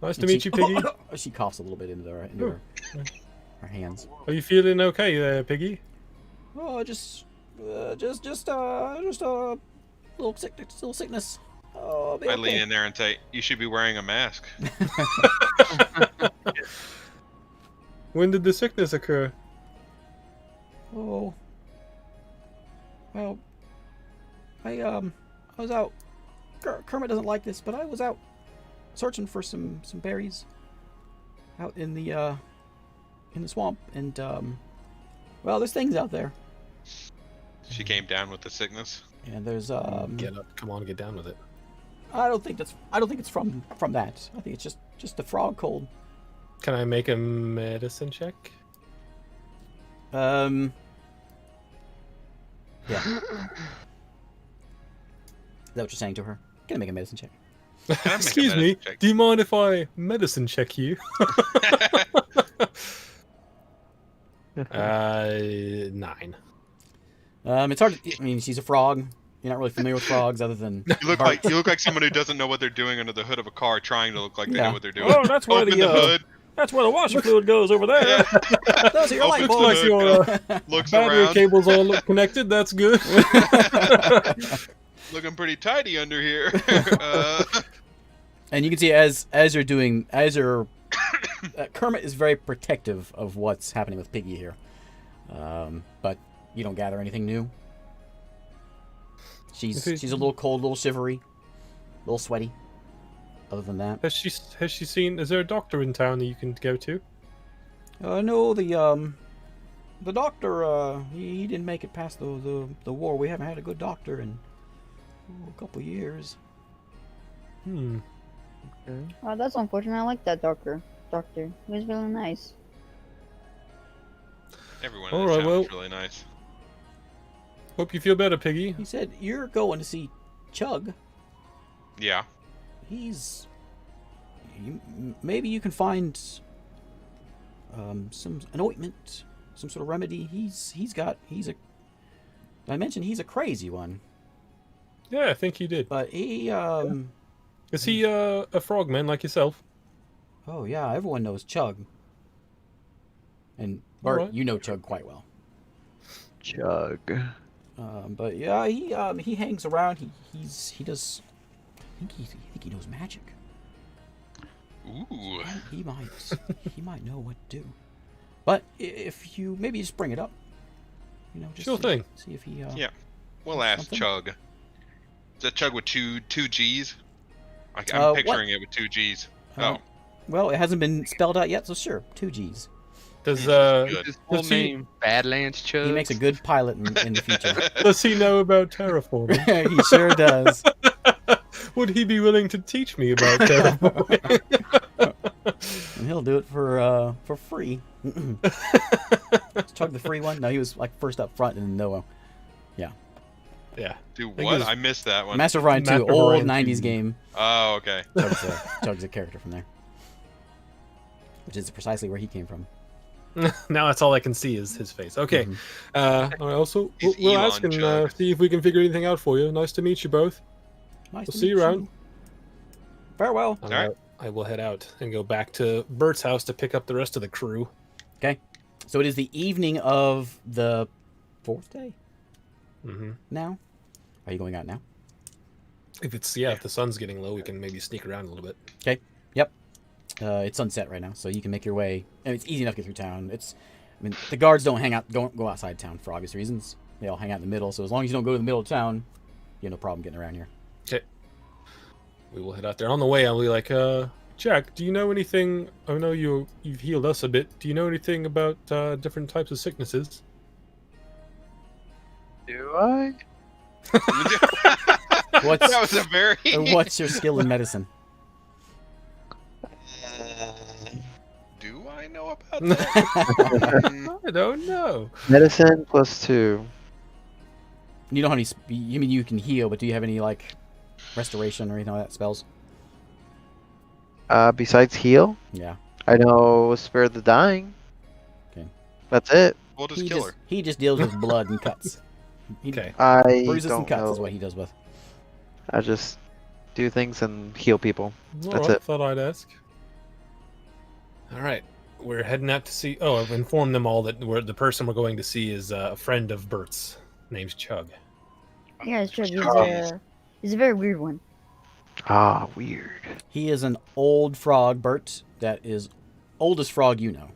Nice to And meet she- you, Piggy. She coughs a little bit into her her hands. Are you feeling okay there, Piggy? Oh, just a little sickness. Oh, I'll be I okay. lean in there and say, "You should be wearing a mask." When did the sickness occur? Oh. Well, I was out. Kermit doesn't like this, but I was out searching for some berries out in the swamp, and well, there's things out there, She came down with the sickness. and there's Get up. Come on, get down with it. I don't think it's from that. I think it's just the frog cold. Can I make a medicine check? Yeah. Is that what you're saying to her? Can I make a medicine check? Can I make a Excuse me. medicine check? Do you mind if I medicine check you? 9. It's hard. I mean, she's a frog. You're not really familiar with frogs, other than You look like someone who doesn't know what they're doing under the hood of a car, trying to look like they Yeah. know what they're doing. Oh, that's where Open the, the hood, that's where the washing fluid goes over there. Yeah. Those are your light Opens Looks the bulbs. like hood, your looks battery around, cables all look connected. That's good. looking pretty tidy under here. And you can see as Kermit is very protective of what's happening with Piggy here, but you don't gather anything new. She's a little cold, a little shivery, a little sweaty. Other than that, Has she seen? Is there a doctor in town that you can go to? no, the doctor he didn't make it past the war. We haven't had a good doctor in a couple years. Oh, that's unfortunate. I like that doctor. He was really nice. Everyone All in this right, town well- is really nice. Hope you feel better, Piggy. He said you're going to see Chug. Yeah. Maybe you can find an ointment, some sort of remedy. I mentioned he's a crazy one, Yeah, I think he did. but he Is he a frogman like yourself? oh yeah, everyone knows Chug. And Bart, Alright. you know Chug quite well. Chug. But yeah, he hangs around. He does. I think he knows magic. Ooh. He might know what to do. But if you maybe just bring it up, just Sure thing. See if he. Yeah. We'll ask something? Chug. Is that Chug with two G's? I'm What? picturing it with 2 G's. Uh, Oh, Well, it hasn't been spelled out yet, so sure, 2 G's. Does good. His full Does he- name, Badlands Chug. He makes a good pilot in the future. does he know about terraforming? He sure does. Would he be willing to teach me about terraforming? And he'll do it for free. Chug the free one? No, he was like first up front and Noah. Yeah. do think what? it was- I missed that one. Master of Orion 2, Master of old Orion 90s 2. game. Oh, okay. Chug's a character from there. Which is precisely where he came from. Now that's all I can see is his face. Okay. Mhm. All right, also, He's we'll Elon ask and Chug. see if we can figure anything out for you. Nice to meet you both. Nice We'll to see you meet around. Farewell. All right. I will head out and go back to Bert's house to pick up the rest of the crew. So it is the evening of the 4th day Mm-hmm. now. Are you going out now? If the sun's getting low, we can maybe sneak around a little bit. Okay. Yep. It's sunset right now, so you can make your way. And it's easy enough to get through town. I mean, the guards don't go outside town for obvious reasons. They all hang out in the middle. So as long as you don't go to the middle of town, you have no problem getting around here. Okay. We will head out there. On the way, I'll be like, Jack, do you know anything? I know you've healed us a bit. Do you know anything about different types of sicknesses? Do I? What's That was a very. what's your skill in medicine? Do I know about that? I don't know. Medicine +2. You don't have any. You mean you can heal, but do you have any like restoration or anything like that spells? Besides heal, Yeah. I know spare the dying. Okay. That's it. We'll just kill her. He just deals with blood and cuts. Okay. I Bruises and don't cuts know. is what he does with. I just do things and heal people. All That's right, it. thought I'd ask. All right, we're heading out to see. Oh, I've informed them all that the person we're going to see is a friend of Bert's. Name's Chug. Yeah, it's true. Jeez. He's a very weird one. Ah, weird. He is an old frog, Bert. That is oldest frog you know.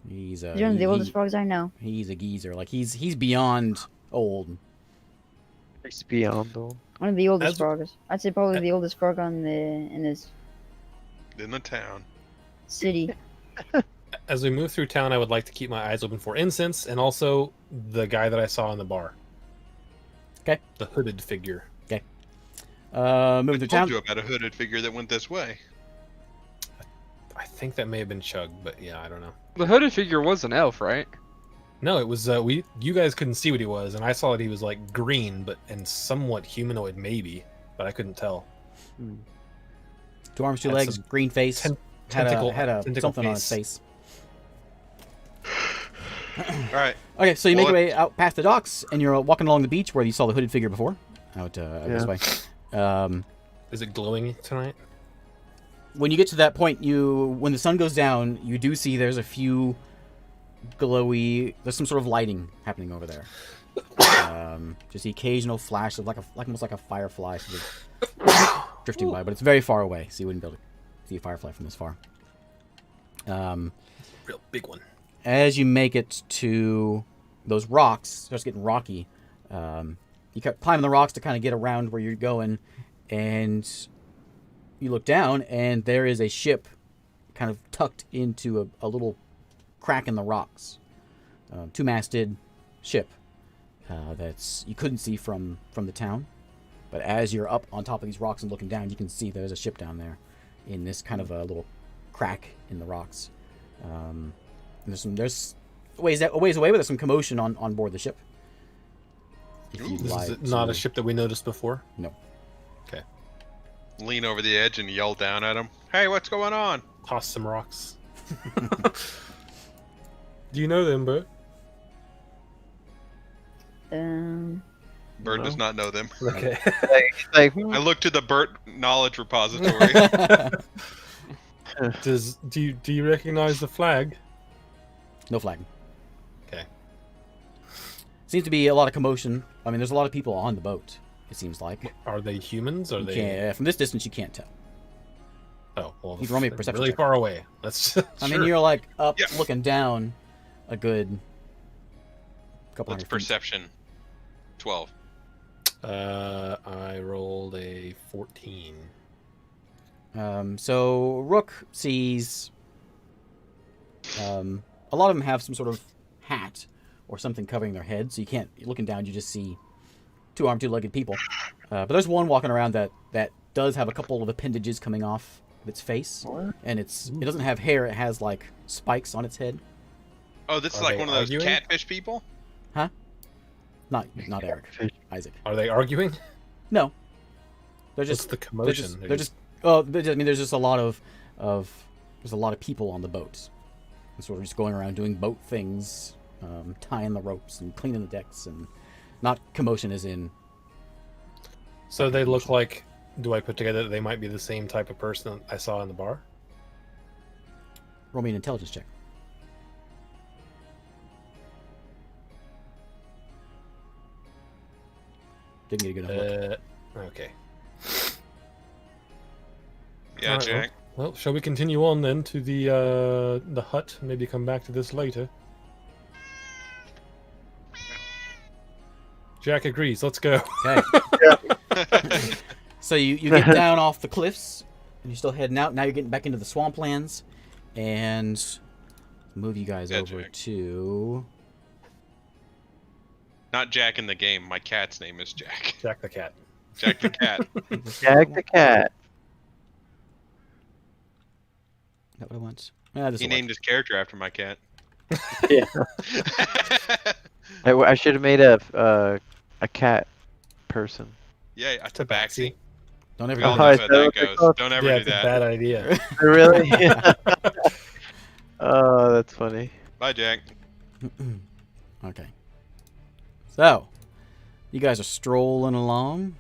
He's He's one of the oldest he- frogs I know. He's a geezer. Like he's beyond old. It's beyond though. One of the oldest As- frogs. I'd say probably the oldest frog in this In the town. city. As we move through town, I would like to keep my eyes open for incense and also the guy that I saw in the bar. Okay. The hooded figure. Moving through I told town. you about a hooded figure that went this way. I think that may have been Chug, but yeah, I don't know. The hooded figure was an elf, right? No, it was you guys couldn't see what he was, and I saw that he was like green, and somewhat humanoid maybe, but I couldn't tell. 2 arms, 2 Had legs, some green face. Had a tentacle something on his face. face. All right. Okay, so you make Well, your way out past the docks, and you're walking along the beach where you saw the hooded figure before. Out this way. Is it glowing tonight? When you get to that point, when the sun goes down, you do see there's a few glowy. There's some sort of lighting happening over there. Just the occasional flash of almost like a firefly sort of drifting by, but it's very far away, so you wouldn't be able to see a firefly from this far. Real big one. As you make it to those rocks, it starts getting rocky. You kept climbing the rocks to kind of get around where you're going, and you look down, and there is a ship kind of tucked into a little crack in the rocks. 2-masted ship that's you couldn't see from the town, but as you're up on top of these rocks and looking down, you can see there's a ship down there in this kind of a little crack in the rocks. And there's a ways away, but there's some commotion on board the ship. If you'd Is like it not to- a ship that we noticed before? No. Okay. Lean over the edge and yell down at him. Hey, what's going on? Toss some rocks. Do you know them, Bert? Bert does not know them. Okay. Like, I look to the Bert knowledge repository. Do you recognize the flag? No flag. Okay. Seems to be a lot of commotion. I mean, there's a lot of people on the boat. It seems like. Are they humans? Are You they? can't, from this distance, you can't tell. Oh, well, You can roll me a they're perception really check. far away. That's. I mean, sure. you're like up, Yeah. looking down, a good couple What's hundred feet. perception? 12. I rolled a 14. So Rook sees. A lot of them have some sort of hat or something covering their head, so you can't. Looking down, you just see 2-armed, 2-legged people. But there's one walking around that does have a couple of appendages coming off of its face, and it doesn't have hair. It has like spikes on its head. Oh, this is Are like they one of those arguing? catfish people? Not Eric, Isaac. Are they arguing? No, they're What's just the commotion? They're just. Oh, I mean, there's just a lot of there's a lot of people on the boats, and sort of just going around doing boat things, tying the ropes and cleaning the decks, and not commotion as in. So they look like. Do I put together that they might be the same type of person I saw in the bar? Roll me an intelligence check. Didn't get a good enough look. Okay. Yeah, Alright, Jack. Well, shall we continue on then to the hut? Maybe come back to this later. Jack agrees. Let's go. Okay. So you get down off the cliffs, and you're still heading out. Now you're getting back into the swamplands, and move you guys Yeah, over Jack. to. Not Jack in the game. My cat's name is Jack. Jack the cat. Jack the cat. Jack the cat. Is that what I want? This He will work. named his character after my cat. Yeah. I should have made a cat person. Yeah, a Tabaxi. tabaxi. Don't ever We all go know Alright, how so that what's it goes. called? Don't ever Yeah, do it's a that. bad idea. Really? Oh, that's funny. Bye, Jack. Okay. So, you guys are strolling along.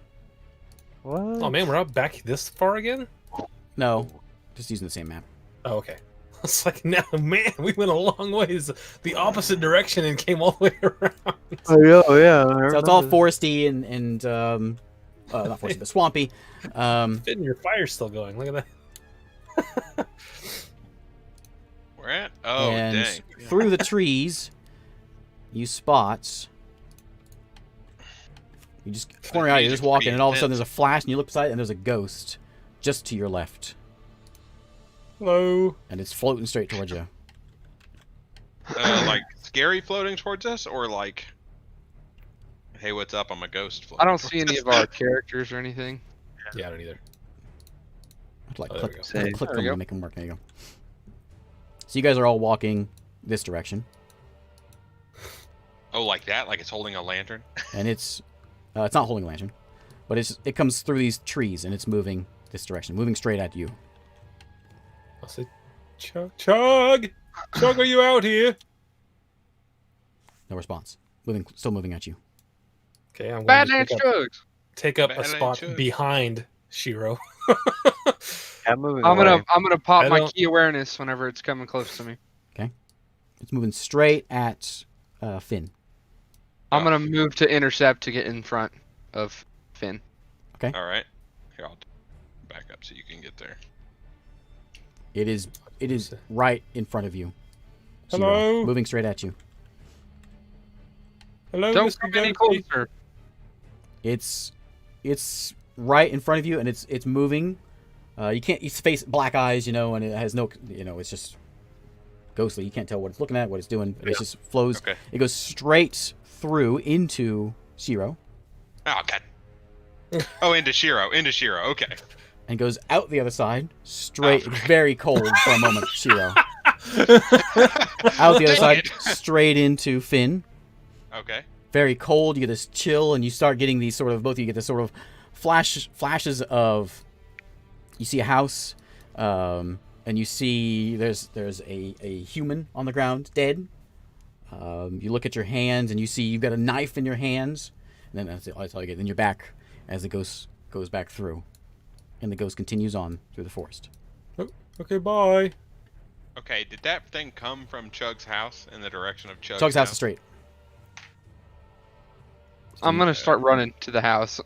What? Oh man, we're out back this far again? No, just using the same map. Oh, okay. It's like, now, man, we went a long ways the opposite direction and came all the way around. Oh yeah. So it's all foresty and not foresty, but swampy. Fitting, your fire's still going. Look at that. Where at? Oh, and dang. through the trees, you spot. You just corner out. You're just walking, and all of a sudden there's a flash, and you look beside it, and there's a ghost just to your left, Hello. and it's floating straight towards you. Like scary floating towards us, or like, hey, what's up? I'm a ghost. I Floating don't towards see any us. of our characters or anything. Yeah, I don't either. I have to, like, Oh, there click, we go. Same. click There them we go. to make them work. There you go. So you guys are all walking this direction, Oh, like that? Like it's holding a lantern? and it's not holding a lantern, but it comes through these trees, and it's moving this direction, moving straight at you. I'll say, Chug, Chug, Chug, are you out here? No response. Still moving at you. Okay, I'm going Badlands to Chugs. take up a Badlands spot Chug. behind Shiro. I'm moving I'm away. gonna pop I my don't- key awareness whenever it's coming close to me. It's moving straight at Finn. I'm gonna move to intercept to get in front of Finn. All right. Here, I'll back up so you can get there. It is right in front of you. Zero. Hello? Moving straight at you. Hello, Don't Mr. come any Ghosty. closer. It's right in front of you, and it's moving. You can't. Its face, black eyes, and it has no. It's just ghostly. You can't tell what it's looking at, what it's doing. It just flows. Okay. It goes straight through into Shiro, Oh, God. Oh, into Shiro. Okay. and goes out the other side. Straight. It's very cold for a moment, Shiro. Out the other side, straight into Finn. Okay. Very cold. You get this chill, and you start getting these sort of, both of you get this sort of flashes of. You see a house, and you see there's a human on the ground, dead. You look at your hands, and you see you've got a knife in your hands, and then that's all you get. Then you're back as the ghost goes back through, and the ghost continues on through the forest. Oh, okay, bye. Okay, did that thing come from Chug's house in the direction of Chug's Chug's house is straight. I'm gonna start running to the house.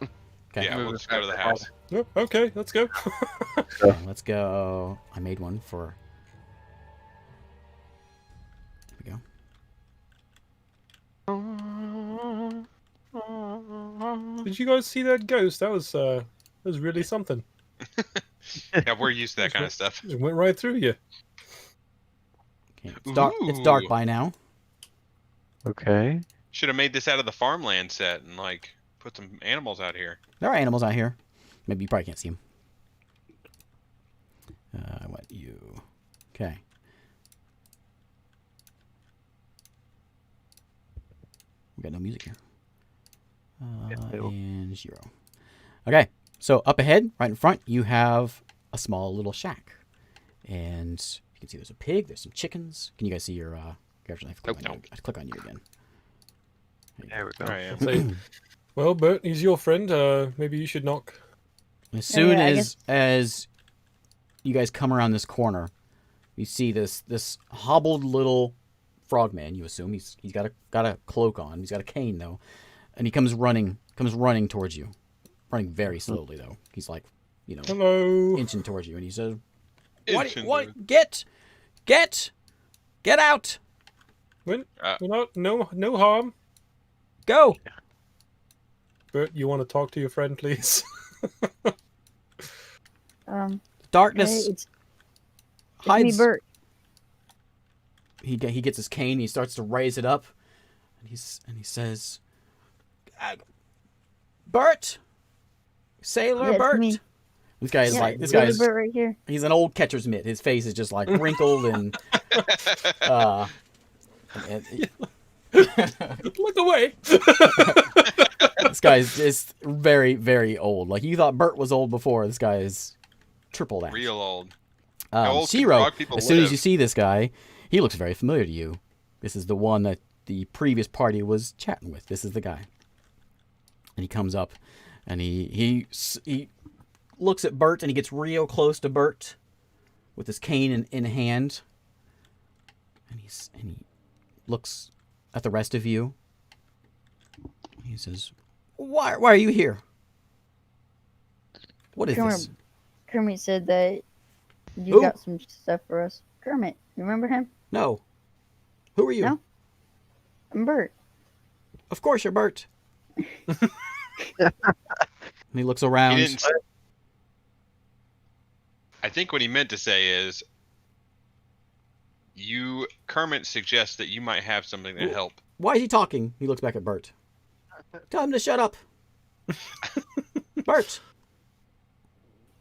Okay. Yeah, Move we'll it just go to the back. house. Oh, okay, let's go. Okay, let's go. I made one for. There we go. Did you guys see that ghost? That was really something. Yeah, we're used to that kind of stuff. It went right through you. Okay. It's dark. It's dark Ooh. by now. Okay. Should have made this out of the farmland set and like put some animals out here. There are animals out here. Maybe you probably can't see them. What you? Okay. We got no music here. And 0. Okay, so up ahead, right in front, you have a small little shack, and you can see there's a pig. There's some chickens. Can you guys see your character? I have to click on you. I have to click on you again. There we go. There I am. Say, well, Bert, he's your friend. Maybe you should knock. As soon yeah, I as you guys come around this corner, you see this hobbled little frogman. You assume he's got a cloak on. He's got a cane though, and he comes running comes running towards you, running very slowly though. He's like, Hello. inching towards you, and he says, Inching "What? Get out! When, no harm. Go!" Bert, you want to talk to your friend, please? Darkness Hey, it's hides. me, Bert. He gets his cane. He starts to raise it up, and he says, "Bert, Sailor Yeah, it's Bert." me. This guy is This guy's Bert right here. he's an old catcher's mitt. His face is just like wrinkled and Look away. this guy is just very, very old. Like you thought Bert was old before. This guy is triple that. Real old. How old can Shiro, frog people as soon as live? you see this guy, he looks very familiar to you. This is the one that the previous party was chatting with. This is the guy. And he comes up, and he looks at Bert, and he gets real close to Bert with his cane in hand. And he looks at the rest of you. He says, "Why are you here? What is this?" Kermit said that you Who? got some stuff for us. Kermit, you remember him? No. Who are you? No. I'm Bert. Of course you're Bert. And he looks around. He didn't. I think what he meant to say is, Kermit suggests that you might have something to help. Why is he talking? He looks back at Bert. Tell him to shut up. Bert.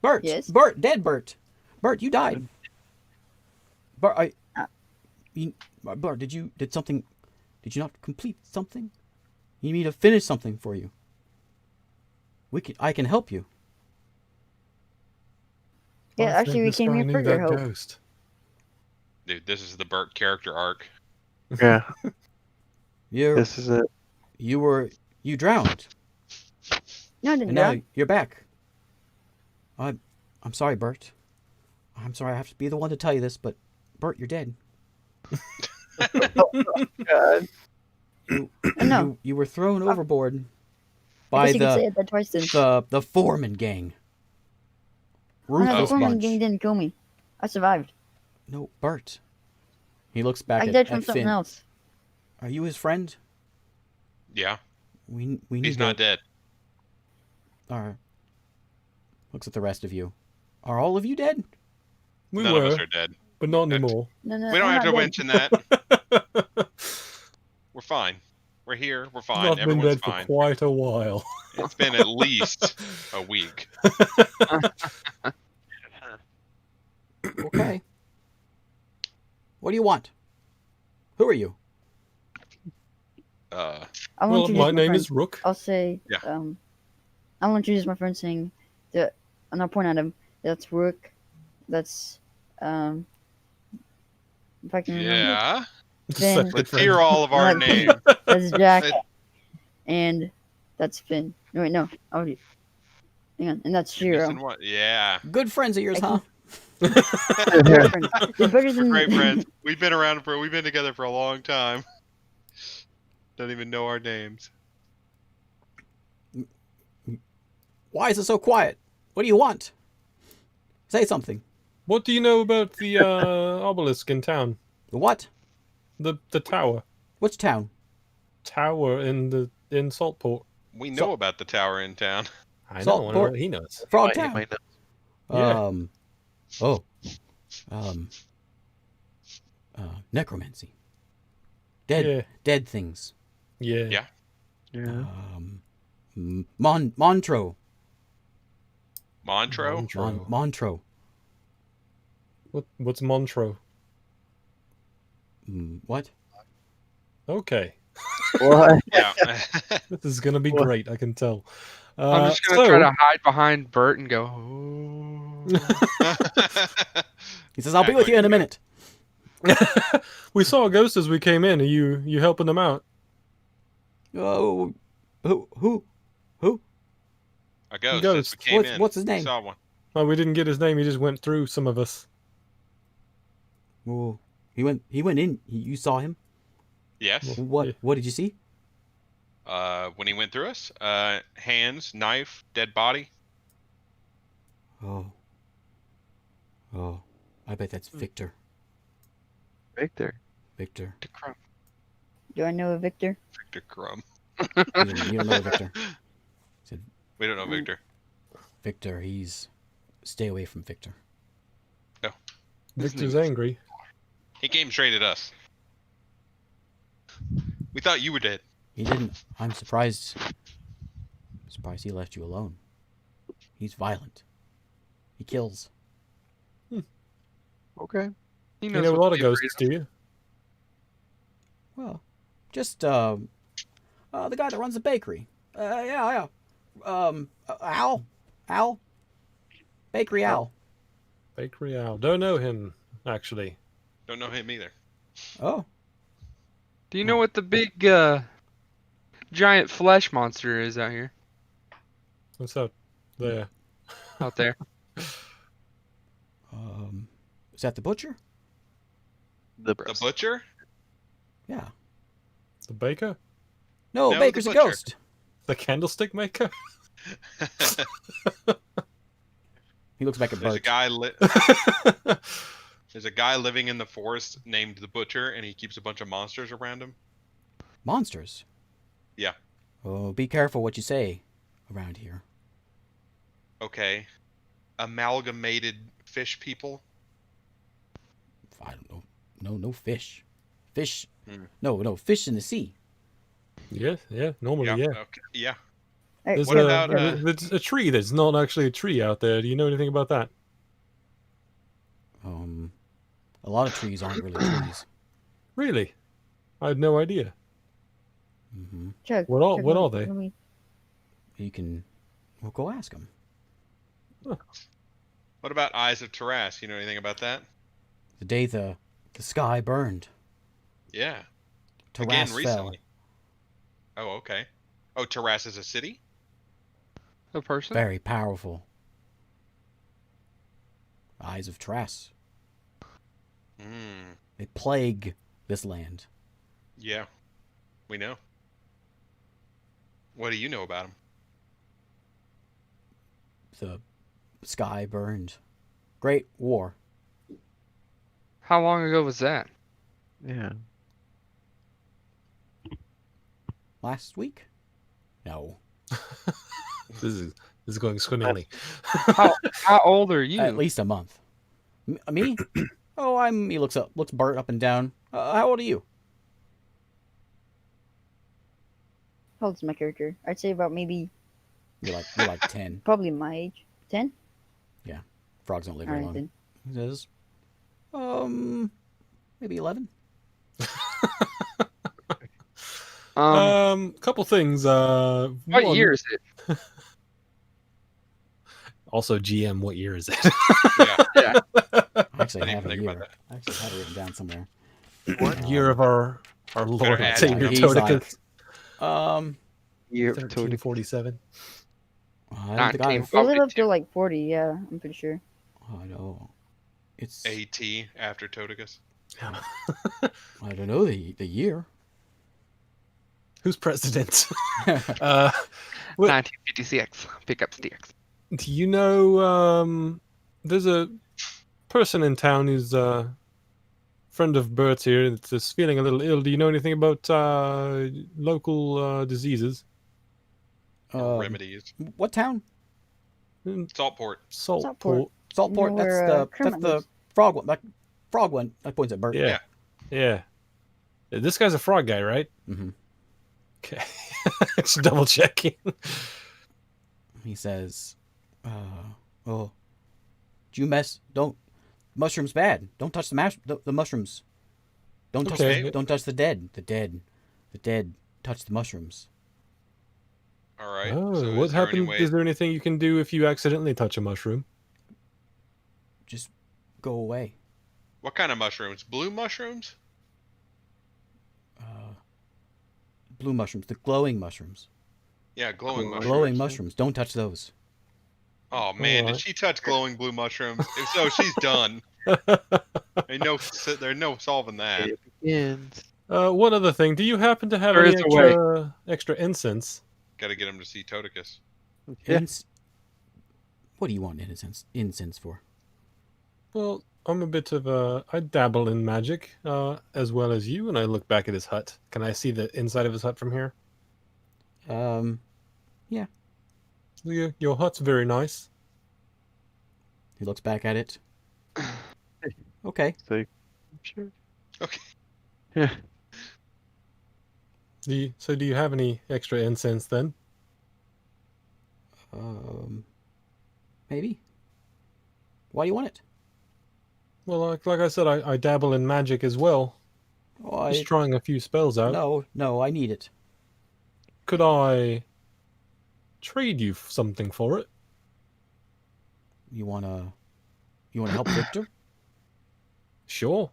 Bert. Yes? Bert. Dead Bert. Bert, you died. Bert, Bert, did you not complete something? You need me to finish something for you. I can help you. Yeah, I actually, think we this came guy here knew for your that help. ghost. Dude, this is the Bert character arc. Yeah, You this is it. you drowned. No, I didn't And now drown. you're back. I'm sorry, Bert. I'm sorry I have to be the one to tell you this, but Bert, you're dead. God. No. You were thrown overboard I by guess you could say it that twice then. the Foreman gang. Oh, no, the Ruthless Foreman bunch. gang didn't kill me. I survived. No, Bert. He looks back I at died from something Finn. else. Are you his friend? Yeah, We need he's to. not dead. Looks at the rest of you. Are all of you dead? We None were, of us are dead. but not anymore. No, We don't I'm have to not dead. mention that. We're fine. We're here. We're fine. Not been Everyone's dead for fine. quite a while. It's been at least a week. Okay. What do you want? Who are you? I Well, want you to my use name friend. is Rook. I'll say, Yeah. I want to use my friend saying that, and I'll point at him. That's Rook. That's, if I can remember. Yeah. Finn. Second Let's friend. hear all of our Like- names. That's Jack. And that's Finn. No, wait, no. Hang on. And that's You're Shiro. missing one. Yeah. Good friends of yours, I huh? They're better than Great friends. We've been together for a long time. Don't even know our names. Why is it so quiet? What do you want? Say something. What do you know about the obelisk in town? The what? The tower. Which town? Tower in Saltport. We know about the tower in town. I know. I know Saltport. what he knows. Frog You Town. might know. Yeah. Necromancy. Yeah. Dead things. Yeah. Yeah. Yeah. Montro. Montreux? Montro. What's Montreux? What? Okay. What? Yeah. This is gonna be What? great. I can tell. I'm just gonna try to hide behind Bert and go. "Oh." He says, "I'll be with you in a minute." We saw a ghost as we came in. Are you helping them out? Oh, who? A ghost. Ghost. As we came in. What's his name? We saw one. Oh, we didn't get his name. He just went through some of us. Oh, he went in. You saw him. Yes. Well, What? yeah. What did you see? When he went through us, hands, knife, dead body. Oh. Oh. I bet that's Victor. Victor. Victor. The crumb. Do I know a Victor? Victor Crumb. You don't know Victor. Said We don't know Victor. Victor, stay away from Victor. Victor's angry. He came straight at us. We thought you were dead. He didn't. I'm surprised. Surprised he left you alone. He's violent. He kills. Okay. He You knows know a what lot to of do, ghosts, do you? Well, just the guy that runs the bakery. Yeah. Al. Bakery Al. Bakery Owl. Don't know him, actually. Don't know him either. Oh, Do you know what the big giant flesh monster is out here? What's up there? Out there. is that the butcher? The The butcher? Yeah. The baker? No, No, the Baker's a butcher. ghost. The candlestick maker? He looks back at There's a Bert. guy There's a guy living in the forest named the Butcher, and he keeps a bunch of monsters around him. Monsters. Yeah. Oh, be careful what you say around here. Okay. Amalgamated fish people. I don't know. No fish. Fish. Hmm. No, fish in the sea. Yeah, normally, yeah. Okay. Yeah. Alright, There's What a, about, there's a tree that's not actually a tree out there. Do you know anything about that? A lot of trees aren't really trees. Really? I had no idea. Mm-hmm. Chug, What are- Chug, what are let they? me- We'll go ask him. What about Eyes of Taras? You know anything about that? The day the sky burned, Yeah. Taras Again, fell. recently. Oh, okay. Oh, Taras is a city? A person? Very powerful. Eyes of Taras. Hmm. They plague this land. Yeah. We know. What do you know about him? The sky burned. Great war. How long ago was that? Yeah. Last week? No. This is going swimmingly. How old are you? At least a month. Me? Oh, he looks Bert up and down. How old are you? How old's my character? I'd say about maybe, You're like 10. probably my age. 10? Frogs don't live very Alright long. then. He says, maybe 11. Couple things. What One- year is it? Also, GM, what year is it? Yeah. Yeah. I actually I didn't have a think year. about that. I actually have it written down somewhere. What year of our Lord and add Savior He's Todicus? Year 1347. I don't think I. 19. We'll live up to like 40, yeah, I'm pretty sure. I know. It's. AT after Todicus. I don't know the year. Who's president? 1956. Pick up sticks. Do you know? There's a person in town who's a friend of Bert's here that's just feeling a little ill. Do you know anything about local diseases? Remedies. What town? Saltport. Saltport. Saltport. You know That's where, the Kermit frog one. That frog one. That points at Bert. Yeah. Yeah. This guy's a frog guy, right? Mm-hmm. Okay. Just double checking. He says, "Oh, don't mushrooms bad. Don't touch the mushrooms. Don't touch Okay. don't touch the dead. The dead touch the mushrooms. All right. Oh, so what is there any happened? way- Is there anything you can do if you accidentally touch a mushroom? Just go away." What kind of mushrooms? Blue mushrooms? Blue mushrooms, the glowing mushrooms. Yeah, glowing mushrooms. Glowing mushrooms. Don't touch those. Oh man, Alright. did she touch glowing blue mushrooms? If so, she's done. There's no solving that. It begins. One other thing. Do you happen to have There any is a way. extra incense? Got to get him to see Toticus. Yeah. What do you want incense for? Well, I'm a bit of a... I dabble in magic, as well as you, and I look back at his hut. Can I see the inside of his hut from here? Yeah. Your hut's very nice. He looks back at it. Okay. So, sure. Okay. Yeah. Do you have any extra incense then? Maybe. Why do you want it? Well, like I said, I dabble in magic as well. Oh, Just trying a few spells out. No, I need it. Could I trade you something for it? You wanna help Victor? Sure.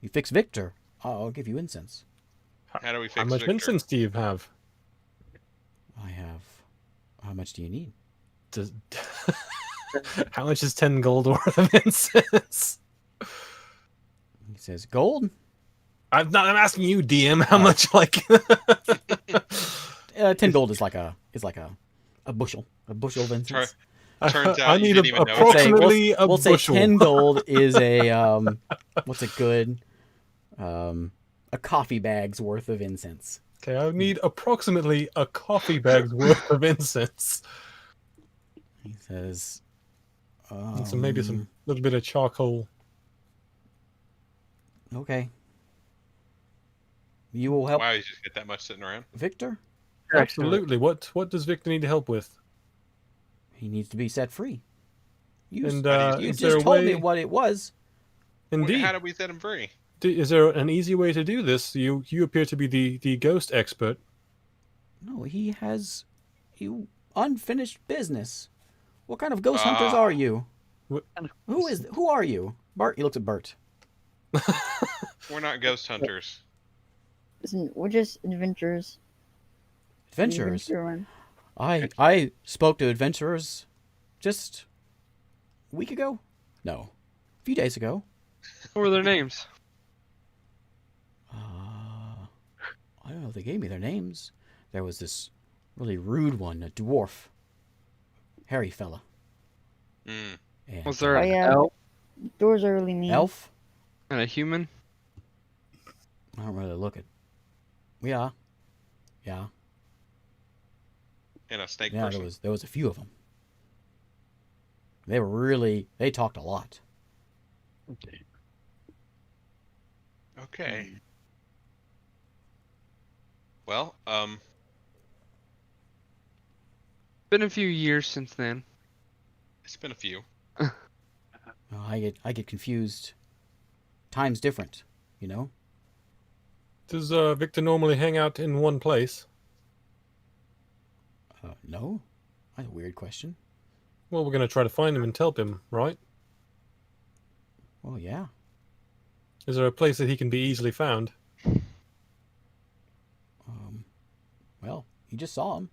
You fix Victor. I'll give you incense. How do we fix How much Victor? incense do you have? I have. How much do you need? How much is 10 gold worth of incense? He says gold. I'm asking you, DM. How much? Like 10 gold is like a bushel of incense. Turns out I you need didn't even know. approximately we'll a say bushel. 10 gold is a what's a good a coffee bag's worth of incense. Okay, I need approximately a coffee bag's worth of incense. He says, And so maybe some little bit of charcoal. Okay. You will help Wow, you just get that much sitting around. Victor? Absolutely. What does Victor need help with? He needs to be set free. You And you is there just a told way? me what it was. Indeed. How do we set him free? Is there an easy way to do this? You appear to be the ghost expert. No, he has you unfinished business. What kind of ghost hunters are you? What- Who are you? Bart, he looks at Bert. We're not ghost hunters. Listen, we're just adventurers. Adventurers. Adventure one. I spoke to adventurers just a week ago. No, a few days ago. What were their names? I don't know if they gave me their names. There was this really rude one, a dwarf, hairy fella. Mm. And, Was there Oh, an yeah. elf Doors are really mean. elf? and a human? I don't really look at. Yeah. And a snake Yeah, person. there was a few of them. They talked a lot. Okay. Well, Been a few years since then. it's been a few. I get confused. Time's different, you know. Does Victor normally hang out in one place? No, that's a weird question. Well, we're gonna try to find him and help him, right? Well, yeah. Is there a place that he can be easily found? Well, you just saw him.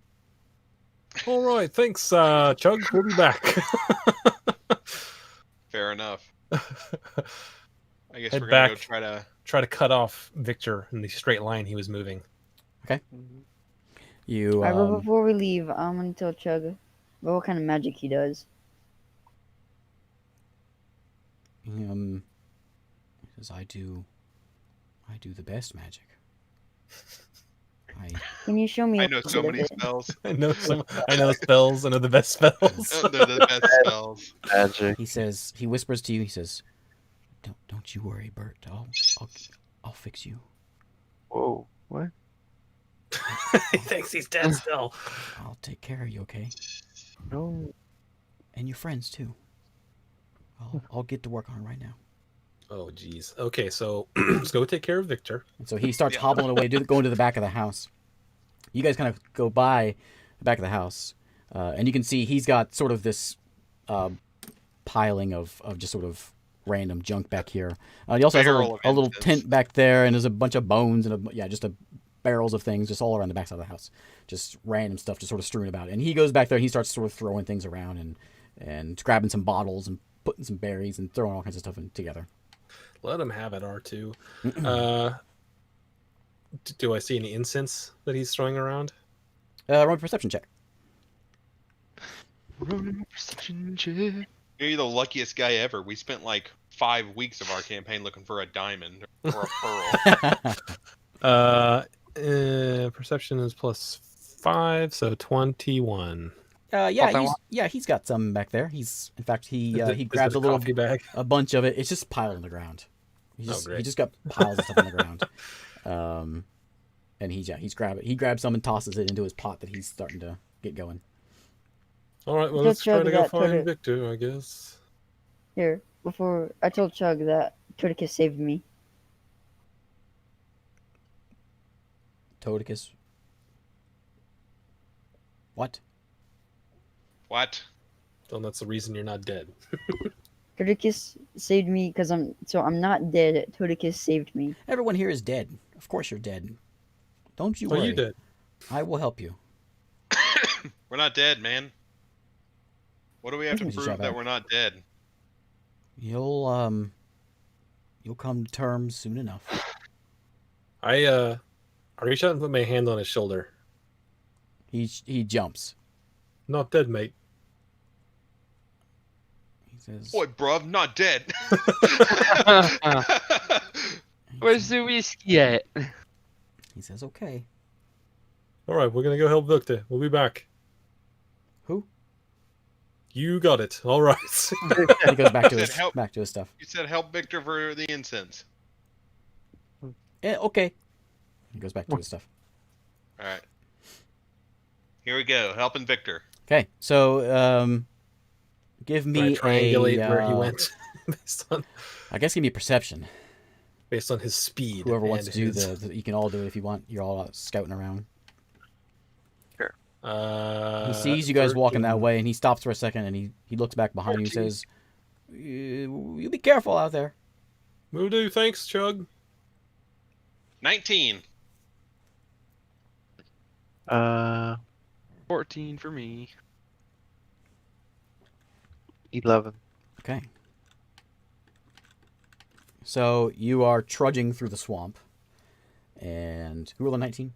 All right, thanks, Chug. We'll be back. Fair enough. I guess Head we're gonna go back. Try to cut off Victor in the straight line he was moving. You Alright, but before we leave, I'm gonna tell Chug about what kind of magic he does. he says I do the best magic. Can you show me? I a know little so bit of many it? spells. I know spells. I know the best spells. They're the best spells. Magic. he whispers to you. He says, "Don't you worry, Bert. I'll fix you. Whoa. What? He thinks he's dead still. I'll take care of you, okay? No. And your friends too. I'll get to work on it right now." Oh, jeez. Okay, so let's go take care of Victor. And so he starts hobbling away, going to the back of the house. You guys kind of go by the back of the house, and you can see he's got sort of this piling of just sort of random junk back here. He also has Barrel of a little incense. tent back there, and there's a bunch of bones and just barrels of things just all around the backside of the house. Just random stuff just sort of strewn about. And he goes back there and he starts sort of throwing things around and grabbing some bottles and putting some berries and throwing all kinds of stuff together. Let him have it, R2. Do I see any incense that he's throwing around? Roll a perception check. Rolling perception check. You're the luckiest guy ever. We spent like 5 weeks of our campaign looking for a diamond or a pearl. Perception is +5, so 21. He's got some back there. He's in fact he Is grabs it a little coffee bag. a bunch of it. It's just piled on the ground. He Great. just got piles of stuff on the ground. And he grabs some and tosses it into his pot that he's starting to get going. All right, well, Just let's try Chug to go that find Twitter- Victor, I guess. Here, before I told Chug that Toadicus saved me. Toadicus. What? What? Well, that's the reason you're not dead. Toadicus saved me because I'm not dead. Toadicus saved me. Everyone here is dead. Of course you're dead. Don't you Well, worry. you did. I will help you. We're not dead, man. What do we have to Where's your prove shot that at? we're not dead? You'll come to terms soon enough. I reach out and put my hand on his shoulder. He jumps. Not dead, mate. He says, Boy, bruv, not dead. Where's the whiskey at? he says, okay. All right, we're gonna go help Victor. We'll be back. Who? You got it. All right. He goes back to Said his help. stuff. You said help Victor for the incense. Yeah, okay. He goes back to his stuff. All right. Here we go. Helping Victor. Okay, so give Can I me triangulate a where he went I guess give me a perception. based on his speed. Whoever wants and to do his- you can all do it if you want. You're all out scouting around. He He sees you guys walking that way, and he stops for a second, and he looks back behind you and 14. says, "You be careful out there." Will do. Thanks, Chug. 19. 14 for me. 11. Okay. So you are trudging through the swamp, and who rolled a 19?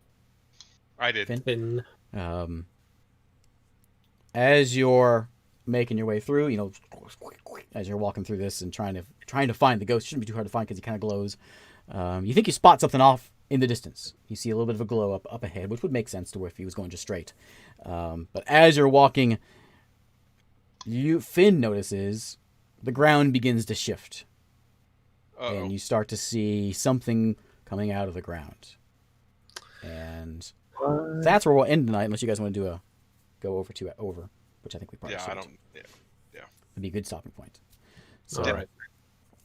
I did. Finn? Finn. As you're making your way through, as you're walking through this and trying to find the ghost, it shouldn't be too hard to find because he kind of glows. You think you spot something off in the distance. You see a little bit of a glow up ahead, which would make sense to where if he was going just straight. But as you're walking, Finn notices the ground begins to shift, Uh-oh. and you start to see something coming out of the ground. And that's where we'll end tonight, unless you guys want to do go over, which I think we probably Yeah, should. I don't. Yeah. It'd be a good stopping point. So All right.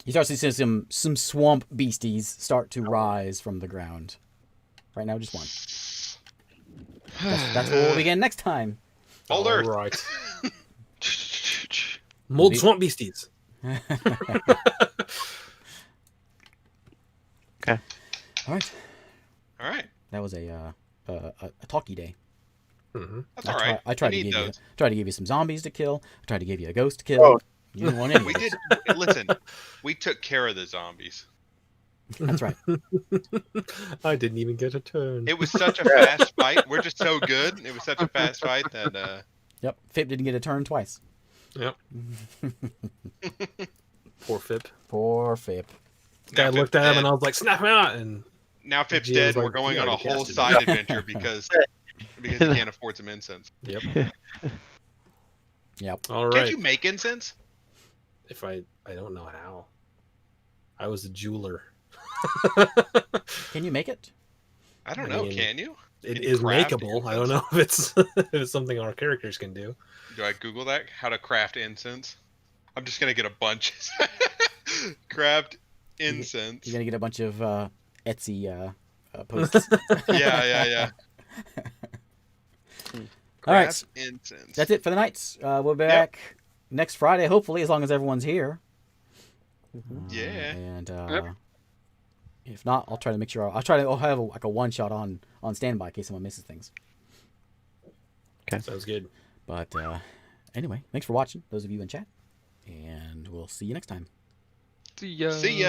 you start to see some swamp beasties start to rise from the ground. Right now, just one. That's where we'll begin next time. Old All Earth. right. Mold swamp beasties. All right. All right. That was a talkie day. Mm-hmm. That's all right. I tried We to need give those. you some zombies to kill. I tried to give you a ghost to kill. Oh. You didn't want any. We of those. did. Listen, we took care of the zombies. That's right. I didn't even get a turn. It was such a fast fight. We're just so good. It was such a fast fight that. Yep. Fip didn't get a turn twice. Yep. Poor Fip. Poor Fip. Guy Now looked Fip's at him dead. and I was like, snap him out! And Now Fip's Gee, I dead. was like, We're going you on a already whole casted side him. adventure because he can't afford some incense. yep. Yep. All Can't right. you make incense? If I don't know how. I was a jeweler. Can you make it? I don't I know. mean, Can you? It Can you is craft makeable. I incense? don't know if it's something our characters can do. Do I Google that? How to craft incense? I'm just gonna get a bunch. Craft incense. You're gonna get a bunch of Etsy posts. Yeah. All right. Craft incense. That's it for the nights. We'll be back next Friday, hopefully, as long as everyone's here. Yeah. And Yep. if not, I'll try to make sure. I'll try to have a one shot on standby in case someone misses things. Sounds good. But anyway, thanks for watching, those of you in chat, and we'll see you next time. See ya. See ya.